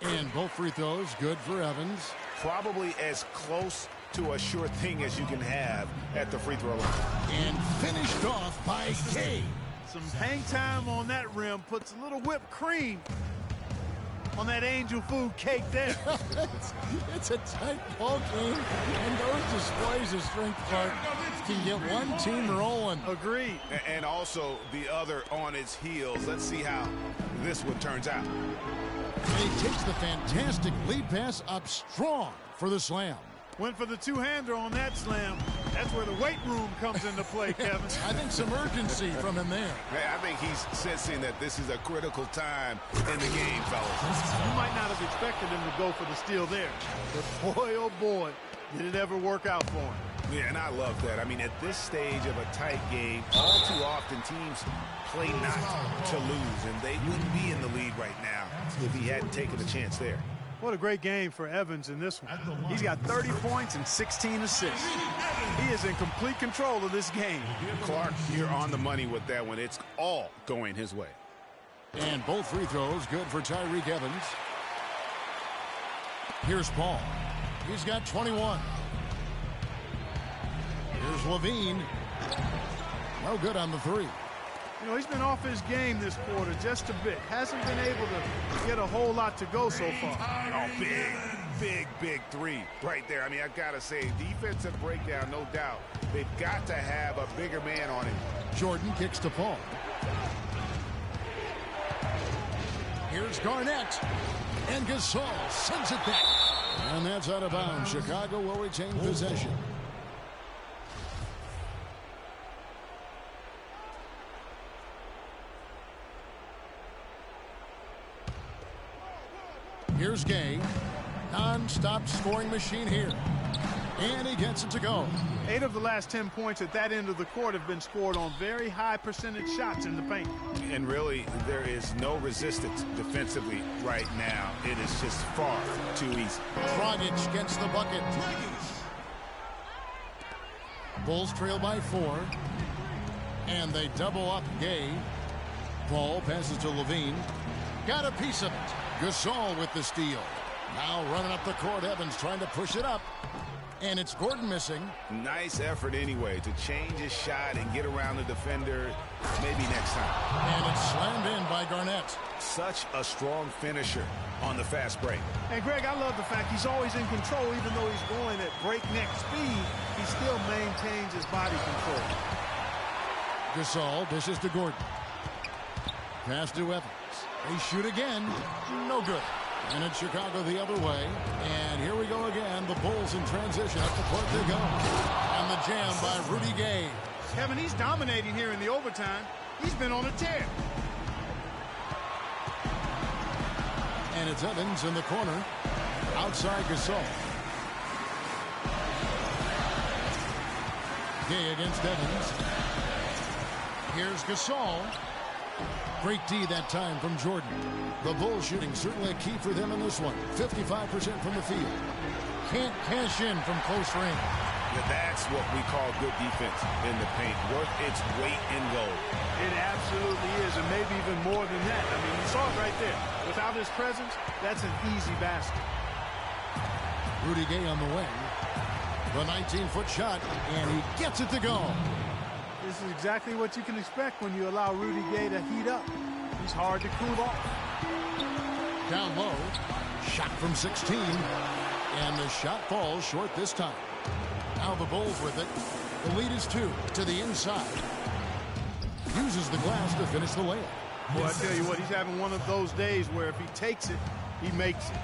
And both free throws good for Evans. Probably as close to a sure thing as you can have at the free throw line. And finished off by K. Some hang time on that rim puts a little whipped cream on that angel food cake there. It's a tight ball game, and those displays of strength can get one team rolling. Agreed. And also the other on its heels. Let's see how this one turns out. And he takes the fantastic lead pass up strong for the slam. Went for the two-hander on that slam. That's where the weight room comes into play, Kevin. I think some urgency from him there. I think he's sensing that this is a critical time in the game, fellas. You might not have expected him to go for the steal there. But boy, oh boy, did it ever work out for him. Yeah, and I love that. I mean, at this stage of a tight game, all too often teams play not to lose, and they wouldn't be in the lead right now if he hadn't taken a chance there. What a great game for Evans in this one. He's got 30 points and 16 assists. He is in complete control of this game. Clark, you're on the money with that one. It's all going his way. And both free throws good for Tyreke Evans. Here's Paul. He's got 21. Here's Levine. No good on the 3. You know, he's been off his game this quarter just a bit. Hasn't been able to get a whole lot to go so far. Oh, big 3 right there. I mean, I've got to say, defensive breakdown, no doubt. They've got to have a bigger man on him. Jordan kicks to Paul. Here's Garnett. And Gasol sends it back. And that's out of bounds. Chicago will retain possession. Here's Gay. Non-stop scoring machine here. And he gets it to go. 8 of the last 10 points at that end of the court have been scored on very high percentage shots in the paint. And really, there is no resistance defensively right now. It is just far too easy. Dragic gets the bucket. Bulls trail by 4. And they double up Gay. Paul passes to Levine. Got a piece of it. Gasol with the steal. Now running up the court. Evans trying to push it up. And it's Gordon missing. Nice effort anyway to change his shot and get around the defender maybe next time. And it's slammed in by Garnett. Such a strong finisher on the fast break. And Greg, I love the fact he's always in control. Even though he's going at breakneck speed, he still maintains his body control. Gasol dishes to Gordon. Pass to Evans. They shoot again. No good. And it's Chicago the other way. And here we go again. The Bulls in transition. Up the court they go. And the jam by Rudy Gay. Kevin, he's dominating here in the overtime. He's been on a tear. And it's Evans in the corner. Outside Gasol. Gay against Evans. Here's Gasol. Great D that time from Jordan. The Bulls shooting certainly a key for them in this one. 55% from the field. Can't cash in from close range. That's what we call good defense in the paint. Worth its weight in gold. It absolutely is, and maybe even more than that. I mean, you saw it right there. Without his presence, that's an easy basket. Rudy Gay on the wing. The 19-foot shot, and he gets it to go. This is exactly what you can expect when you allow Rudy Gay to heat up. He's hard to cool off. Down low. Shot from 16. And the shot falls short this time. Now the Bulls with it. The lead is 2 to the inside. Uses the glass to finish the layup. Boy, I tell you what, he's having one of those days where if he takes it, he makes it.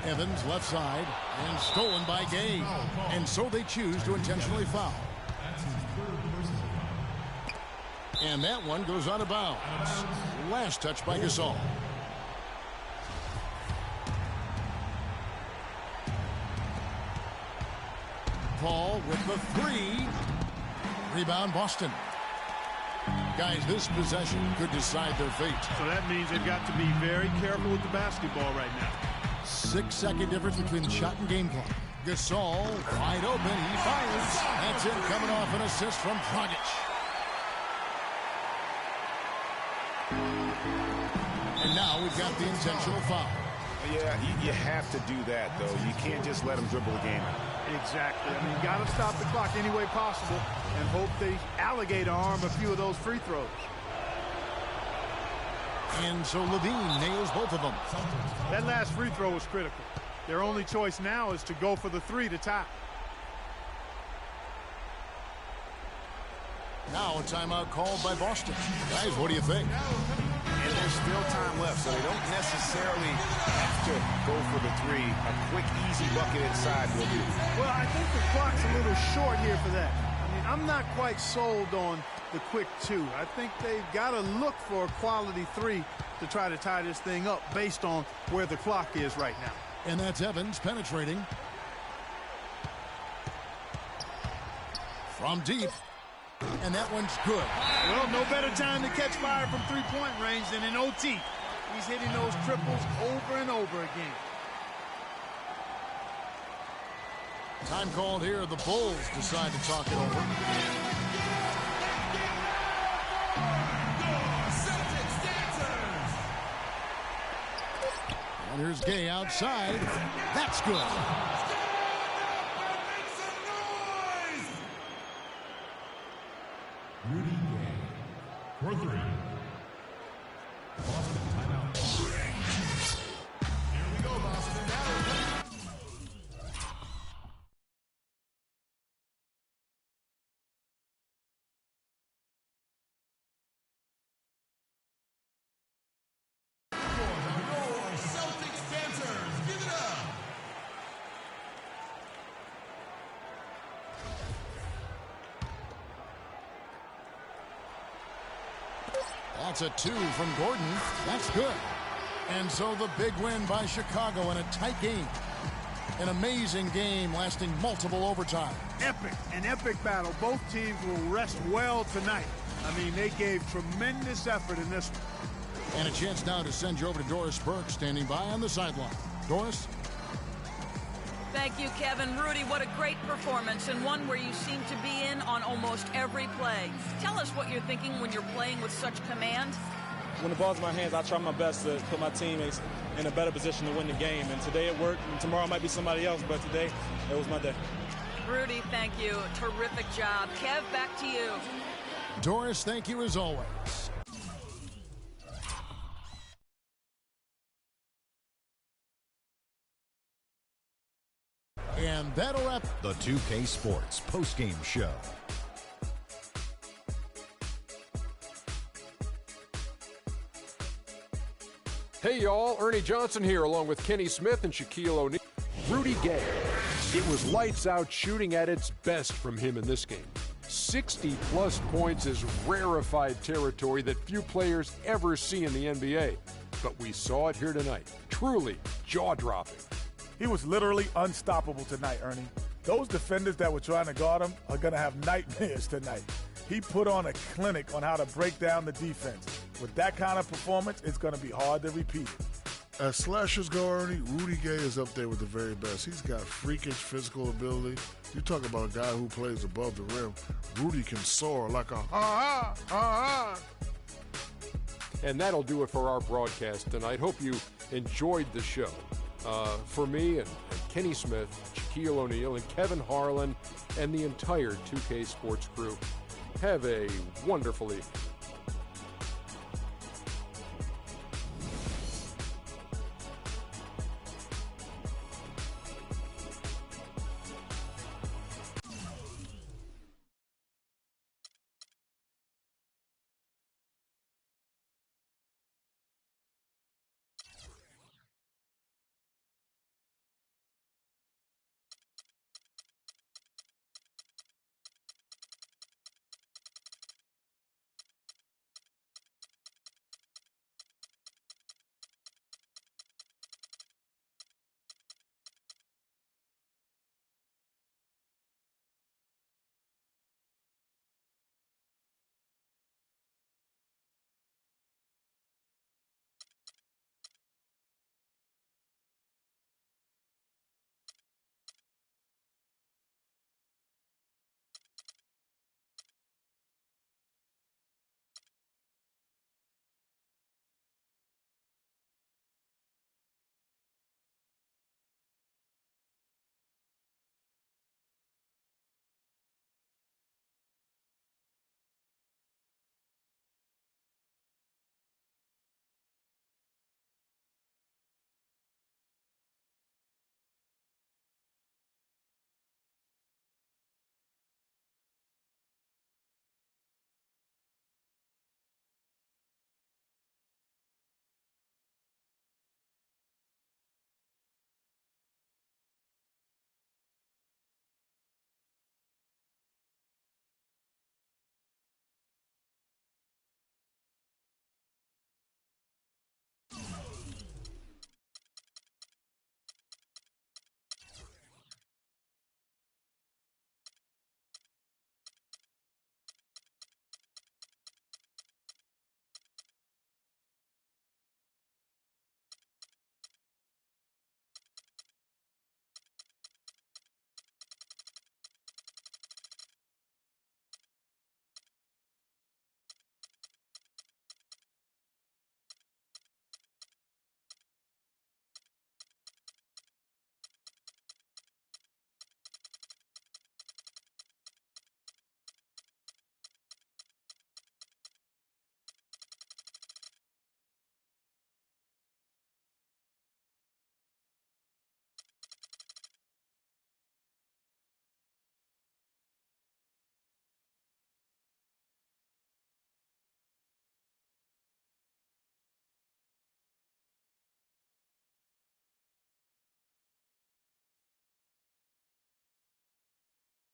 Evans left side and stolen by Gay. And so they choose to intentionally foul. And that one goes out of bounds. Last touch by Gasol. Paul with the 3. Rebound Boston. Guys, this possession could decide their fate. So that means they've got to be very careful with the basketball right now. 6-second difference between the shot and game clock. Gasol wide open. He fires. That's it, coming off an assist from Dragic. And now we've got the intentional foul. Yeah, you have to do that, though. You can't just let him dribble the game out. Exactly. I mean, you got to stop the clock any way possible and hope they alligator arm a few of those free throws. And so Levine nails both of them. That last free throw was critical. Their only choice now is to go for the 3 to tie. Now a timeout called by Boston. Guys, what do you think? And there's still time left, so they don't necessarily have to go for the 3. A quick, easy bucket inside will do. Well, I think the clock's a little short here for that. I mean, I'm not quite sold on the quick 2. I think they've got to look for a quality 3 to try to tie this thing up based on where the clock is right now. And that's Evans penetrating. From deep. And that one's good. Well, no better time to catch fire from three-point range than in OT. He's hitting those triples over and over again. Time called here. The Bulls decide to talk it over. And here's Gay outside. That's good. Rudy Gay for 3. Boston timeout. Here we go, Boston. Your Celtics dancers, give it up. That's a 2 from Gordon. That's good. And so the big win by Chicago in a tight game. An amazing game lasting multiple overtime. Epic, an epic battle. Both teams will rest well tonight. I mean, they gave tremendous effort in this one. And a chance now to send you over to Doris Burke, standing by on the sideline. Doris? Thank you, Kevin. Rudy, what a great performance, and one where you seem to be in on almost every play. Tell us what you're thinking when you're playing with such command. when the ball's in my hands, I try my best to put my teammates in a better position to win the game. And today it worked, and tomorrow might be somebody else, but today it was my day. Rudy, thank you. Terrific job. Kev, back to you. Doris, thank you as always. And that'll wrap the 2K Sports postgame show. Hey, y'all. Ernie Johnson here, along with Kenny Smith and Shaquille O'Neal. Rudy Gay. It was lights out shooting at its best from him in this game. 60-plus points is rarefied territory that few players ever see in the NBA. But we saw it here tonight. Truly jaw-dropping. He was literally unstoppable tonight, Ernie. Those defenders that were trying to guard him are going to have nightmares tonight. He put on a clinic on how to break down the defense. With that kind of performance, it's going to be hard to repeat. As slashers go, Ernie, Rudy Gay is up there with the very best. He's got freakish physical ability. You talk about a guy who plays above the rim. Rudy can soar like a ha-ha, ha-ha. And that'll do it for our broadcast tonight. Hope you enjoyed the show. For me and Kenny Smith, Shaquille O'Neal, and Kevin Harlan, and the entire 2K Sports crew, have a wonderful evening.